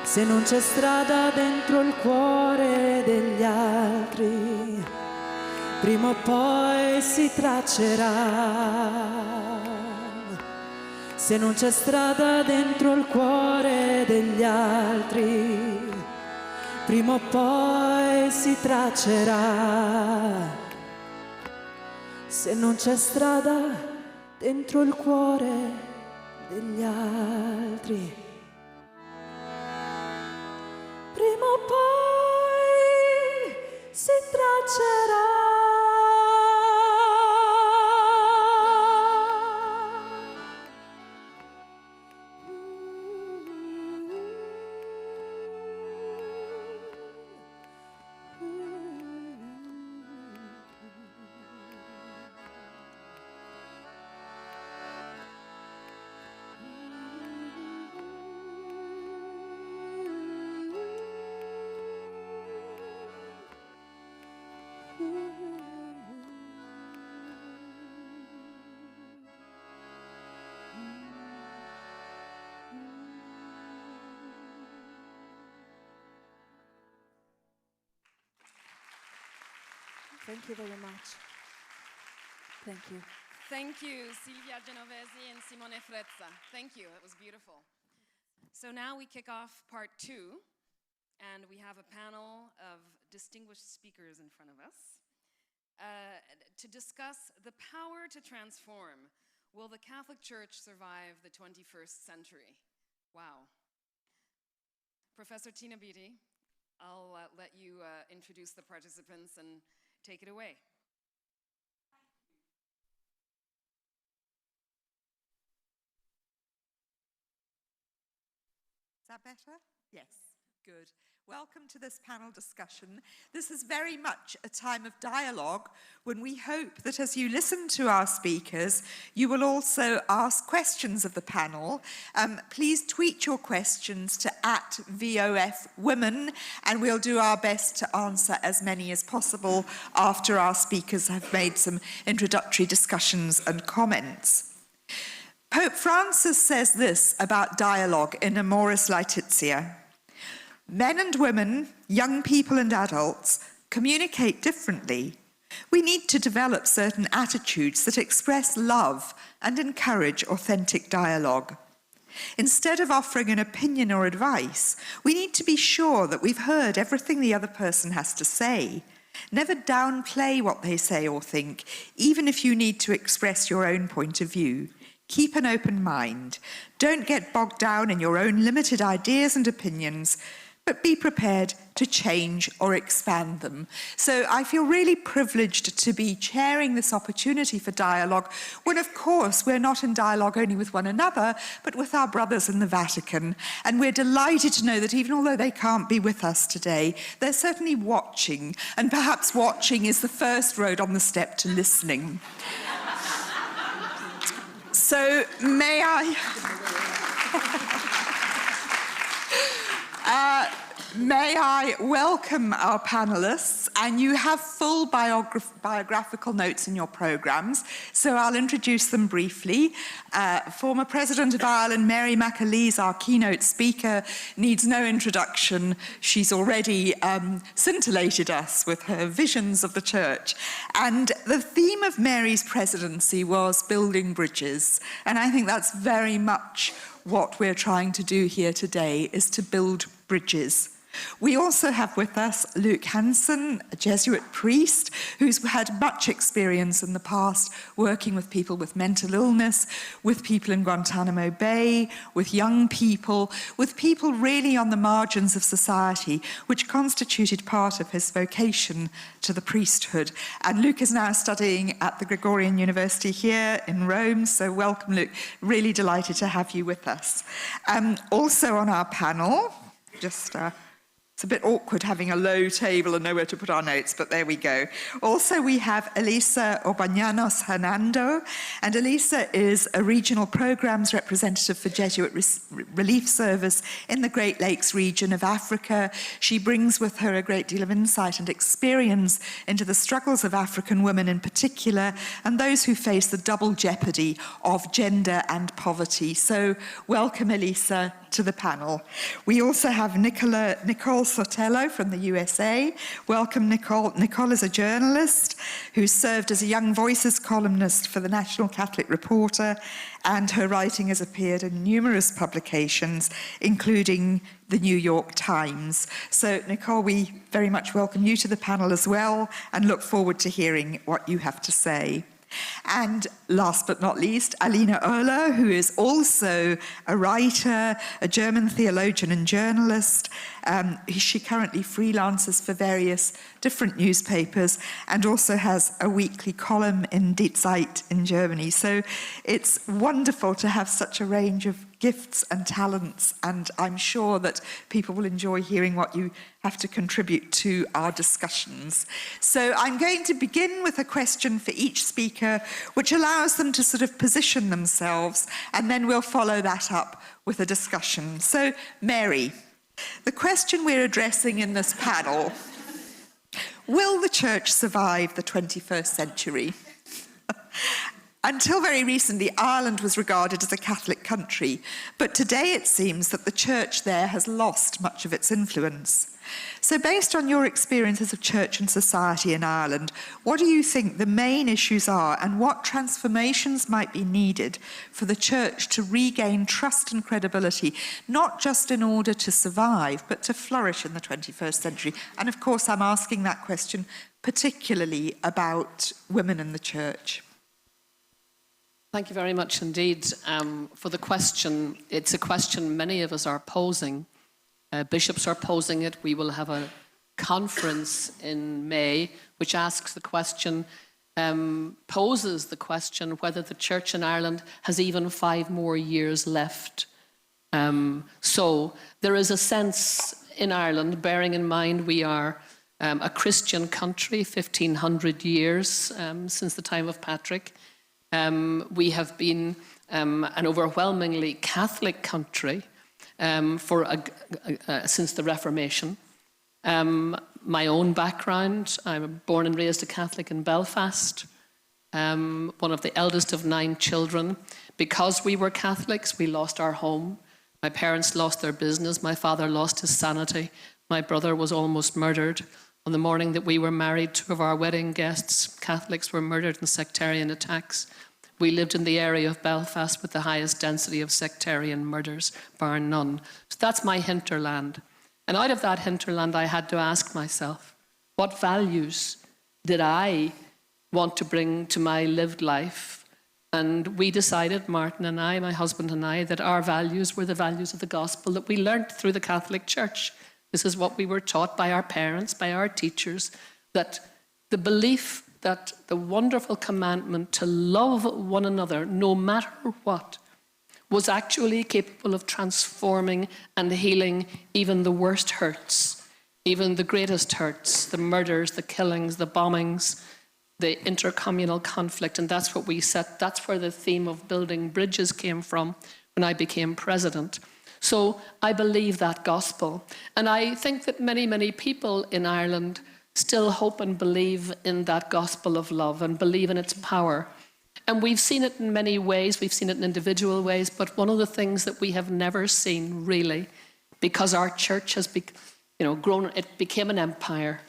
Se non c'è strada dentro il cuore degli altri, prima o poi si traccerà. Se non c'è strada dentro il cuore degli altri, prima o poi si traccerà. Se non c'è strada dentro il cuore degli altri, prima o poi si traccerà. Thank you very much. Thank you. Thank you, Silvia Genovesi and Simone Frezza. Thank you, that was beautiful. So now we kick off part 2, and we have a panel of distinguished speakers in front of us to discuss the power to transform. Will the Catholic Church survive the 21st century? Wow. Professor Tina Beattie, I'll let you introduce the participants and take it away. Is that better? Yes, good. Welcome to this panel discussion. This is very much a time of dialogue when we hope that as you listen to our speakers, you will also ask questions of the panel. Please tweet your questions to @VOFWomen, and we'll do our best to answer as many as possible after our speakers have made some introductory discussions and comments. Pope Francis says this about dialogue in Amoris Laetitia. Men and women, young people and adults, communicate differently. We need to develop certain attitudes that express love and encourage authentic dialogue. Instead of offering an opinion or advice, we need to be sure that we've heard everything the other person has to say. Never downplay what they say or think, even if you need to express your own point of view. Keep an open mind. Don't get bogged down in your own limited ideas and opinions, but be prepared to change or expand them. So I feel really privileged to be chairing this opportunity for dialogue, when of course we're not in dialogue only with one another, but with our brothers in the Vatican. And we're delighted to know that even although they can't be with us today, they're certainly watching, and perhaps watching is the first road on the step to listening. So may I... May I welcome our panelists, and you have full biographical notes in your programmes, so I'll introduce them briefly. Former President of Ireland, Mary Mcaleese, our keynote speaker, needs no introduction. She's already scintillated us with her visions of the church. And the theme of Mary's presidency was building bridges, and I think that's very much what we're trying to do here today, is to build bridges. We also have with us Luke Hansen, a Jesuit priest who's had much experience in the past working with people with mental illness, with people in Guantanamo Bay, with young people, with people really on the margins of society, which constituted part of his vocation to the priesthood. And Luke is now studying at the Gregorian University here in Rome, so welcome, Luke. Really delighted to have you with us. Also on our panel, it's a bit awkward having a low table and nowhere to put our notes, but there we go. Also, we have Elisa Obañanos Hernando, and Elisa is a regional programs representative for Jesuit Relief Service in the Great Lakes region of Africa. She brings with her a great deal of insight and experience into the struggles of African women in particular, and those who face the double jeopardy of gender and poverty. So welcome, Elisa, to the panel. We also have Nicole Sotelo from the USA. Welcome, Nicole. Nicole is a journalist who served as a Young Voices columnist for the National Catholic Reporter, and her writing has appeared in numerous publications, including the New York Times. So, Nicole, we very much welcome you to the panel as well, and look forward to hearing what you have to say. And last but not least, Alina Oehler, who is also a writer, a German theologian and journalist. She currently freelances for various different newspapers and also has a weekly column in Die Zeit in Germany. So it's wonderful to have such a range of gifts and talents, and I'm sure that people will enjoy hearing what you have to contribute to our discussions. So I'm going to begin with a question for each speaker, which allows them to sort of position themselves, and then we'll follow that up with a discussion. So, Mary, the question we're addressing in this panel: will the church survive the 21st century? Until very recently, Ireland was regarded as a Catholic country, but today it seems that the church there has lost much of its influence. So based on your experiences of church and society in Ireland, what do you think the main issues are, and what transformations might be needed for the church to regain trust and credibility, not just in order to survive, but to flourish in the 21st century? And of course, I'm asking that question particularly about women in the church. Thank you very much indeed for the question. It's a question many of us are posing. Bishops are posing it. We will have a conference in May which asks the question, poses the question whether the church in Ireland has even 5 more years left. So there is a sense in Ireland, bearing in mind we are a Christian country, 1,500 years since the time of Patrick. We have been an overwhelmingly Catholic country since the Reformation. My own background, I'm born and raised a Catholic in Belfast, one of the eldest of 9 children. Because we were Catholics, we lost our home. My parents lost their business. My father lost his sanity. My brother was almost murdered. On the morning that we were married, 2 of our wedding guests, Catholics, were murdered in sectarian attacks. We lived in the area of Belfast with the highest density of sectarian murders, bar none. So that's my hinterland. And out of that hinterland, I had to ask myself, what values did I want to bring to my lived life? And we decided, Martin and I, my husband and I, that our values were the values of the gospel that we learned through the Catholic Church. This is what we were taught by our parents, by our teachers, that the belief that the wonderful commandment to love one another, no matter what, was actually capable of transforming and healing even the worst hurts, even the greatest hurts, the murders, the killings, the bombings, the intercommunal conflict. And that's what we set. That's where the theme of building bridges came from when I became president. So I believe that gospel. And I think that many, many people in Ireland still hope and believe in that gospel of love and believe in its power. And we've seen it in many ways. We've seen it in individual ways. But one of the things that we have never seen, really, because our church has grown, it became an empire.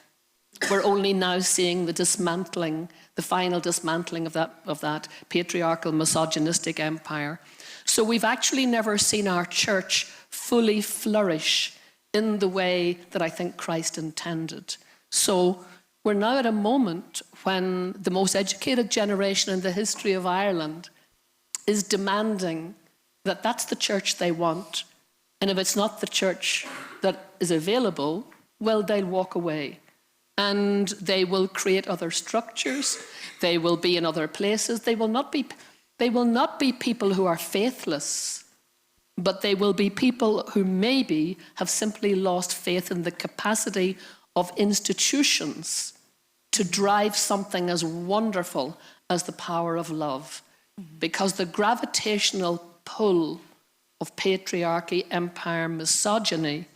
We're only now seeing the dismantling, the final dismantling of that patriarchal, misogynistic empire. So we've actually never seen our church fully flourish in the way that I think Christ intended. So we're now at a moment when the most educated generation in the history of Ireland is demanding that that's the church they want. And if it's not the church that is available, well, they'll walk away. And they will create other structures. They will be in other places. They will not be people who are faithless, but they will be people who maybe have simply lost faith in the capacity of institutions to drive something as wonderful as the power of love. Because the gravitational pull of patriarchy, empire, misogyny,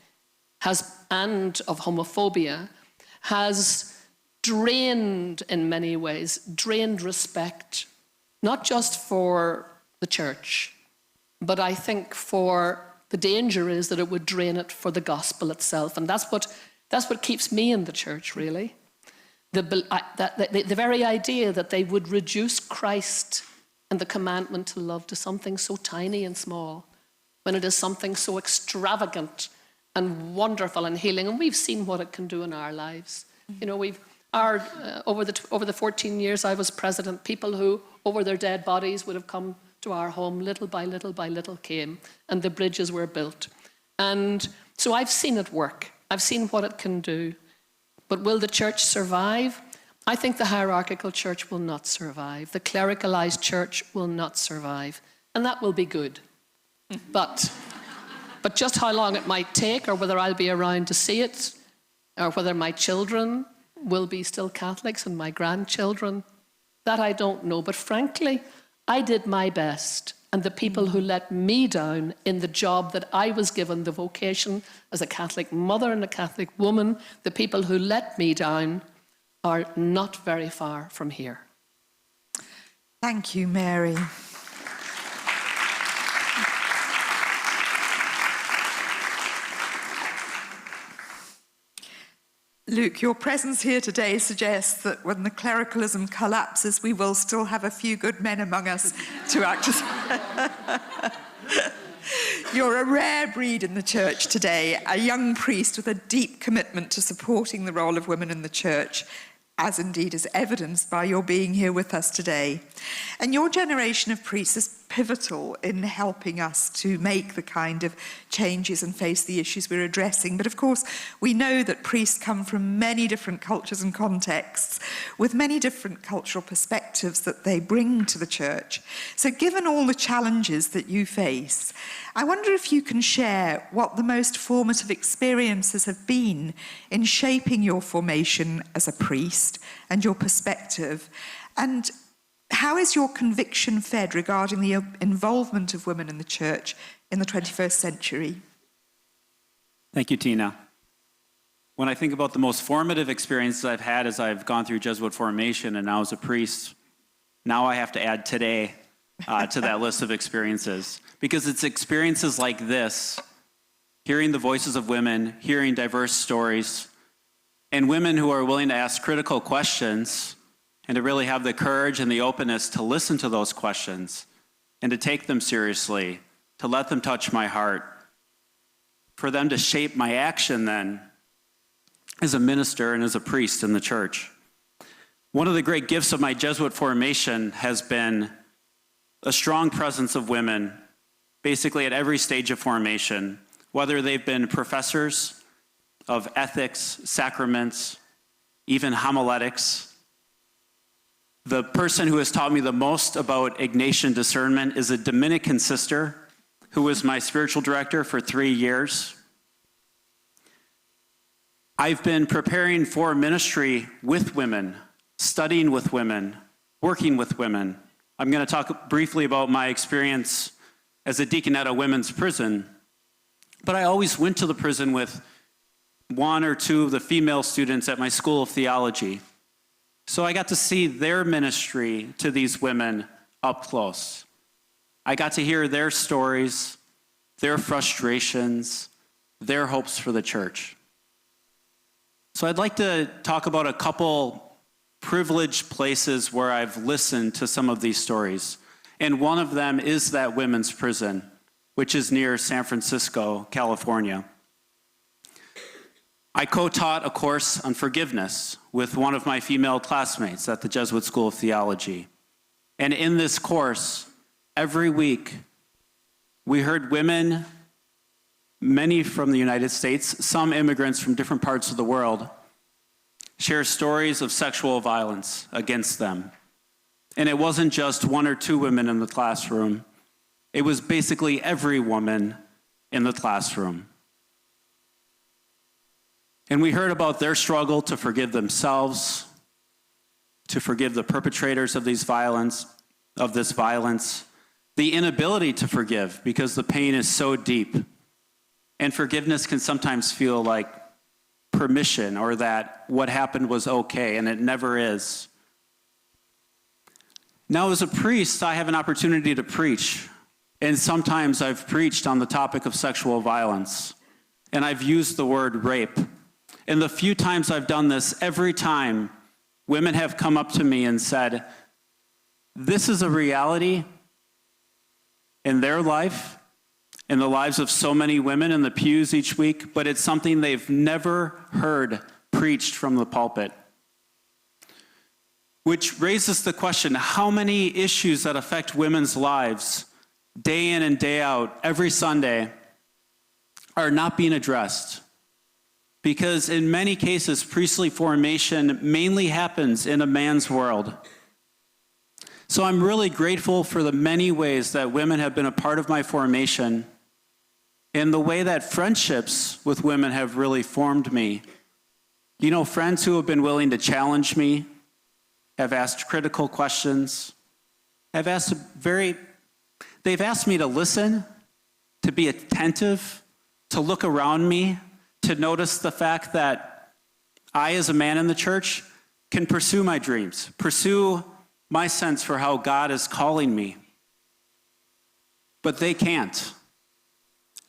and of homophobia has drained, in many ways, drained respect, not just for the church, but I think the danger is that it would drain it for the gospel itself. And that's what keeps me in the church, really. The very idea that they would reduce Christ and the commandment to love to something so tiny and small, when it is something so extravagant and wonderful and healing. And we've seen what it can do in our lives. You know, over the 14 years I was president, people who, over their dead bodies, would have come to our home, little by little came, and the bridges were built. And so I've seen it work. I've seen what it can do. But will the church survive? I think the hierarchical church will not survive. The clericalized church will not survive. And that will be good. But just how long it might take, or whether I'll be around to see it, or whether my children will be still Catholics and my grandchildren, that I don't know. But frankly, I did my best. And the people who let me down in the job that I was given, the vocation as a Catholic mother and a Catholic woman, the people who let me down are not very far from here. Thank you, Mary. Luke, your presence here today suggests that when the clericalism collapses, we will still have a few good men among us to act as... You're a rare breed in the church today, a young priest with a deep commitment to supporting the role of women in the church, as indeed is evidenced by your being here with us today. And your generation of priests is pivotal in helping us to make the kind of changes and face the issues we're addressing. But of course, we know that priests come from many different cultures and contexts, with many different cultural perspectives that they bring to the church. So given all the challenges that you face, I wonder if you can share what the most formative experiences have been in shaping your formation as a priest and your perspective, and how is your conviction fed regarding the involvement of women in the church in the 21st century? Thank you, Tina. When I think about the most formative experiences I've had as I've gone through Jesuit formation and now as a priest, now I have to add today to that list of experiences. Because it's experiences like this, hearing the voices of women, hearing diverse stories, and women who are willing to ask critical questions and to really have the courage and the openness to listen to those questions and to take them seriously, to let them touch my heart, for them to shape my action then as a minister and as a priest in the church. One of the great gifts of my Jesuit formation has been a strong presence of women basically at every stage of formation, whether they've been professors of ethics, sacraments, even homiletics. The person who has taught me the most about Ignatian discernment is a Dominican sister who was my spiritual director for 3 years. I've been preparing for ministry with women, studying with women, working with women. I'm going to talk briefly about my experience as a deacon at a women's prison, but I always went to the prison with 1 or 2 of the female students at my School of Theology. So I got to see their ministry to these women up close. I got to hear their stories, their frustrations, their hopes for the church. So I'd like to talk about a couple privileged places where I've listened to some of these stories. And one of them is that women's prison, which is near San Francisco, California. I co-taught a course on forgiveness with one of my female classmates at the Jesuit School of Theology. And in this course, every week, we heard women, many from the United States, some immigrants from different parts of the world, share stories of sexual violence against them. And it wasn't just one or two women in the classroom. It was basically every woman in the classroom. And we heard about their struggle to forgive themselves, to forgive the perpetrators of this violence, the inability to forgive because the pain is so deep. And forgiveness can sometimes feel like permission or that what happened was okay, and it never is. Now, as a priest, I have an opportunity to preach. And sometimes I've preached on the topic of sexual violence. And I've used the word rape. And the few times I've done this, every time women have come up to me and said, this is a reality in their life, in the lives of so many women in the pews each week, but it's something they've never heard preached from the pulpit. Which raises the question, how many issues that affect women's lives day in and day out, every Sunday, are not being addressed? Because in many cases, priestly formation mainly happens in a man's world. So I'm really grateful for the many ways that women have been a part of my formation and the way that friendships with women have really formed me. You know, friends who have been willing to challenge me, have asked critical questions, they've asked me to listen, to be attentive, to look around me, to notice the fact that I, as a man in the church, can pursue my dreams, pursue my sense for how God is calling me. But they can't.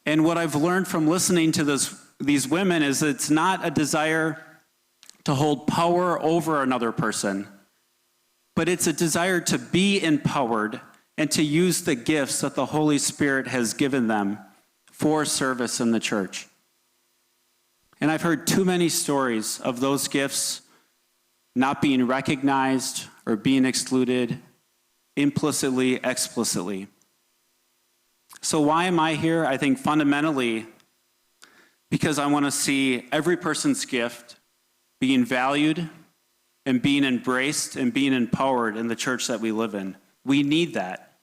And what I've learned from listening to these women is it's not a desire to hold power over another person, but it's a desire to be empowered and to use the gifts that the Holy Spirit has given them for service in the church. And I've heard too many stories of those gifts not being recognized or being excluded implicitly, explicitly. So why am I here? I think fundamentally because I want to see every person's gift being valued and being embraced and being empowered in the church that we live in. We need that.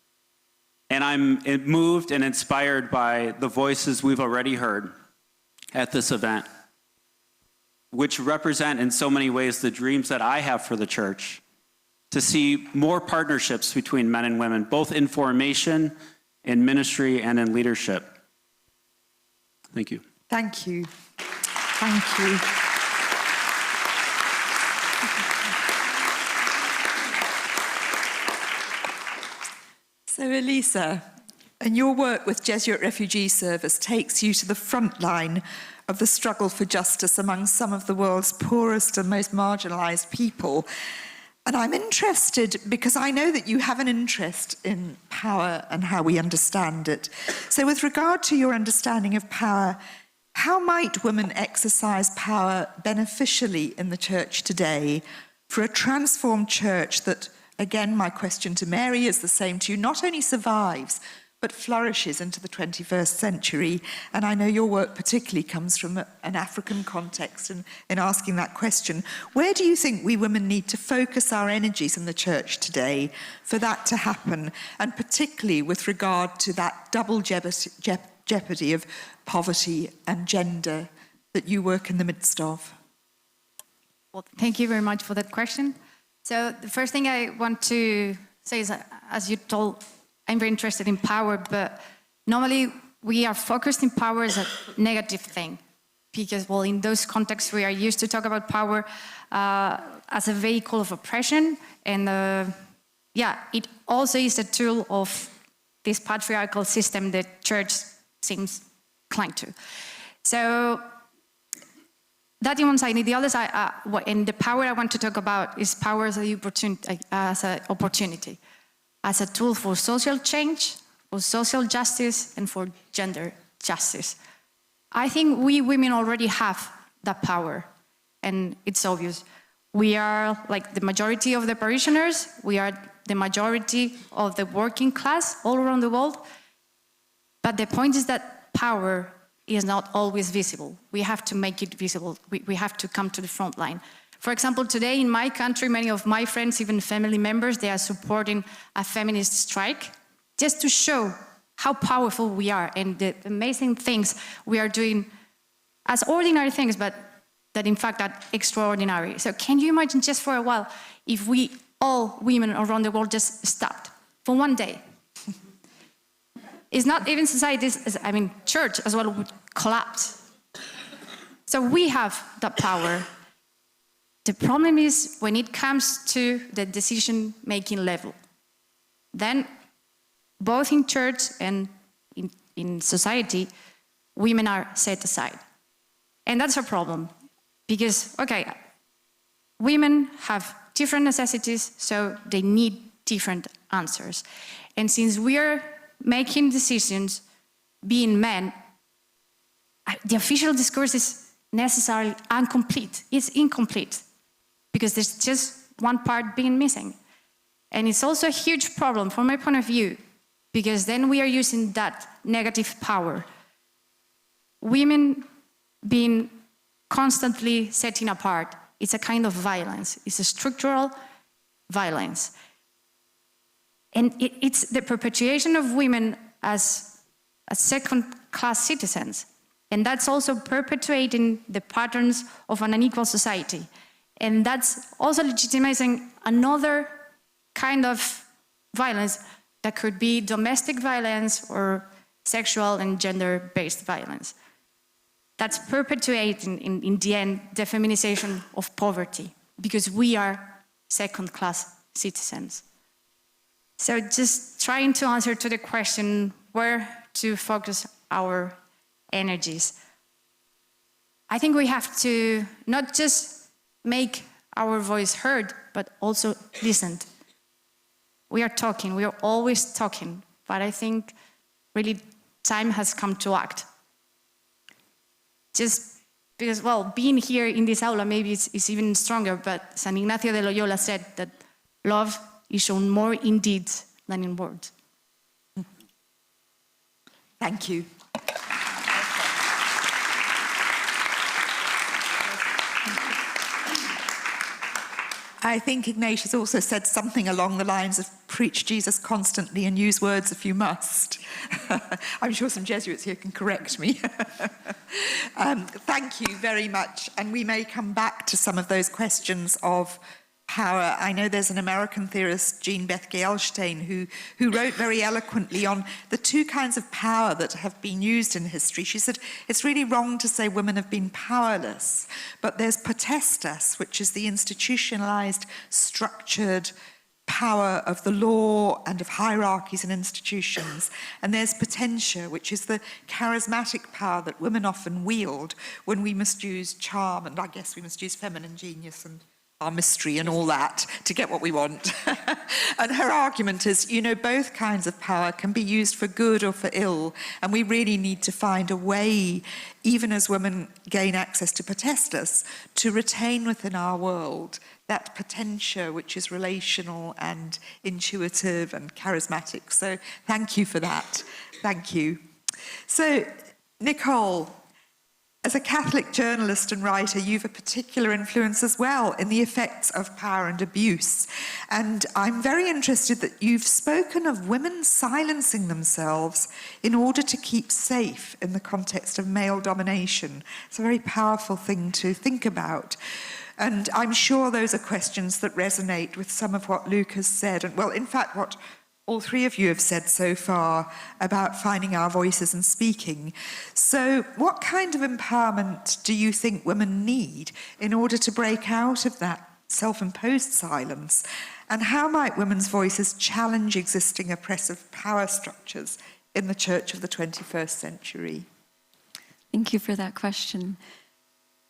And I'm moved and inspired by the voices we've already heard at this event, which represent in so many ways the dreams that I have for the church, to see more partnerships between men and women, both in formation, in ministry, and in leadership. Thank you. Thank you. Thank you. So, Elisa, and your work with Jesuit Refugee Service takes you to the front line of the struggle for justice among some of the world's poorest and most marginalized people. And I'm interested because I know that you have an interest in power and how we understand it. So with regard to your understanding of power, how might women exercise power beneficially in the church today for a transformed church that, again, my question to Mary is the same to you, not only survives, but flourishes into the 21st century? And I know your work particularly comes from an African context in asking that question. Where do you think we women need to focus our energies in the church today for that to happen? And particularly with regard to that double jeopardy of poverty and gender that you work in the midst of? Well, thank you very much for that question. So the first thing I want to say is, as you told, I'm very interested in power, but normally we are focused in power as a negative thing because, well, in those contexts we are used to talk about power as a vehicle of oppression, and it also is a tool of this patriarchal system the church seems inclined to. So that in one side, and the other side, and the power I want to talk about is power as an opportunity, as a tool for social change, for social justice, and for gender justice. I think we women already have that power. And it's obvious. We are like the majority of the parishioners, we are the majority of the working class all around the world. But the point is that power is not always visible. We have to make it visible. We have to come to the front line. For example, today in my country, many of my friends, even family members, they are supporting a feminist strike just to show how powerful we are and the amazing things we are doing as ordinary things, but that in fact are extraordinary. So can you imagine just for a while if we all women around the world just stopped for one day? It's not even societies, I mean, church as well would collapse. So we have that power. The problem is when it comes to the decision-making level. Then, both in church and in society, women are set aside. And that's a problem. Because, okay, women have different necessities, so they need different answers. And since we are making decisions, being men, the official discourse is necessarily incomplete. It's incomplete because there's just one part being missing. And it's also a huge problem from my point of view because then we are using that negative power. Women being constantly setting apart, it's a kind of violence. It's a structural violence. And it's the perpetuation of women as second-class citizens. And that's also perpetuating the patterns of an unequal society. And that's also legitimizing another kind of violence that could be domestic violence or sexual and gender-based violence. That's perpetuating, in the end, the feminization of poverty, because we are second-class citizens. So just trying to answer to the question where to focus our energies. I think we have to not just make our voice heard, but also listened. We are talking, we are always talking, but I think really time has come to act. Just because, well, being here in this aula maybe it's even stronger, but San Ignacio de Loyola said that love is shown more in deeds than in words. Thank you. I think Ignatius also said something along the lines of preach Jesus constantly and use words if you must. I'm sure some Jesuits here can correct me. Thank you very much. And we may come back to some of those questions of power. I know there's an American theorist, Jean Beth Gehlstein, who wrote very eloquently on the two kinds of power that have been used in history. She said, it's really wrong to say women have been powerless, but there's potestas, which is the institutionalized, structured power of the law and of hierarchies and institutions. And there's potentia, which is the charismatic power that women often wield when we must use charm, and I guess we must use feminine genius and our mystery and all that to get what we want. And her argument is, you know, both kinds of power can be used for good or for ill, and we really need to find a way, even as women gain access to potestas, to retain within our world that potentia which is relational and intuitive and charismatic. So thank you for that. Thank you. So, Nicole, as a Catholic journalist and writer, you've a particular influence as well in the effects of power and abuse. And I'm very interested that you've spoken of women silencing themselves in order to keep safe in the context of male domination. It's a very powerful thing to think about. And I'm sure those are questions that resonate with some of what Luke has said, and well, in fact, what all three of you have said so far about finding our voices and speaking. So what kind of empowerment do you think women need in order to break out of that self-imposed silence? And how might women's voices challenge existing oppressive power structures in the Church of the 21st century? Thank you for that question.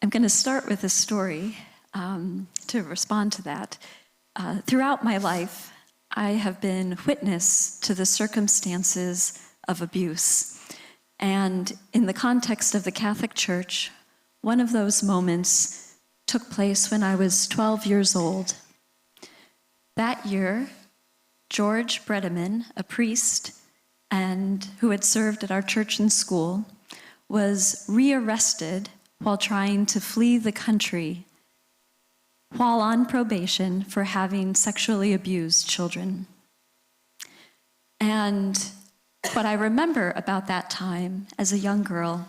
I'm going to start with a story to respond to that. Throughout my life, I have been witness to the circumstances of abuse. And in the context of the Catholic Church, one of those moments took place when I was 12 years old. That year, George Bredeman, a priest and who had served at our church and school, was rearrested while trying to flee the country while on probation for having sexually abused children. And what I remember about that time as a young girl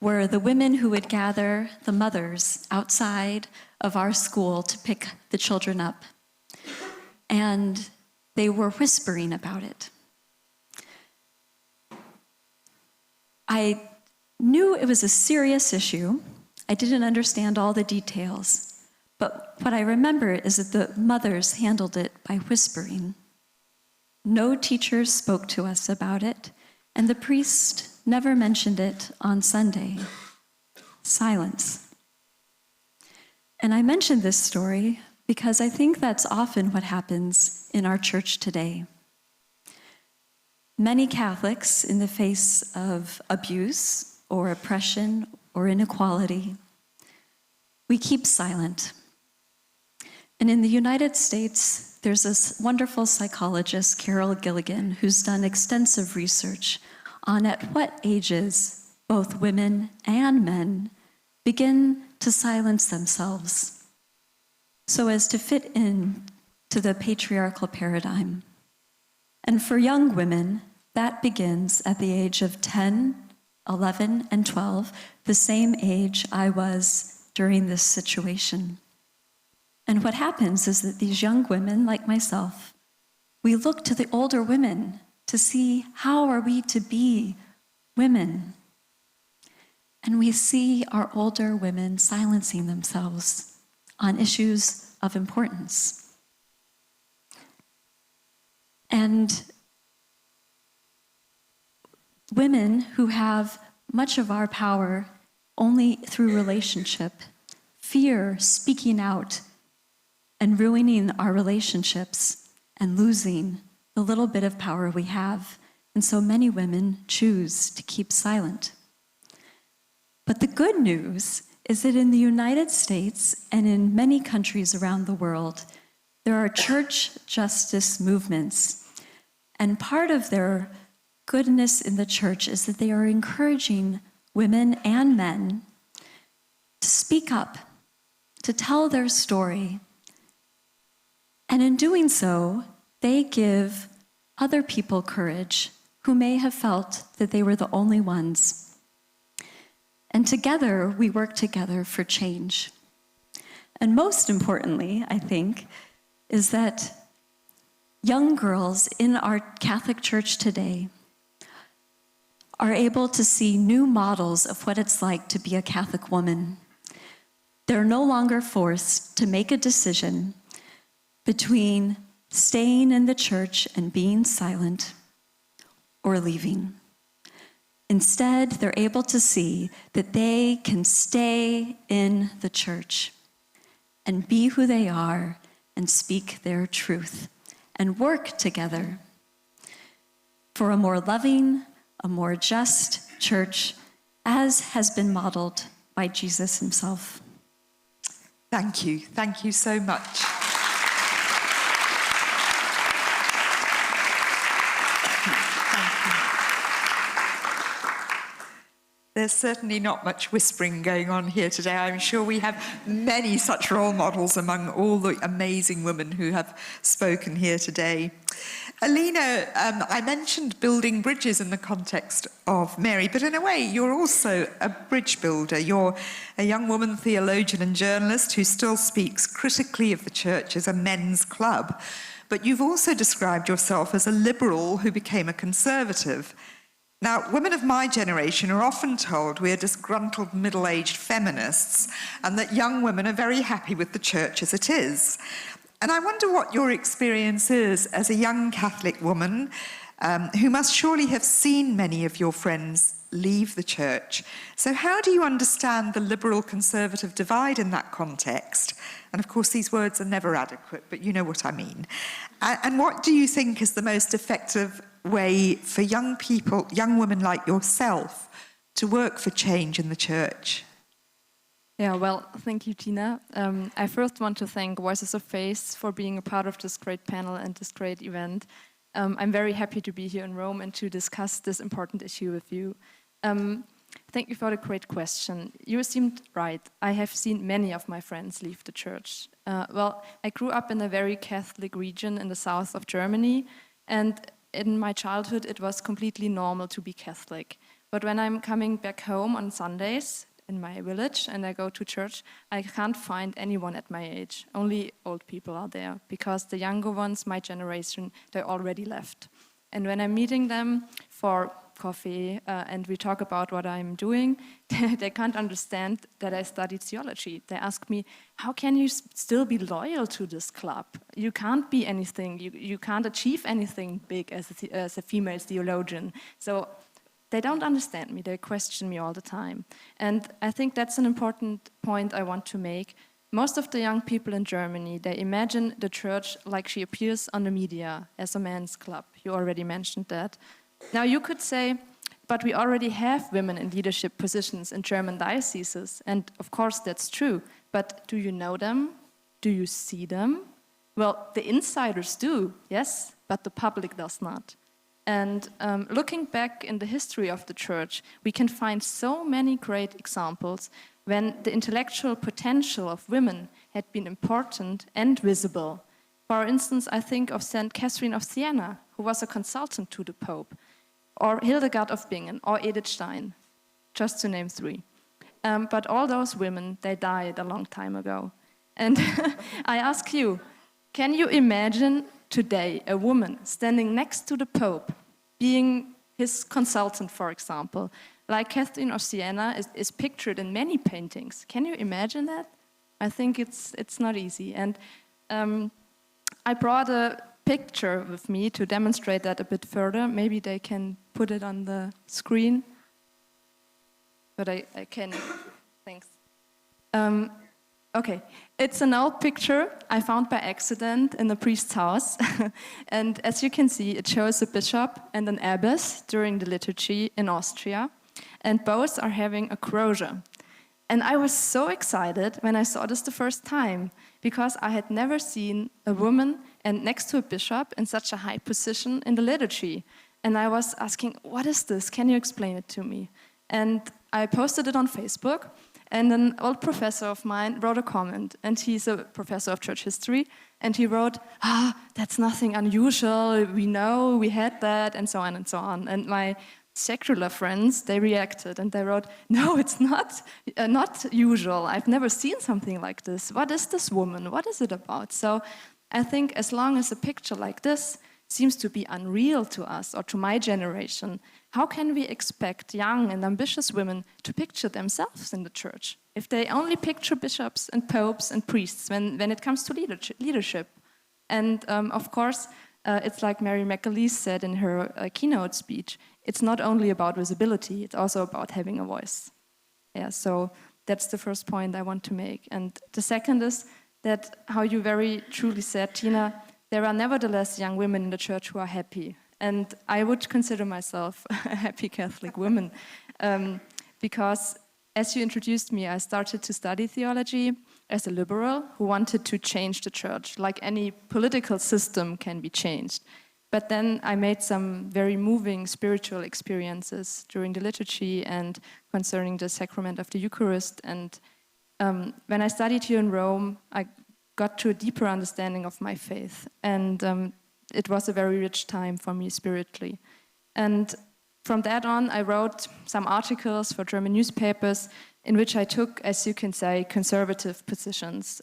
were the women who would gather the mothers outside of our school to pick the children up. And they were whispering about it. I knew it was a serious issue. I didn't understand all the details. But what I remember is that the mothers handled it by whispering. No teachers spoke to us about it, and the priest never mentioned it on Sunday. Silence. And I mention this story because I think that's often what happens in our church today. Many Catholics, in the face of abuse or oppression or inequality, we keep silent. And in the United States, there's this wonderful psychologist, Carol Gilligan, who's done extensive research on at what ages both women and men begin to silence themselves so as to fit in to the patriarchal paradigm. And for young women, that begins at the age of 10, 11, and 12, the same age I was during this situation. And what happens is that these young women, like myself, we look to the older women to see how are we to be women. And we see our older women silencing themselves on issues of importance. And women who have much of our power only through relationship fear speaking out and ruining our relationships and losing the little bit of power we have. And so many women choose to keep silent. But the good news is that in the United States and in many countries around the world, there are church justice movements. And part of their goodness in the church is that they are encouraging women and men to speak up, to tell their story. And in doing so, they give other people courage who may have felt that they were the only ones. And together, we work together for change. And most importantly, I think, is that young girls in our Catholic Church today are able to see new models of what it's like to be a Catholic woman. They're no longer forced to make a decision between staying in the church and being silent or leaving. Instead, they're able to see that they can stay in the church and be who they are and speak their truth and work together for a more loving, a more just church, as has been modeled by Jesus himself. Thank you. Thank you so much. There's certainly not much whispering going on here today. I'm sure we have many such role models among all the amazing women who have spoken here today. Alina, I mentioned building bridges in the context of Mary, but in a way, you're also a bridge builder. You're a young woman theologian and journalist who still speaks critically of the church as a men's club. But you've also described yourself as a liberal who became a conservative. Now, women of my generation are often told we are disgruntled middle-aged feminists and that young women are very happy with the church as it is. And I wonder what your experience is as a young Catholic woman who must surely have seen many of your friends leave the church. So how do you understand the liberal-conservative divide in that context? And of course, these words are never adequate, but you know what I mean. And what do you think is the most effective way for young people, young women like yourself, to work for change in the church? Yeah, well, thank you, Tina. I first want to thank Voices of Faith for being a part of this great panel and this great event. I'm very happy to be here in Rome and to discuss this important issue with you. Thank you for the great question. You seemed right. I have seen many of my friends leave the church. Well, I grew up in a very Catholic region in the south of Germany, and in my childhood it was completely normal to be Catholic. But when I'm coming back home on Sundays in my village and I go to church, I can't find anyone at my age. Only old people are there, because the younger ones, my generation, they already left. And when I'm meeting them for coffee and we talk about what I'm doing, they can't understand that I studied theology. They ask me, how can you still be loyal to this club? You can't be anything, you can't achieve anything big as a female theologian. So they don't understand me, they question me all the time. And I think that's an important point I want to make. Most of the young people in Germany, they imagine the church like she appears on the media, as a men's club. You already mentioned that. Now you could say, but we already have women in leadership positions in German dioceses, and of course that's true, but do you know them? Do you see them? Well, the insiders do, yes, but the public does not. And looking back in the history of the church, we can find so many great examples when the intellectual potential of women had been important and visible. For instance, I think of St. Catherine of Siena, who was a consultant to the Pope, or Hildegard of Bingen, or Edith Stein, just to name three. But all those women, they died a long time ago. And I ask you, can you imagine today a woman standing next to the Pope, being his consultant, for example, like Catherine of Siena is pictured in many paintings? Can you imagine that? I think it's not easy. And I brought a picture with me to demonstrate that a bit further. Maybe they can put it on the screen. But I can, thanks. Okay, it's an old picture I found by accident in a priest's house. And as you can see, it shows a bishop and an abbess during the liturgy in Austria. And both are having a crozier. And I was so excited when I saw this the first time, because I had never seen a woman and next to a bishop in such a high position in the liturgy. And I was asking, what is this? Can you explain it to me? And I posted it on Facebook. And an old professor of mine wrote a comment, and he's a professor of church history, and he wrote, that's nothing unusual, we know, we had that, and so on and so on. And my secular friends, they reacted, and they wrote, no, it's not usual, I've never seen something like this. What is this woman? What is it about? So I think as long as a picture like this seems to be unreal to us, or to my generation, how can we expect young and ambitious women to picture themselves in the church if they only picture bishops and popes and priests when it comes to leadership? And of course, it's like Mary Mcaleese said in her keynote speech, it's not only about visibility, it's also about having a voice. Yeah, so that's the first point I want to make. And the second is that, how you very truly said, Tina, there are nevertheless young women in the church who are happy. And I would consider myself a happy Catholic woman because, as you introduced me, I started to study theology as a liberal who wanted to change the church, like any political system can be changed. But then I made some very moving spiritual experiences during the liturgy and concerning the sacrament of the Eucharist. And when I studied here in Rome, I got to a deeper understanding of my faith. And it was a very rich time for me spiritually. And from that on, I wrote some articles for German newspapers in which I took, as you can say, conservative positions.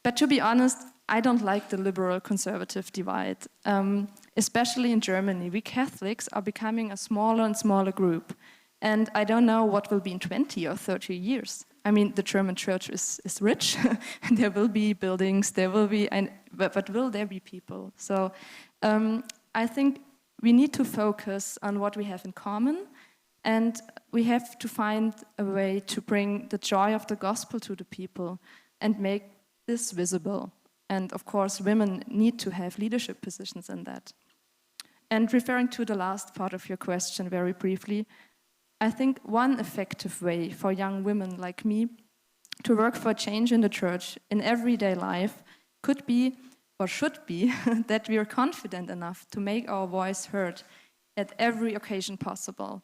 But to be honest, I don't like the liberal-conservative divide. Especially in Germany, we Catholics are becoming a smaller and smaller group. And I don't know what will be in 20 or 30 years. I mean, the German church is rich. There will be buildings, there will be, but will there be people? So I think we need to focus on what we have in common, and we have to find a way to bring the joy of the gospel to the people and make this visible. And of course, women need to have leadership positions in that. And referring to the last part of your question very briefly, I think one effective way for young women like me to work for change in the church in everyday life could be, or should be, that we are confident enough to make our voice heard at every occasion possible.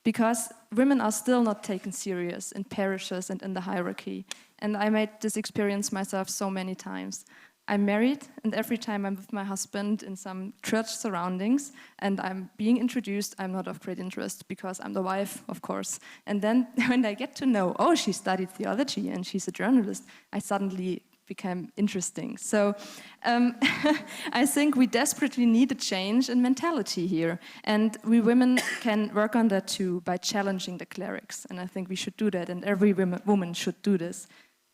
Because women are still not taken serious in parishes and in the hierarchy. And I made this experience myself so many times. I'm married, and every time I'm with my husband in some church surroundings and I'm being introduced, I'm not of great interest because I'm the wife, of course. And then when I get to know, oh, she studied theology and she's a journalist, I suddenly became interesting. So I think we desperately need a change in mentality here. And we women can work on that too by challenging the clerics. And I think we should do that, and every woman should do this.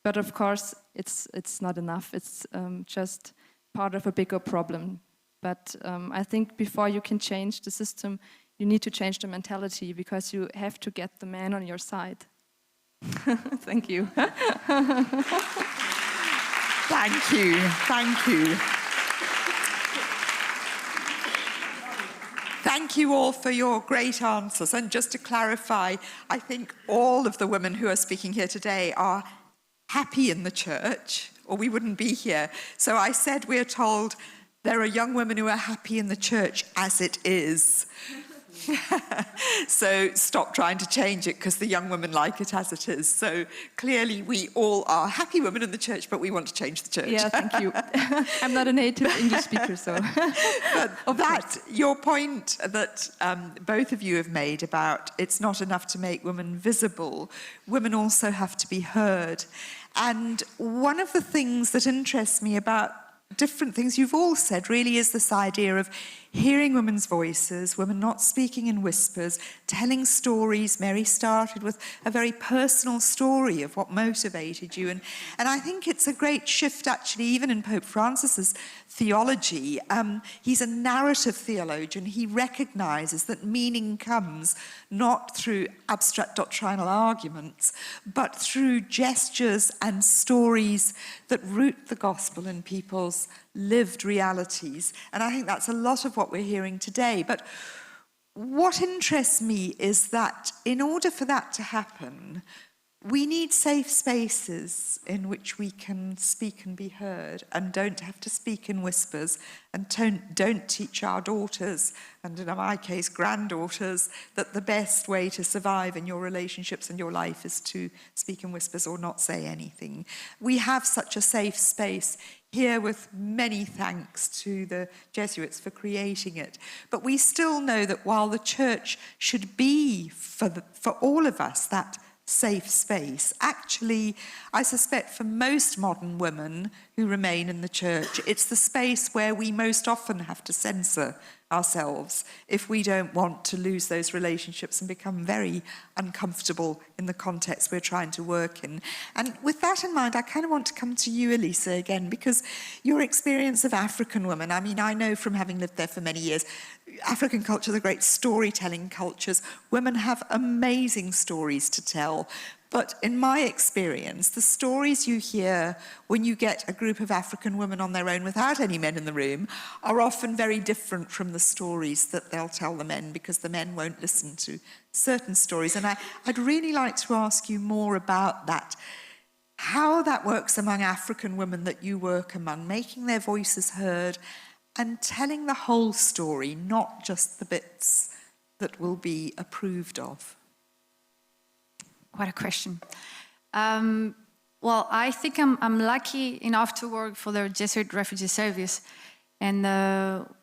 But of course, it's not enough. It's just part of a bigger problem. But I think before you can change the system, you need to change the mentality, because you have to get the man on your side. Thank you. Thank you. Thank you. Thank you all for your great answers. And just to clarify, I think all of the women who are speaking here today are happy in the church, or we wouldn't be here. So I said we're told there are young women who are happy in the church as it is. So stop trying to change it, because the young women like it as it is. So clearly we all are happy women in the church, but we want to change the church. Yeah, thank you. I'm not a native English speaker, so. But that, your point that both of you have made about it's not enough to make women visible, women also have to be heard. And one of the things that interests me about different things you've all said really is this idea of hearing women's voices, women not speaking in whispers, telling stories. Mary started with a very personal story of what motivated you. And I think it's a great shift, actually, even in Pope Francis's theology. He's a narrative theologian. He recognizes that meaning comes not through abstract doctrinal arguments, but through gestures and stories that root the gospel in people's lived realities. And I think that's a lot of what we're hearing today. But what interests me is that in order for that to happen, we need safe spaces in which we can speak and be heard, and don't have to speak in whispers, and don't teach our daughters, and in my case, granddaughters, that the best way to survive in your relationships and your life is to speak in whispers or not say anything. We have such a safe space here, with many thanks to the Jesuits for creating it. But we still know that while the church should be for all of us that safe space, actually, I suspect for most modern women who remain in the church, it's the space where we most often have to censor ourselves if we don't want to lose those relationships and become very uncomfortable in the context we're trying to work in. And with that in mind, I kind of want to come to you, Elisa, again, because your experience of African women, I mean, I know from having lived there for many years, African cultures are great storytelling cultures. Women have amazing stories to tell. But in my experience, the stories you hear when you get a group of African women on their own without any men in the room are often very different from the stories that they'll tell the men, because the men won't listen to certain stories. And I'd really like to ask you more about that, how that works among African women that you work among, making their voices heard and telling the whole story, not just the bits that will be approved of. What a question. Well, I think I'm lucky enough to work for the Jesuit Refugee Service. And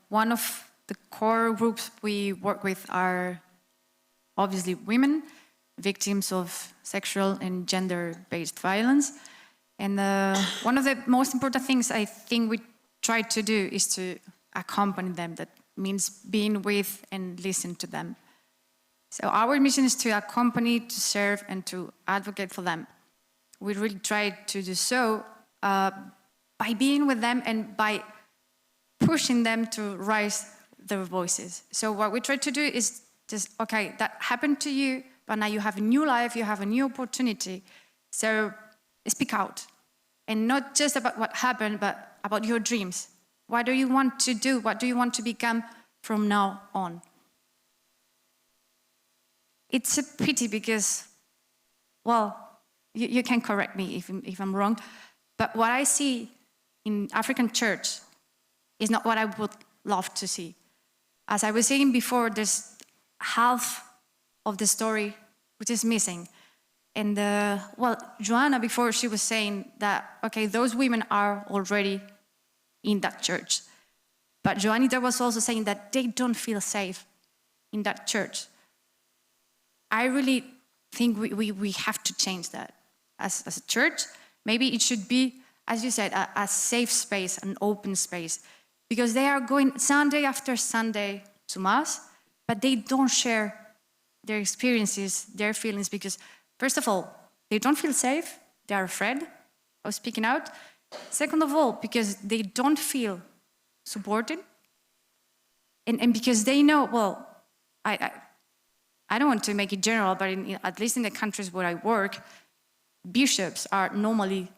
one of the core groups we work with are obviously women, victims of sexual and gender-based violence. And one of the most important things I think we try to do is to accompany them. That means being with and listen to them. So our mission is to accompany, to serve, and to advocate for them. We really try to do so by being with them and by pushing them to raise their voices. So what we try to do is just, okay, that happened to you, but now you have a new life, you have a new opportunity. So speak out. And not just about what happened, but about your dreams. What do you want to do? What do you want to become from now on? it's a pity because, well, you can correct me if I'm wrong, but what I see in African church is not what I would love to see. As I was saying before, there's half of the story which is missing. And well, Joanna before, she was saying that, okay, those women are already in that church. But Joanita was also saying that they don't feel safe in that church. I really think we have to change that as a church. Maybe it should be, as you said, a safe space, an open space, because they are going Sunday after Sunday to Mass, but they don't share their experiences, their feelings, because first of all, they don't feel safe, they are afraid of speaking out. Second of all, because they don't feel supported, and because they know, well, I don't want to make it general, but at least in the countries where I work, bishops are normally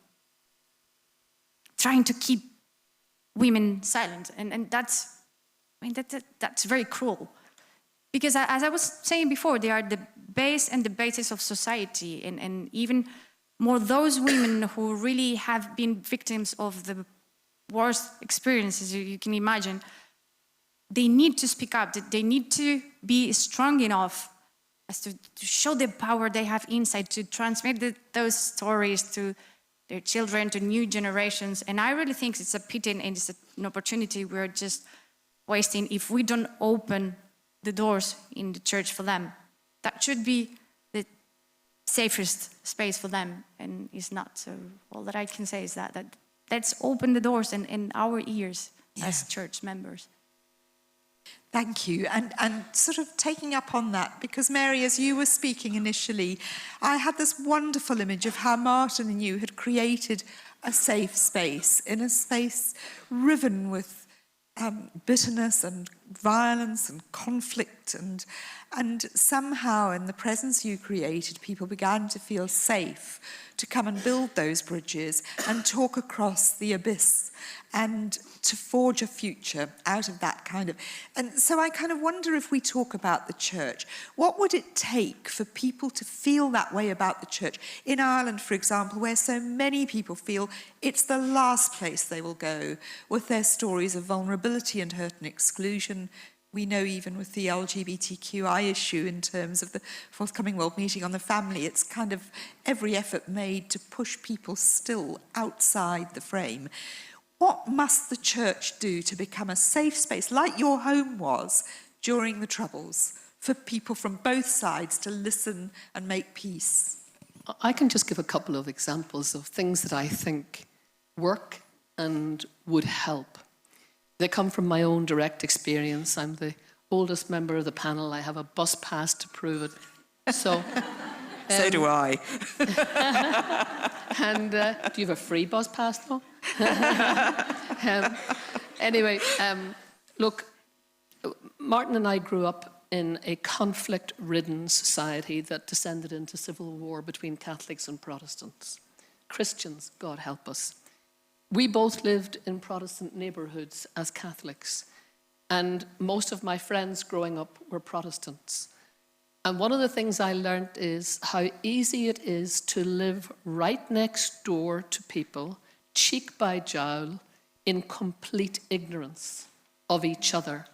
trying to keep women silent, and that's, I mean, that's very cruel. Because as I was saying before, they are the base and the basis of society, and even more those women who really have been victims of the worst experiences you can imagine. They need to speak up, they need to be strong enough as to show the power they have inside, to transmit those stories to their children, to new generations. And I really think it's a pity and it's an opportunity we're just wasting if we don't open the doors in the church for them. That should be the safest space for them, and it's not. So all that I can say is that let's open the doors in our ears as church members. Thank you. And sort of taking up on that, because Mary, as you were speaking initially, I had this wonderful image of how Martin and you had created a safe space, in a space riven with bitterness and violence and conflict, and somehow in the presence you created, people began to feel safe to come and build those bridges and talk across the abyss and to forge a future out of that kind of. And so I kind of wonder, if we talk about the church, what would it take for people to feel that way about the church? In Ireland, for example, where so many people feel it's the last place they will go with their stories of vulnerability and hurt and exclusion. We know even with the LGBTQI issue in terms of the forthcoming World Meeting on the Family, it's kind of every effort made to push people still outside the frame. What must the church do to become a safe space, like your home was during the Troubles, for people from both sides to listen and make peace? I can just give a couple of examples of things that I think work and would help. They come from my own direct experience. I'm the oldest member of the panel. I have a bus pass to prove it. So, so do I. And do you have a free bus pass, though? Anyway, look, Martin and I grew up in a conflict-ridden society that descended into civil war between Catholics and Protestants. Christians, God help us. We both lived in Protestant neighbourhoods as Catholics, and most of my friends growing up were Protestants. And one of the things I learned is how easy it is to live right next door to people, cheek by jowl, in complete ignorance of each other.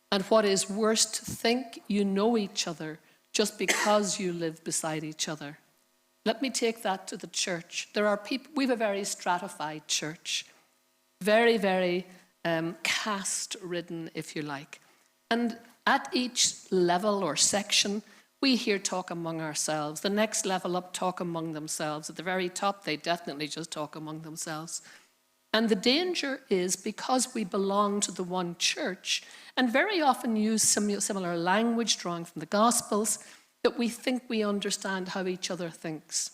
And what is worse, to think you know each other just because you live beside each other. Let me take that to the church. There are people, we have a very stratified church, very, very caste-ridden, if you like. And at each level or section, we here talk among ourselves. The next level up talk among themselves. At the very top, they definitely just talk among themselves. And the danger is, because we belong to the one church, and very often use similar language drawing from the Gospels, that we think we understand how each other thinks.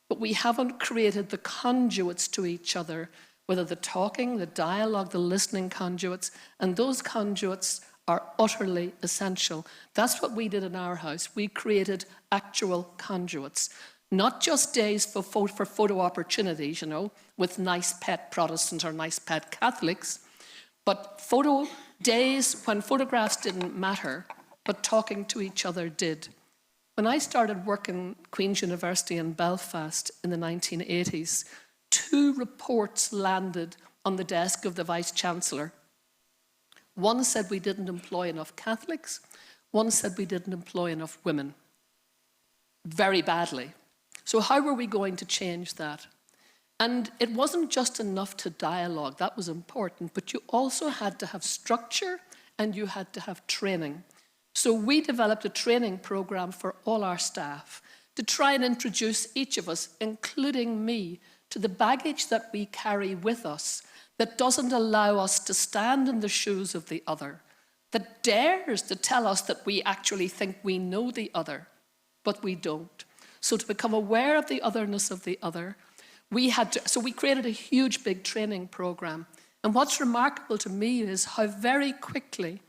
But we haven't created the conduits to each other, whether the talking, the dialogue, the listening conduits, and those conduits are utterly essential. That's what we did in our house. We created actual conduits. Not just days for photo opportunities, you know, with nice pet Protestants or nice pet Catholics, but photo days when photographs didn't matter, but talking to each other did. When I started working at Queen's University in Belfast in the 1980s, 2 reports landed on the desk of the Vice-Chancellor. One said we didn't employ enough Catholics. One said we didn't employ enough women. Very badly. So how were we going to change that? And it wasn't just enough to dialogue, that was important, but you also had to have structure and you had to have training. So we developed a training program for all our staff to try and introduce each of us, including me, to the baggage that we carry with us that doesn't allow us to stand in the shoes of the other, that dares to tell us that we actually think we know the other, but we don't. So to become aware of the otherness of the other, we created a huge big training program. And what's remarkable to me is how very quickly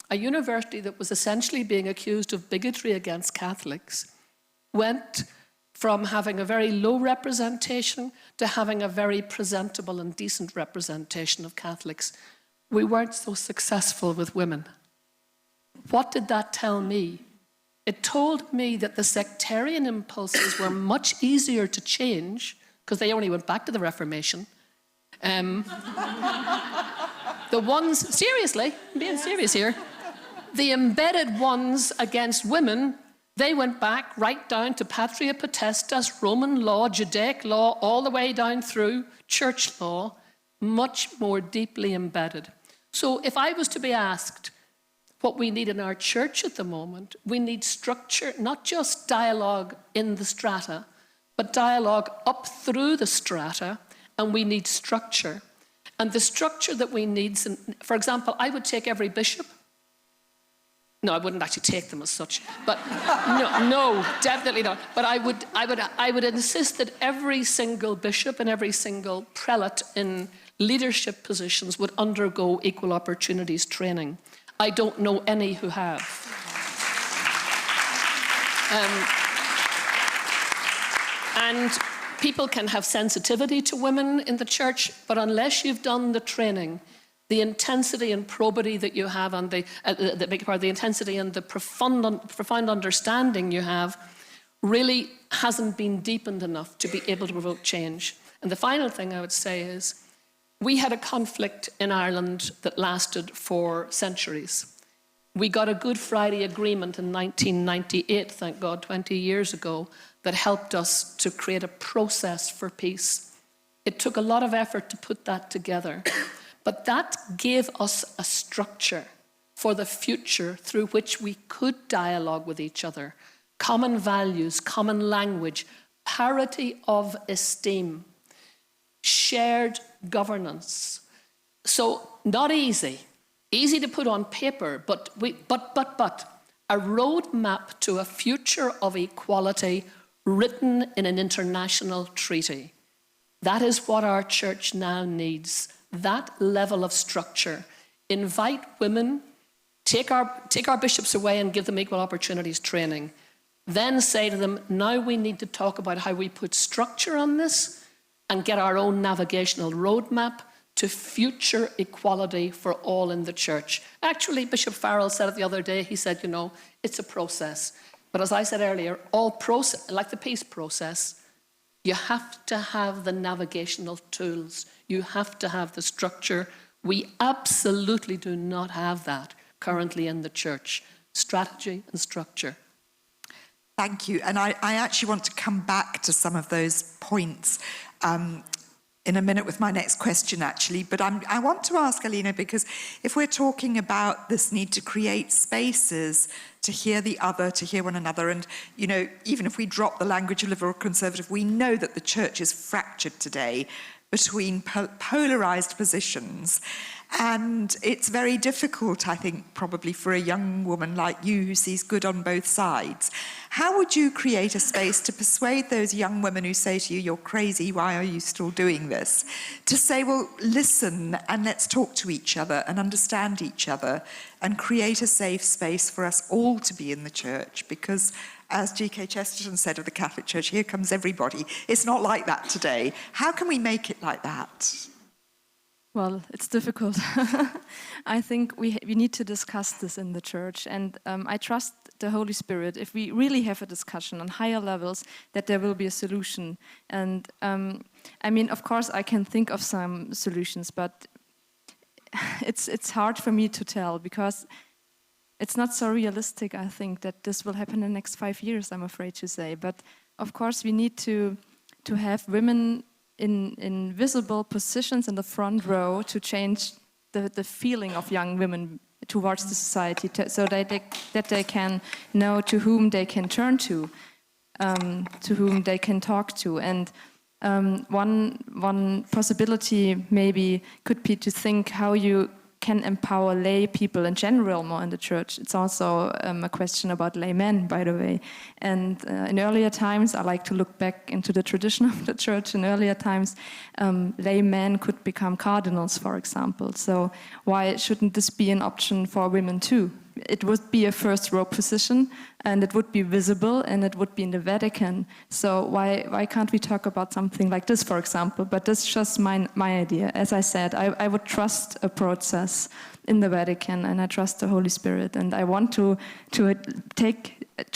a university that was essentially being accused of bigotry against Catholics went from having a very low representation to having a very presentable and decent representation of Catholics. We weren't so successful with women. What did that tell me? It told me that the sectarian impulses were much easier to change because they only went back to the Reformation. The ones, seriously, I'm being serious here, the embedded ones against women, they went back right down to Patria Potestas, Roman law, Judaic law, all the way down through church law, much more deeply embedded. So if I was to be asked what we need in our church at the moment, we need structure, not just dialogue in the strata, but dialogue up through the strata, and we need structure. And the structure that we need, for example, I would take every bishop. No, I wouldn't actually take them as such, but no, definitely not. But I would insist that every single bishop and every single prelate in leadership positions would undergo equal opportunities training. I don't know any who have. And people can have sensitivity to women in the church, but unless you've done the training, the intensity and probity that you have, and the intensity and the profound understanding you have, really hasn't been deepened enough to be able to provoke change. And the final thing I would say is, we had a conflict in Ireland that lasted for centuries. We got a Good Friday Agreement in 1998, thank God, 20 years ago, that helped us to create a process for peace. It took a lot of effort to put that together, but that gave us a structure for the future through which we could dialogue with each other. Common values, common language, parity of esteem, shared governance. So not easy to put on paper, but a roadmap to a future of equality written in an international treaty. That is what our church now needs, that level of structure. Invite women, take our bishops away and give them equal opportunities training. Then say to them, now we need to talk about how we put structure on this and get our own navigational roadmap to future equality for all in the church. Actually, Bishop Farrell said it the other day. He said, it's a process. But as I said earlier, all process, like the peace process, you have to have the navigational tools. You have to have the structure. We absolutely do not have that currently in the church. Strategy and structure. Thank you. And I actually want to come back to some of those points in a minute with my next question, actually. But I want to ask Alina, because if we're talking about this need to create spaces to hear the other, to hear one another, and, even if we drop the language of liberal conservative, we know that the church is fractured today between polarized positions. And it's very difficult, I think, probably for a young woman like you who sees good on both sides. How would you create a space to persuade those young women who say to you, you're crazy, why are you still doing this? To say, well, listen and let's talk to each other and understand each other and create a safe space for us all to be in the church, because as G.K. Chesterton said of the Catholic Church, here comes everybody. It's not like that today. How can we make it like that? Well, it's difficult. I think we need to discuss this in the church, and I trust the Holy Spirit, if we really have a discussion on higher levels, that there will be a solution. And I mean, of course, I can think of some solutions, but it's hard for me to tell, because it's not so realistic, I think, that this will happen in the next 5 years, I'm afraid to say. But of course, we need to have women in visible positions in the front row to change the feeling of young women towards the society, so that they can know to whom they can turn to whom they can talk to. And one possibility maybe could be to think how you can empower lay people in general more in the church. It's also a question about lay men, by the way. And in earlier times, I like to look back into the tradition of the church. In earlier times, lay men could become cardinals, for example. So why shouldn't this be an option for women too? It would be a first row position, and it would be visible, and it would be in the Vatican. So why can't we talk about something like this, for example? But that's just my idea. As I said, I would trust a process in the Vatican, and I trust the Holy Spirit, and I want to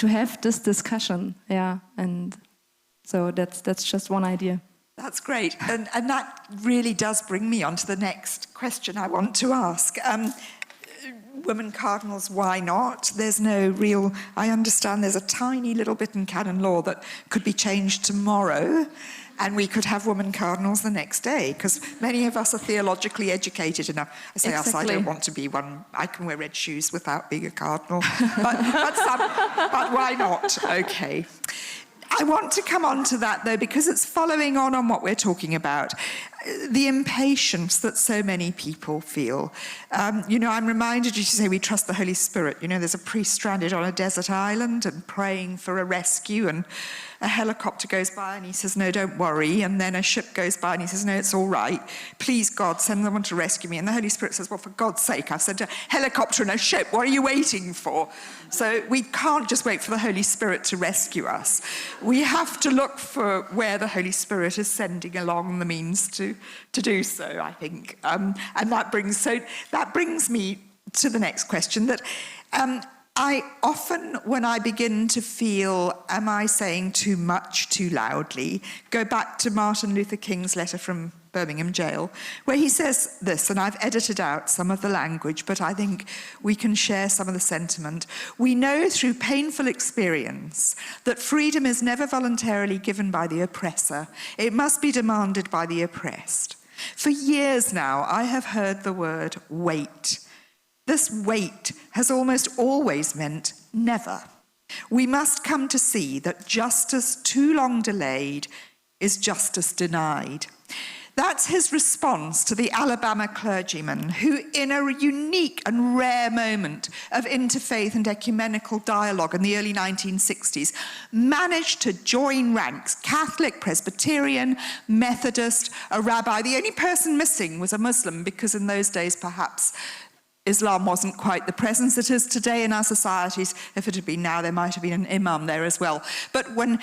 have this discussion. Yeah, and so that's just one idea. That's great, and that really does bring me on to the next question I want to ask. Women cardinals, why not? There's no real, I understand there's a tiny little bit in canon law that could be changed tomorrow, and we could have women cardinals the next day, because many of us are theologically educated enough. I say us, I don't want to be one. I can wear red shoes without being a cardinal. but why not? Okay. I want to come on to that, though, because it's following on what we're talking about, the impatience that so many people feel. I'm reminded, you say we trust the Holy Spirit. There's a priest stranded on a desert island and praying for a rescue, and a helicopter goes by and he says, no, don't worry. And then a ship goes by and he says, no, it's all right. Please, God, send someone to rescue me. And the Holy Spirit says, well, for God's sake, I've sent a helicopter and a ship. What are you waiting for? So we can't just wait for the Holy Spirit to rescue us. We have to look for where the Holy Spirit is sending along the means to do so, I think. And that brings me to the next question, that I often, when I begin to feel, am I saying too much too loudly, go back to Martin Luther King's letter from Birmingham jail, where he says this, and I've edited out some of the language, but I think we can share some of the sentiment. We know through painful experience that freedom is never voluntarily given by the oppressor. It must be demanded by the oppressed. For years now, I have heard the word wait. This wait has almost always meant never. We must come to see that justice too long delayed is justice denied. That's his response to the Alabama clergyman who, in a unique and rare moment of interfaith and ecumenical dialogue in the early 1960s, managed to join ranks, Catholic, Presbyterian, Methodist, a rabbi. The only person missing was a Muslim, because in those days, perhaps, Islam wasn't quite the presence it is today in our societies. If it had been now, there might have been an imam there as well. But when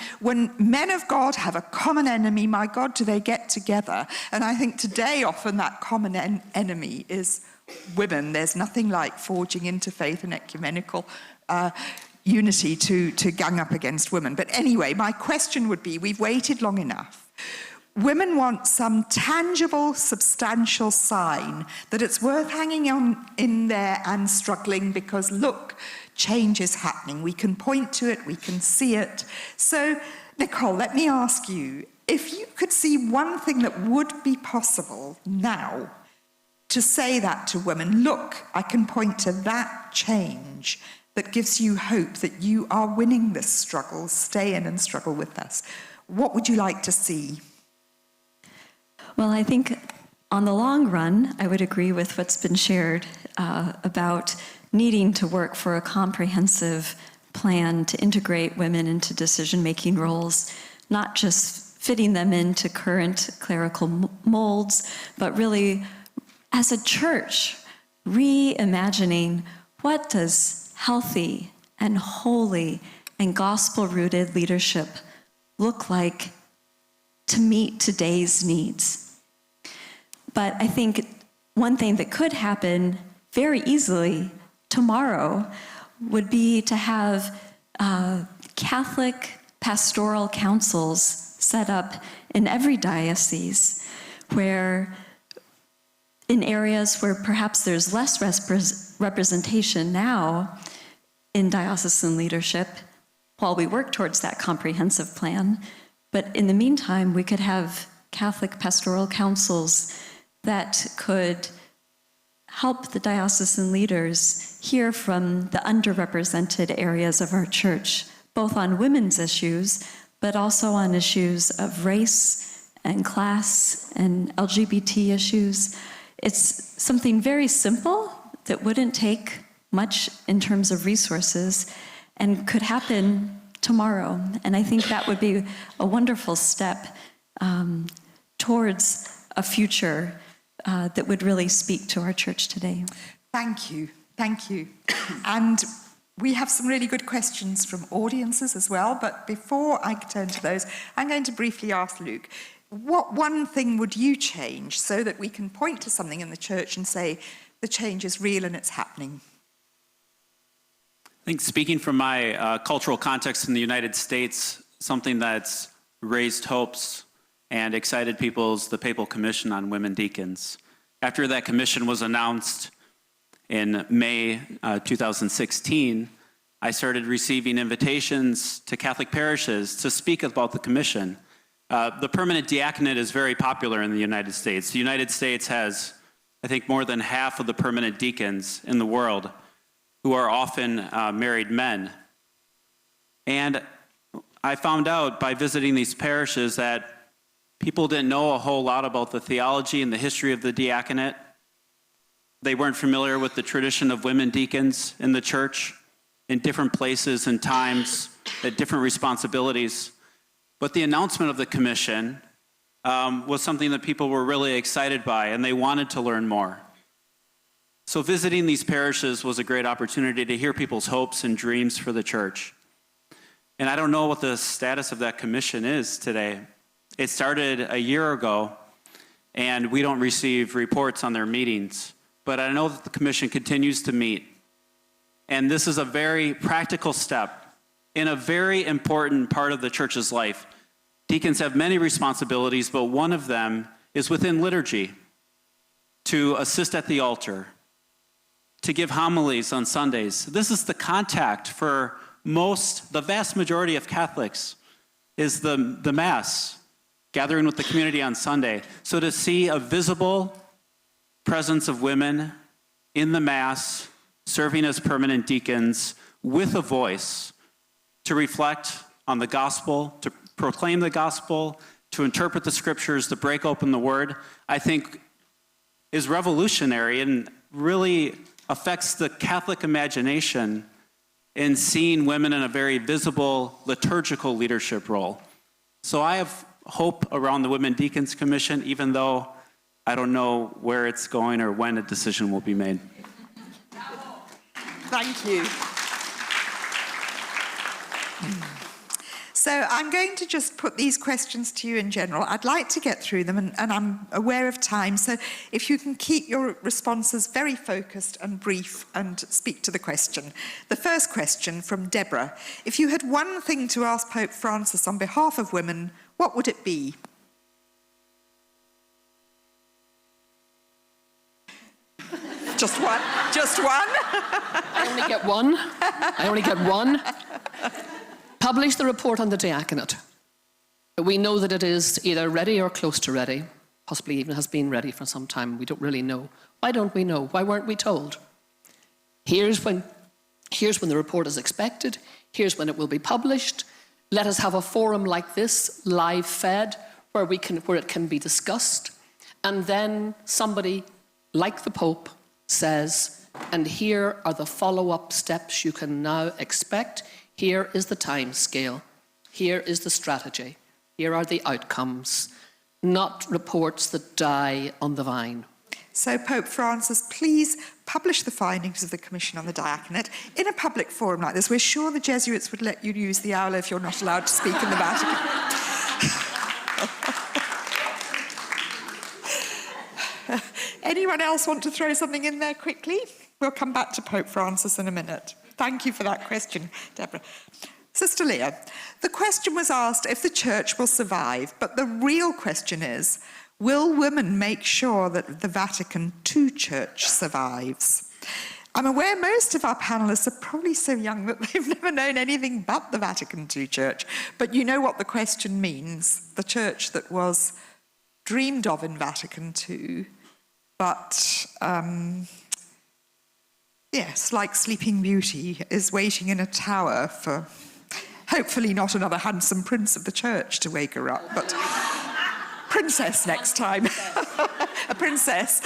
men of God have a common enemy, my God, do they get together? And I think today often that common enemy is women. There's nothing like forging interfaith and ecumenical unity to gang up against women. But anyway, my question would be, we've waited long enough. Women want some tangible, substantial sign that it's worth hanging on in there and struggling, because, look, change is happening. We can point to it, we can see it. So, Nicole, let me ask you, if you could see one thing that would be possible now to say that to women, look, I can point to that change that gives you hope that you are winning this struggle, stay in and struggle with us. What would you like to see? Well, I think on the long run, I would agree with what's been shared about needing to work for a comprehensive plan to integrate women into decision-making roles, not just fitting them into current clerical molds, but really, as a church, reimagining what does healthy and holy and gospel-rooted leadership look like to meet today's needs. But I think one thing that could happen very easily tomorrow would be to have Catholic pastoral councils set up in every diocese, where in areas where perhaps there's less representation now in diocesan leadership, while we work towards that comprehensive plan. But in the meantime, we could have Catholic pastoral councils that could help the diocesan leaders hear from the underrepresented areas of our church, both on women's issues, but also on issues of race and class and LGBT issues. It's something very simple that wouldn't take much in terms of resources and could happen tomorrow. And I think that would be a wonderful step towards a future that would really speak to our church today. Thank you, thank you. And we have some really good questions from audiences as well, but before I turn to those, I'm going to briefly ask Luke, what one thing would you change so that we can point to something in the church and say, the change is real and it's happening? I think speaking from my cultural context in the United States, something that's raised hopes and excited people is the Papal Commission on Women Deacons. After that commission was announced in May 2016, I started receiving invitations to Catholic parishes to speak about the commission. The permanent diaconate is very popular in the United States. The United States has, I think, more than half of the permanent deacons in the world, who are often married men. And I found out by visiting these parishes that people didn't know a whole lot about the theology and the history of the diaconate. They weren't familiar with the tradition of women deacons in the church in different places and times, at different responsibilities. But the announcement of the commission was something that people were really excited by, and they wanted to learn more. So visiting these parishes was a great opportunity to hear people's hopes and dreams for the church. And I don't know what the status of that commission is today. It started a year ago, and we don't receive reports on their meetings. But I know that the commission continues to meet. And this is a very practical step in a very important part of the church's life. Deacons have many responsibilities, but one of them is within liturgy, to assist at the altar, to give homilies on Sundays. This is the contact for the vast majority of Catholics, is the Mass, gathering with the community on Sunday. So to see a visible presence of women in the Mass, serving as permanent deacons with a voice to reflect on the gospel, to proclaim the gospel, to interpret the scriptures, to break open the word, I think is revolutionary and really affects the Catholic imagination in seeing women in a very visible liturgical leadership role. So I have hope around the Women Deacons Commission, even though I don't know where it's going or when a decision will be made. Thank you. So I'm going to just put these questions to you in general. I'd like to get through them, and I'm aware of time, so if you can keep your responses very focused and brief and speak to the question. The first question from Deborah. If you had one thing to ask Pope Francis on behalf of women, what would it be? Just one? Just one? I only get one. I only get one. Publish the report on the diaconate. We know that it is either ready or close to ready, possibly even has been ready for some time. We don't really know. Why don't we know? Why weren't we told? Here's when the report is expected. Here's when it will be published. Let us have a forum like this, live fed, where it can be discussed. And then somebody like the Pope says, and here are the follow-up steps you can now expect. Here is the time scale. Here is the strategy. Here are the outcomes, not reports that die on the vine. So, Pope Francis, please publish the findings of the Commission on the Diaconate in a public forum like this. We're sure the Jesuits would let you use the aula if you're not allowed to speak in the Vatican. Anyone else want to throw something in there quickly? We'll come back to Pope Francis in a minute. Thank you for that question, Deborah. Sister Leah, the question was asked if the church will survive, but the real question is, will women make sure that the Vatican II church survives? I'm aware most of our panelists are probably so young that they've never known anything but the Vatican II church, but you know what the question means, the church that was dreamed of in Vatican II, but yes, like Sleeping Beauty, is waiting in a tower for hopefully not another handsome prince of the church to wake her up, but princess next time. A princess.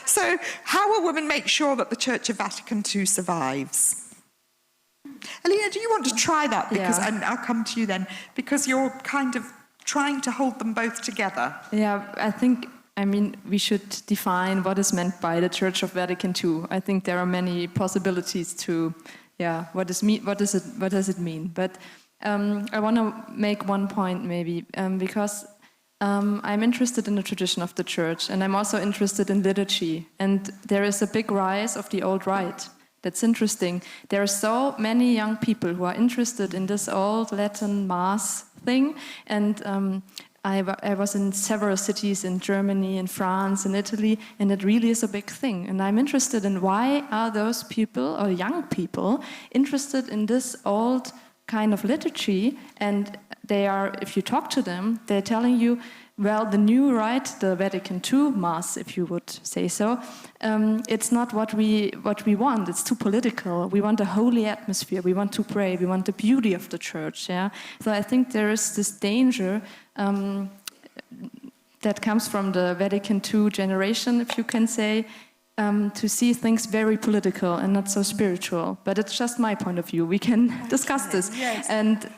So how will women make sure that the Church of Vatican II survives? Alina, do you want to try that? Because, Yeah. and I'll come to you then, because you're kind of trying to hold them both together. Yeah, I mean, we should define what is meant by the Church of Vatican II. I think there are many possibilities to, what does it mean? But I want to make one point maybe, because I'm interested in the tradition of the church, and I'm also interested in liturgy. And there is a big rise of the old rite. That's interesting. There are so many young people who are interested in this old Latin Mass thing, and I was in several cities in Germany, in France, in Italy, and it really is a big thing. And I'm interested in why are those people, or young people, interested in this old kind of liturgy, and they are, if you talk to them, they're telling you, well, the new rite, the Vatican II Mass, if you would say so, it's not what we want. It's too political. We want a holy atmosphere. We want to pray. We want the beauty of the church. Yeah. So I think there is this danger that comes from the Vatican II generation, if you can say, to see things very political and not so spiritual. But it's just my point of view. We can discuss this. Yes. And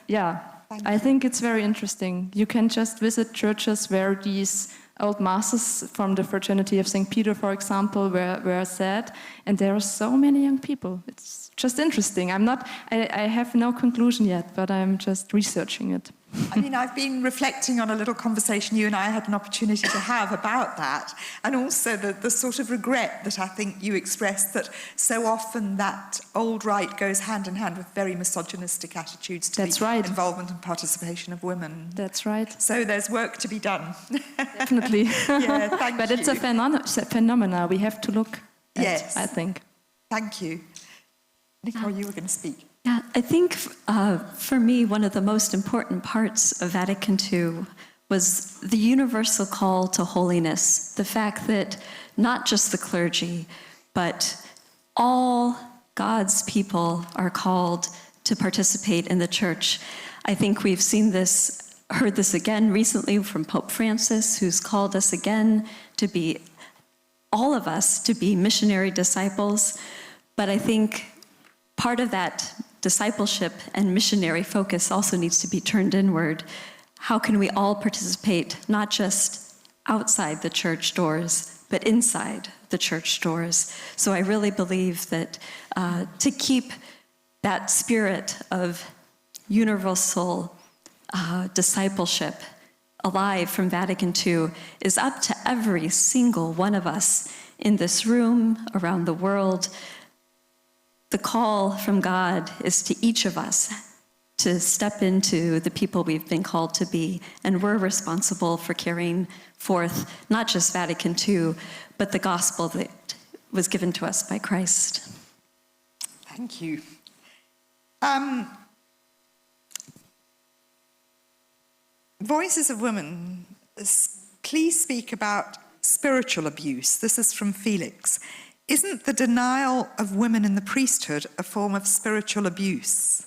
I think it's very interesting. You can just visit churches where these old masses from the Fraternity of St. Peter, for example, were said, and there are so many young people. It's just interesting. I have no conclusion yet, but I'm just researching it. I mean, I've been reflecting on a little conversation you and I had an opportunity to have about that, and also the sort of regret that I think you expressed that so often that old rite goes hand in hand with very misogynistic attitudes to the involvement and participation of women. That's right. So there's work to be done. Definitely. Yeah, thank but you. it's a phenomena we have to look at, yes. I think. Thank you. Nicole, you were going to speak. Yeah, I think for me, one of the most important parts of Vatican II was the universal call to holiness, the fact that not just the clergy, but all God's people are called to participate in the church. I think we've seen this, heard this again recently from Pope Francis, who's called us again to be, all of us, to be missionary disciples. But I think part of that discipleship and missionary focus also needs to be turned inward. How can we all participate, not just outside the church doors, but inside the church doors? So I really believe that to keep that spirit of universal discipleship alive from Vatican II is up to every single one of us in this room, around the world. The call from God is to each of us to step into the people we've been called to be, and we're responsible for carrying forth not just Vatican II, but the gospel that was given to us by Christ. Thank you. Voices of Women, please speak about spiritual abuse. This is from Felix. Isn't the denial of women in the priesthood a form of spiritual abuse?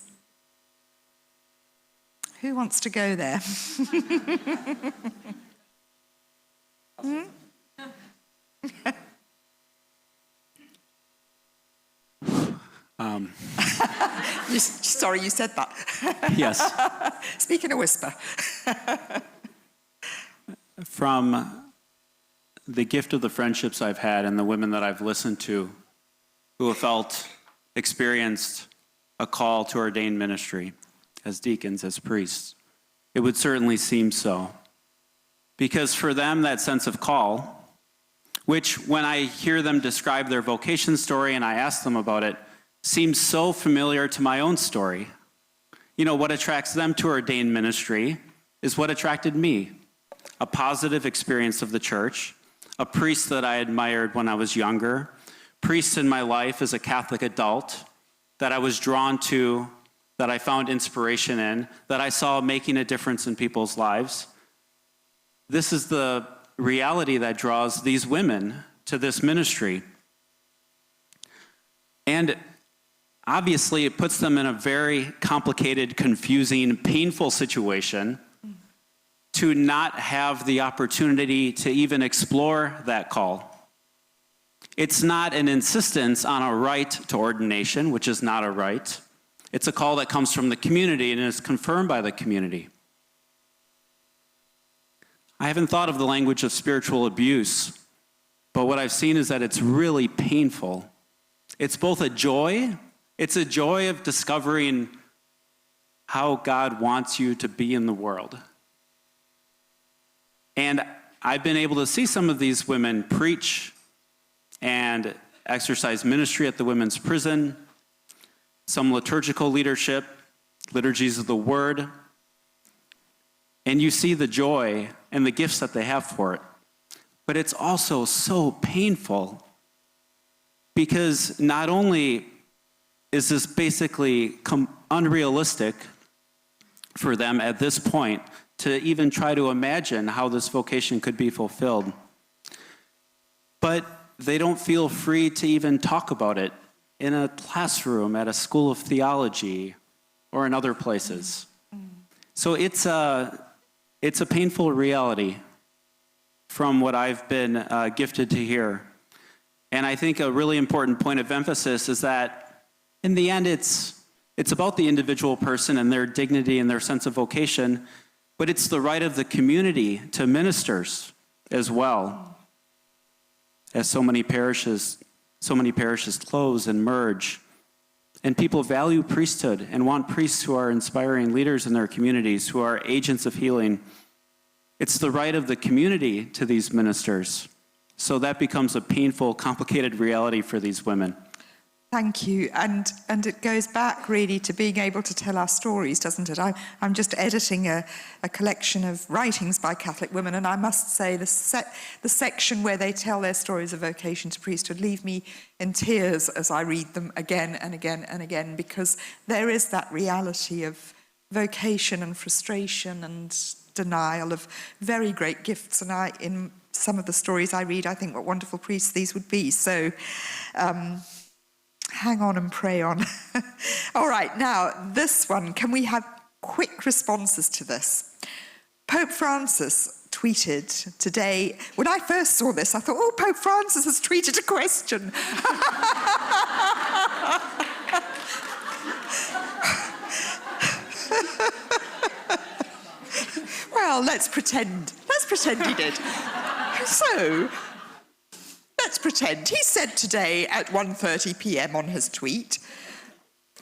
Who wants to go there? Sorry, you said that. Yes. Speak in a whisper. From the gift of the friendships I've had and the women that I've listened to who have experienced a call to ordained ministry as deacons, as priests, it would certainly seem so. Because for them, that sense of call which when I hear them describe their vocation story and I ask them about it, seems so familiar to my own story. You know, what attracts them to ordained ministry is what attracted me. A positive experience of the church, a priest that I admired when I was younger, priests in my life as a Catholic adult that I was drawn to, that I found inspiration in, that I saw making a difference in people's lives. This is the reality that draws these women to this ministry. And obviously, it puts them in a very complicated, confusing, painful situation to not have the opportunity to even explore that call. It's not an insistence on a right to ordination, which is not a right. It's a call that comes from the community and is confirmed by the community. I haven't thought of the language of spiritual abuse, but what I've seen is that it's really painful. It's both a joy, it's a joy of discovering how God wants you to be in the world. And I've been able to see some of these women preach and exercise ministry at the women's prison, some liturgical leadership, liturgies of the word, and you see the joy and the gifts that they have for it. But it's also so painful because not only is this basically unrealistic for them at this point to even try to imagine how this vocation could be fulfilled, but they don't feel free to even talk about it in a classroom, at a school of theology, or in other places. So it's a painful reality from what I've been gifted to hear. And I think a really important point of emphasis is that in the end, it's about the individual person and their dignity and their sense of vocation, but it's the right of the community to ministers as well. As so many parishes close and merge, and people value priesthood and want priests who are inspiring leaders in their communities, who are agents of healing. It's the right of the community to these ministers. So that becomes a painful, complicated reality for these women. Thank you. And it goes back really to being able to tell our stories, doesn't it? I'm just editing a collection of writings by Catholic women, and I must say the section where they tell their stories of vocation to priesthood leave me in tears as I read them again and again and again, because there is that reality of vocation and frustration and denial of very great gifts. And in some of the stories I read, I think what wonderful priests these would be. So, hang on and pray on. All right, now this one, can we have quick responses to this? Pope Francis tweeted today, when I first saw this, I thought, oh, Pope Francis has tweeted a question. Well, let's pretend he did. So, let's pretend. He said today at 1:30 p.m. on his tweet,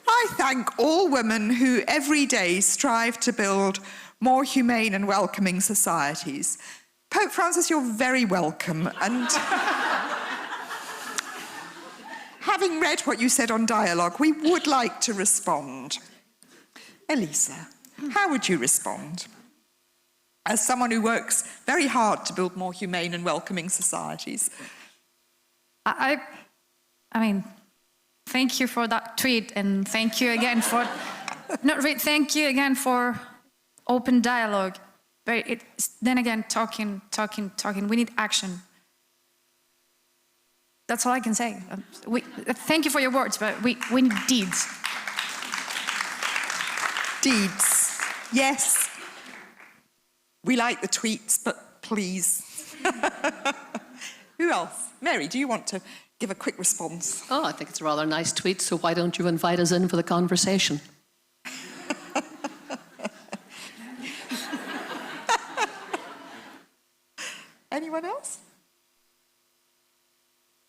I thank all women who every day strive to build more humane and welcoming societies. Pope Francis, you're very welcome. And having read what you said on Dialogue, we would like to respond. Elisa, how would you respond? As someone who works very hard to build more humane and welcoming societies. I mean, thank you for that tweet, and thank you again for, thank you again for open dialogue. But then again, talking. We need action. That's all I can say. Thank you for your words, but we need deeds. Deeds, yes. We like the tweets, but please. Who else? Mary, do you want to give a quick response? Oh, I think it's a rather nice tweet, so why don't you invite us in for the conversation? Anyone else?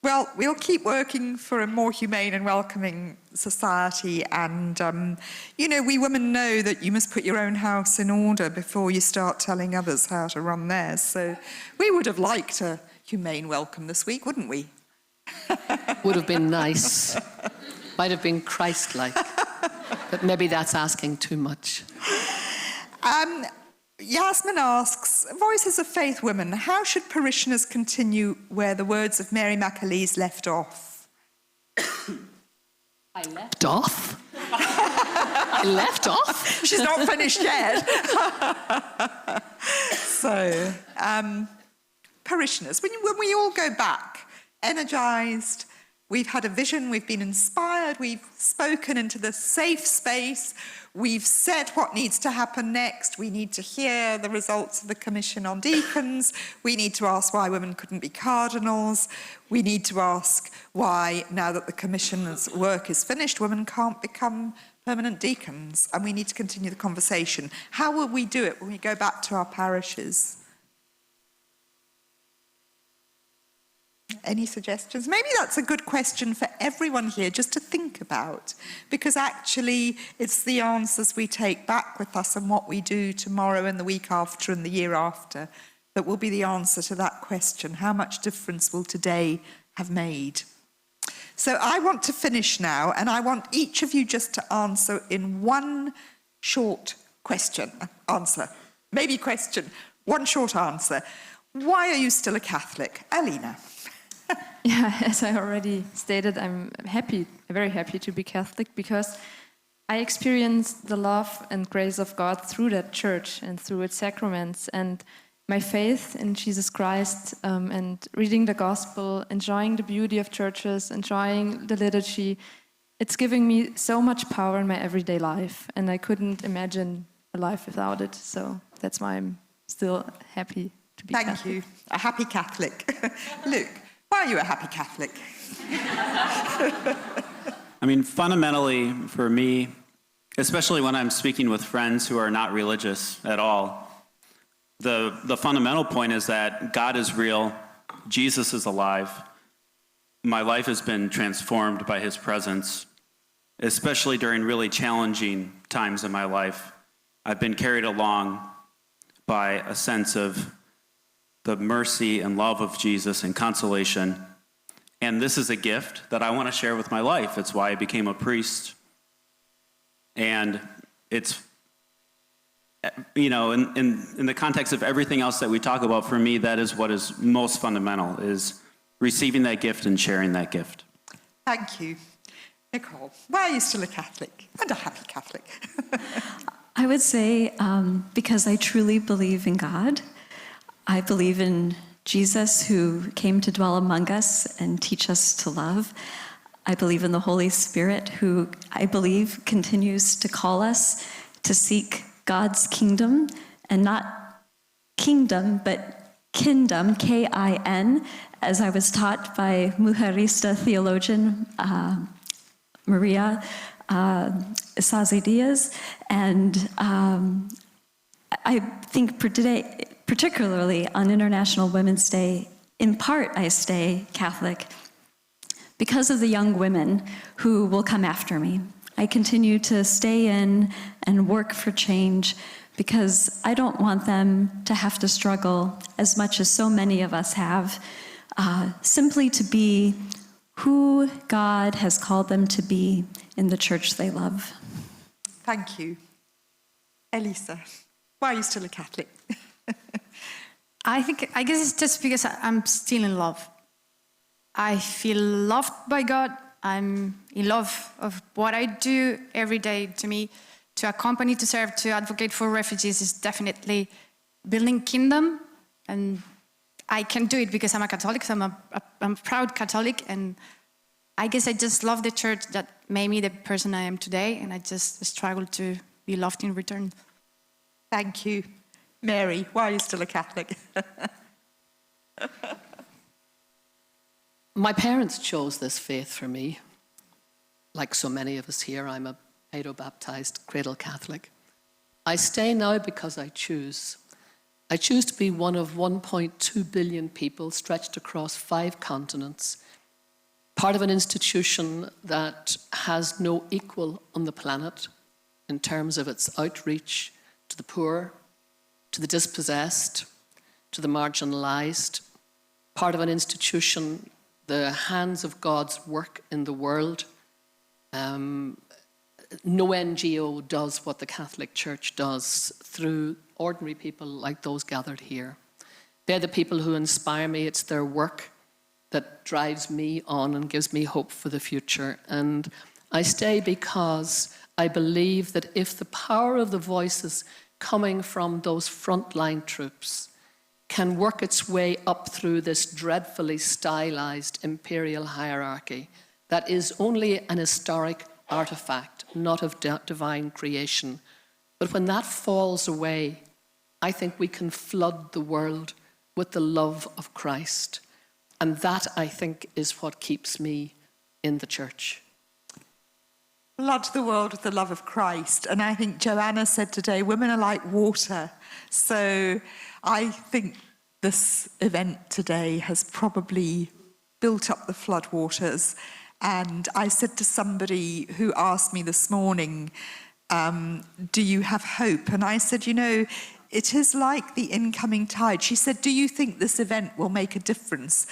Well, we'll keep working for a more humane and welcoming society, and, we women know that you must put your own house in order before you start telling others how to run theirs, so we would have liked a humane welcome this week, wouldn't we? Would have been nice. Might have been Christ-like. But maybe that's asking too much. Yasmin asks, Voices of Faith women, how should parishioners continue where the words of Mary Mcaleese left off? I left off? I left off? She's not finished yet. So, parishioners, when we all go back, energised, we've had a vision, we've been inspired, we've spoken into the safe space, we've said what needs to happen next, we need to hear the results of the Commission on Deacons, we need to ask why women couldn't be cardinals, we need to ask why, now that the Commission's work is finished, women can't become permanent deacons, and we need to continue the conversation. How will we do it when we go back to our parishes? Any suggestions? Maybe that's a good question for everyone here just to think about, because actually it's the answers we take back with us and what we do tomorrow and the week after and the year after that will be the answer to that question. How much difference will today have made? So I want to finish now, and I want each of you just to answer in one short answer. One short answer. Why are you still a Catholic? Alina. Yeah, as I already stated, I'm very happy to be Catholic because I experienced the love and grace of God through that church and through its sacraments, and my faith in Jesus Christ and reading the gospel, enjoying the beauty of churches, enjoying the liturgy. It's giving me so much power in my everyday life, and I couldn't imagine a life without it. So that's why I'm still happy to be Catholic. Thank you. A happy Catholic. Luke, why are you a happy Catholic? I mean, fundamentally, for me, especially when I'm speaking with friends who are not religious at all, the fundamental point is that God is real, Jesus is alive. My life has been transformed by his presence, especially during really challenging times in my life. I've been carried along by a sense of the mercy and love of Jesus and consolation. And this is a gift that I want to share with my life. It's why I became a priest. And it's, you know, in the context of everything else that we talk about, for me, that is what is most fundamental, is receiving that gift and sharing that gift. Thank you. Nicole, why are you still a Catholic and a happy Catholic? I would say because I truly believe in God. I believe in Jesus, who came to dwell among us and teach us to love. I believe in the Holy Spirit, who I believe continues to call us to seek God's kingdom, and not kingdom, but kingdom, K-I-N, as I was taught by Mujerista theologian Maria Sazi-Diaz. And I think for today, particularly on International Women's Day, in part I stay Catholic because of the young women who will come after me. I continue to stay in and work for change because I don't want them to have to struggle as much as so many of us have, simply to be who God has called them to be in the church they love. Thank you. Elisa, why are you still a Catholic? I guess it's just because I'm still in love. I feel loved by God. I'm in love of what I do every day. To me, to accompany, to serve, to advocate for refugees is definitely building kingdom. And I can do it because I'm a Catholic, so I'm a proud Catholic. And I guess I just love the church that made me the person I am today. And I just struggle to be loved in return. Thank you. Mary, why are you still a Catholic? My parents chose this faith for me. Like so many of us here, I'm a pedo-baptized cradle Catholic. I stay now because I choose. I choose to be one of 1.2 billion people stretched across 5 continents, part of an institution that has no equal on the planet in terms of its outreach to the poor, to the dispossessed, to the marginalized, part of an institution, the hands of God's work in the world. No NGO does what the Catholic Church does through ordinary people like those gathered here. They're the people who inspire me. It's their work that drives me on and gives me hope for the future. And I stay because I believe that if the power of the voices coming from those frontline troops can work its way up through this dreadfully stylized imperial hierarchy that is only an historic artifact, not of divine creation. But when that falls away, I think we can flood the world with the love of Christ. And that, I think, is what keeps me in the church. Flood the world with the love of Christ. And I think Joanna said today, women are like water. So I think this event today has probably built up the floodwaters. And I said to somebody who asked me this morning, do you have hope? And I said, you know, it is like the incoming tide. She said, do you think this event will make a difference?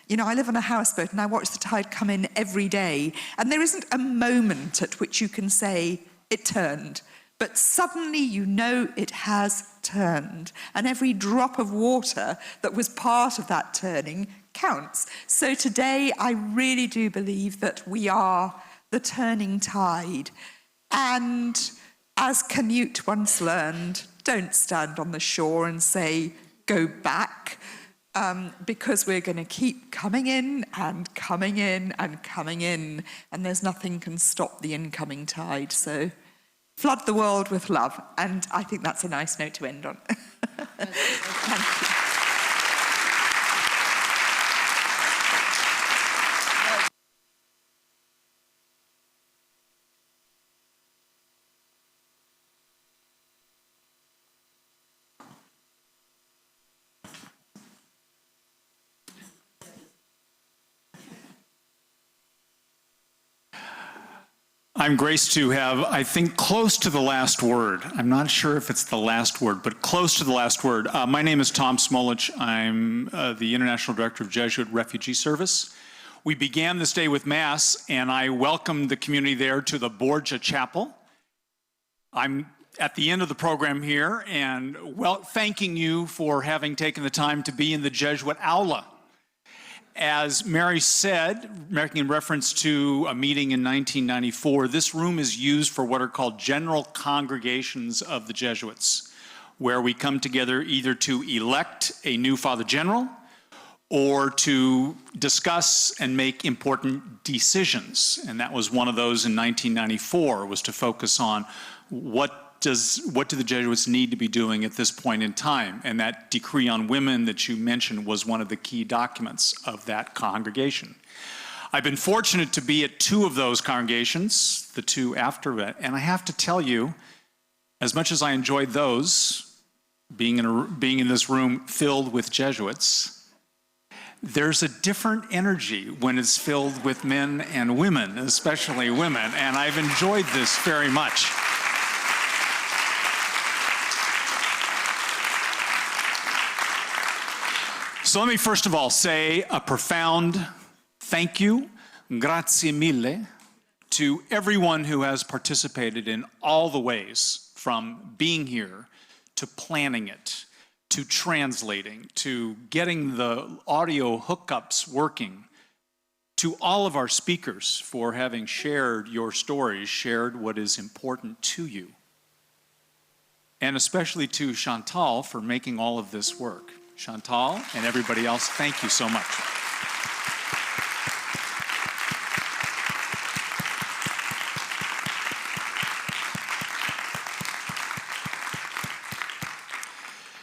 You know, I live on a houseboat and I watch the tide come in every day. And there isn't a moment at which you can say it turned. But suddenly you know it has turned. And every drop of water that was part of that turning counts. So today, I really do believe that we are the turning tide. And as Canute once learned, don't stand on the shore and say, go back, because we're going to keep coming in and coming in and coming in, and there's nothing can stop the incoming tide. So flood the world with love. And I think that's a nice note to end on. Thank you. I'm graced to have, I think, close to the last word. I'm not sure if it's the last word, but close to the last word. My name is Tom Smolich. I'm the International Director of Jesuit Refugee Service. We began this day with Mass, and I welcomed the community there to the Borgia Chapel. I'm at the end of the program here, and thanking you for having taken the time to be in the Jesuit Aula. As Mary said, making in reference to a meeting in 1994, this room is used for what are called general congregations of the Jesuits, where we come together either to elect a new Father General or to discuss and make important decisions. And that was one of those in 1994, was to focus on what do the Jesuits need to be doing at this point in time? And that decree on women that you mentioned was one of the key documents of that congregation. I've been fortunate to be at two of those congregations, the two after it, and I have to tell you, as much as I enjoyed those, being in this room filled with Jesuits, there's a different energy when it's filled with men and women, especially women, and I've enjoyed this very much. So let me first of all say a profound thank you, grazie mille, to everyone who has participated in all the ways, from being here to planning it, to translating, to getting the audio hookups working, to all of our speakers for having shared your stories, shared what is important to you, and especially to Chantal for making all of this work. Chantal and everybody else, thank you so much.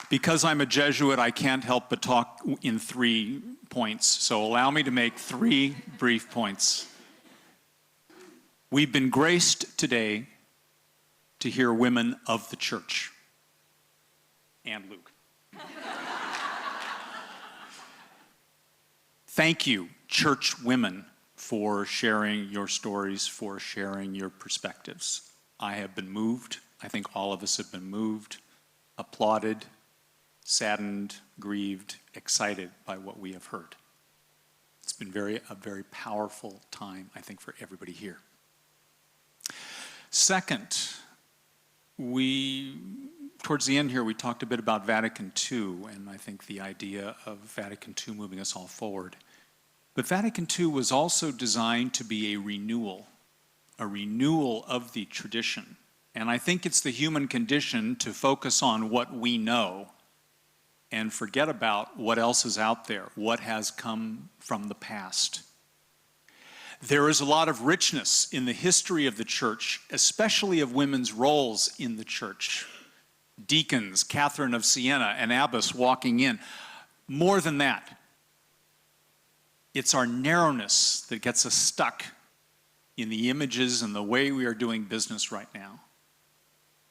Because I'm a Jesuit, I can't help but talk in 3 points, so allow me to make 3 brief points. We've been graced today to hear women of the church, and Luke. Thank you, church women, for sharing your stories, for sharing your perspectives. I have been moved. I think all of us have been moved, applauded, saddened, grieved, excited by what we have heard. It's been a very powerful time, I think, for everybody here. Second, towards the end here, we talked a bit about Vatican II, and I think the idea of Vatican II moving us all forward. But Vatican II was also designed to be a renewal of the tradition. And I think it's the human condition to focus on what we know and forget about what else is out there, what has come from the past. There is a lot of richness in the history of the church, especially of women's roles in the church. Deacons, Catherine of Siena, an abbess walking in. More than that, it's our narrowness that gets us stuck in the images and the way we are doing business right now.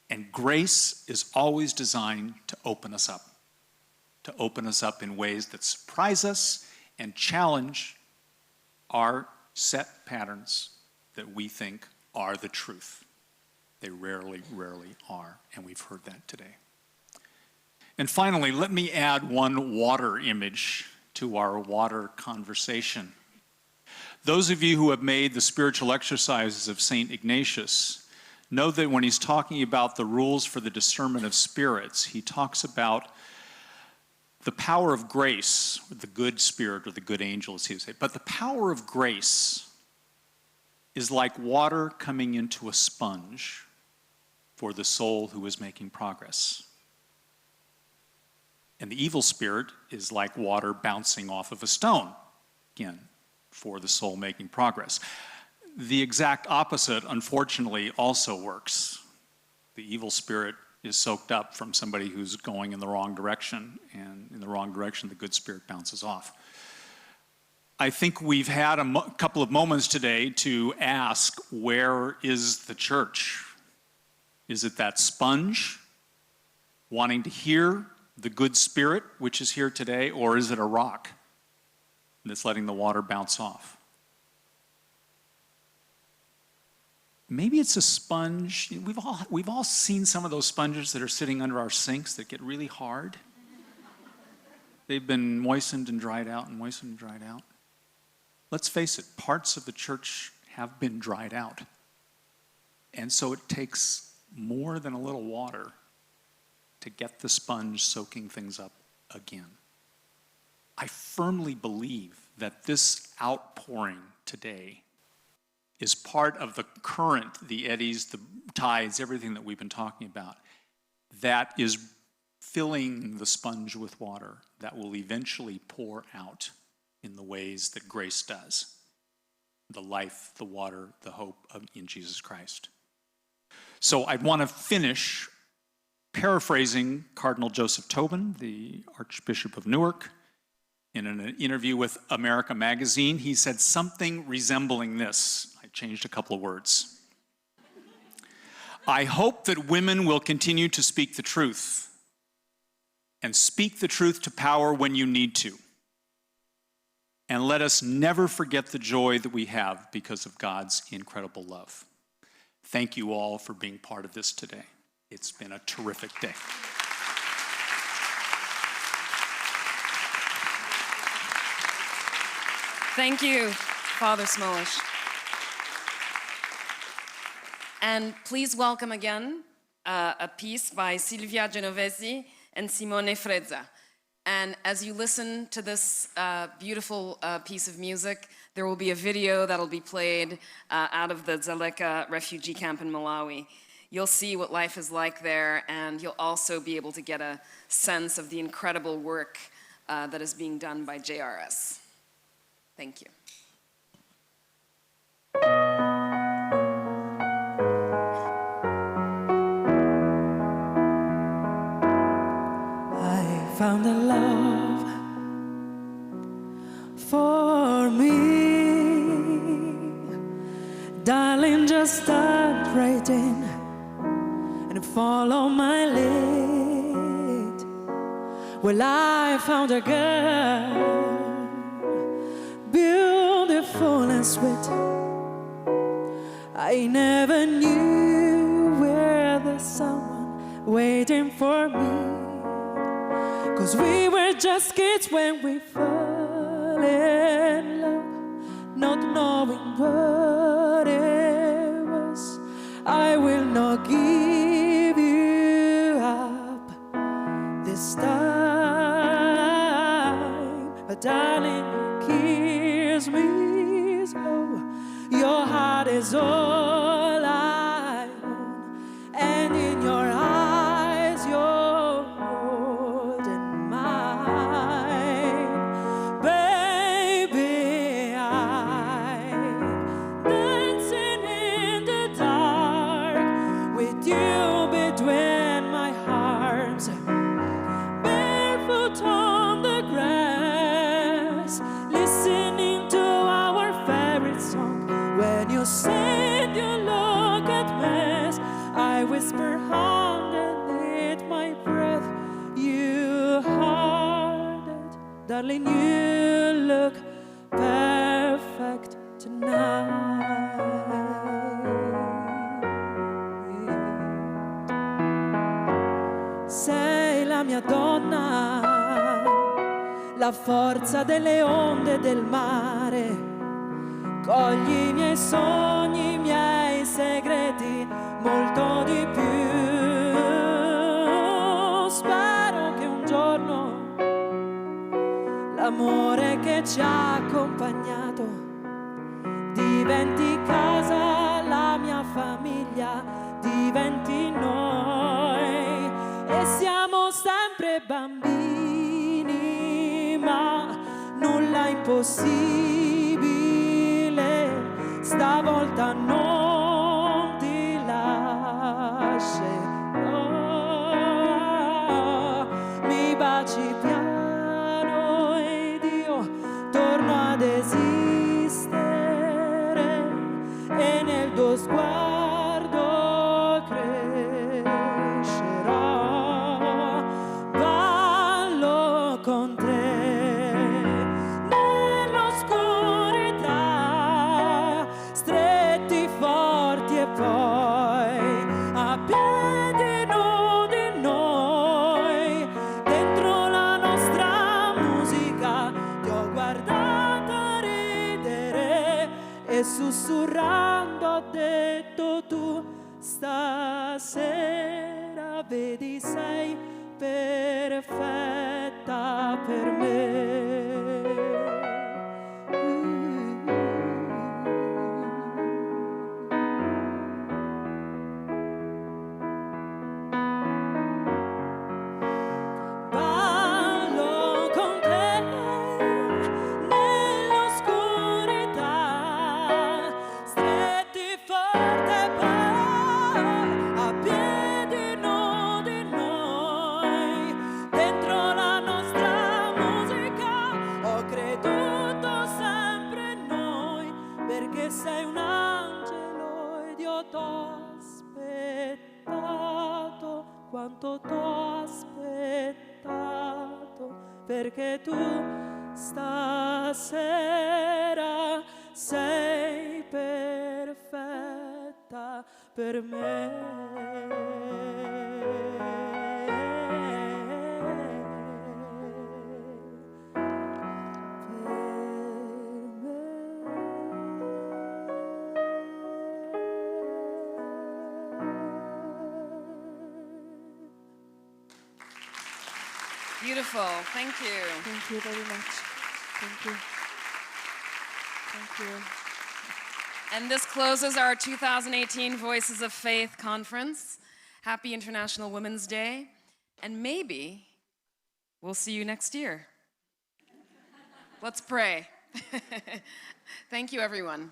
And grace is always designed to open us up in ways that surprise us and challenge our set patterns that we think are the truth. They rarely, rarely are, and we've heard that today. And finally, let me add one water image to our water conversation. Those of you who have made the spiritual exercises of St. Ignatius know that when he's talking about the rules for the discernment of spirits, he talks about the power of grace, the good spirit or the good angel, as he would say. But the power of grace is like water coming into a sponge for the soul who is making progress. And the evil spirit is like water bouncing off of a stone, again, for the soul making progress. The exact opposite, unfortunately, also works. The evil spirit is soaked up from somebody who's going in the wrong direction, and in the wrong direction, the good spirit bounces off. I think we've had a couple of moments today to ask, where is the church? Is it that sponge wanting to hear the good spirit, which is here today, or is it a rock that's letting the water bounce off? Maybe it's a sponge. We've all seen some of those sponges that are sitting under our sinks that get really hard. They've been moistened and dried out and moistened and dried out. Let's face it, parts of the church have been dried out. And so it takes more than a little water to get the sponge soaking things up again. I firmly believe that this outpouring today is part of the current, the eddies, the tides, everything that we've been talking about, that is filling the sponge with water that will eventually pour out in the ways that grace does. The life, the water, the hope in Jesus Christ. So I'd want to finish paraphrasing Cardinal Joseph Tobin, the Archbishop of Newark. In an interview with America Magazine, he said something resembling this. I changed a couple of words. I hope that women will continue to speak the truth, and speak the truth to power when you need to. And let us never forget the joy that we have because of God's incredible love. Thank you all for being part of this today. It's been a terrific day. Thank you, Father Smolish. And please welcome again a piece by Silvia Genovesi and Simone Frezza. And as you listen to this beautiful piece of music, there will be a video that'll be played out of the Dzaleka refugee camp in Malawi. You'll see what life is like there, and you'll also be able to get a sense of the incredible work that is being done by JRS. Thank you. I found a love for me. Darling, just start writing and follow my lead. Well, I found a girl, beautiful and sweet. I never knew where there's someone waiting for me. 'cause we were just kids when we fell in love, not knowing what it was. I will not give you up this time, but darling, kiss me slow. Your heart is all I own, and in your eyes you're holding mine. Baby, I'm dancing in the dark with you between my arms, barefoot on the grass, listening to our favorite song. When you said you look at mess, I whisper underneath my breath, you heard it, darling, you look perfect tonight. Sei la mia donna, la forza delle onde del mare. Cogli i miei sogni, i miei segreti, molto di più. Spero che un giorno l'amore che ci ha accompagnato diventi casa, la mia famiglia, diventi noi. E siamo sempre bambini, ma nulla impossibile. Stavolta non ti lascerò. Mi baci piano ed io torno ad esistere, e nel tuo sguardo crescerò. Ballo con te poi a piedi nudi noi, dentro la nostra musica ti ho guardato ridere e sussurrando ho detto tu stasera vedi sei perfetta per me. Sei un angelo ed io t'ho aspettato, quanto t'ho aspettato, perché tu stasera sei perfetta per me. Beautiful. Thank you. Thank you very much. Thank you. Thank you. And this closes our 2018 Voices of Faith conference. Happy International Women's Day. And maybe we'll see you next year. Let's pray. Thank you, everyone.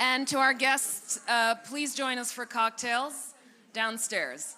And to our guests, please join us for cocktails downstairs.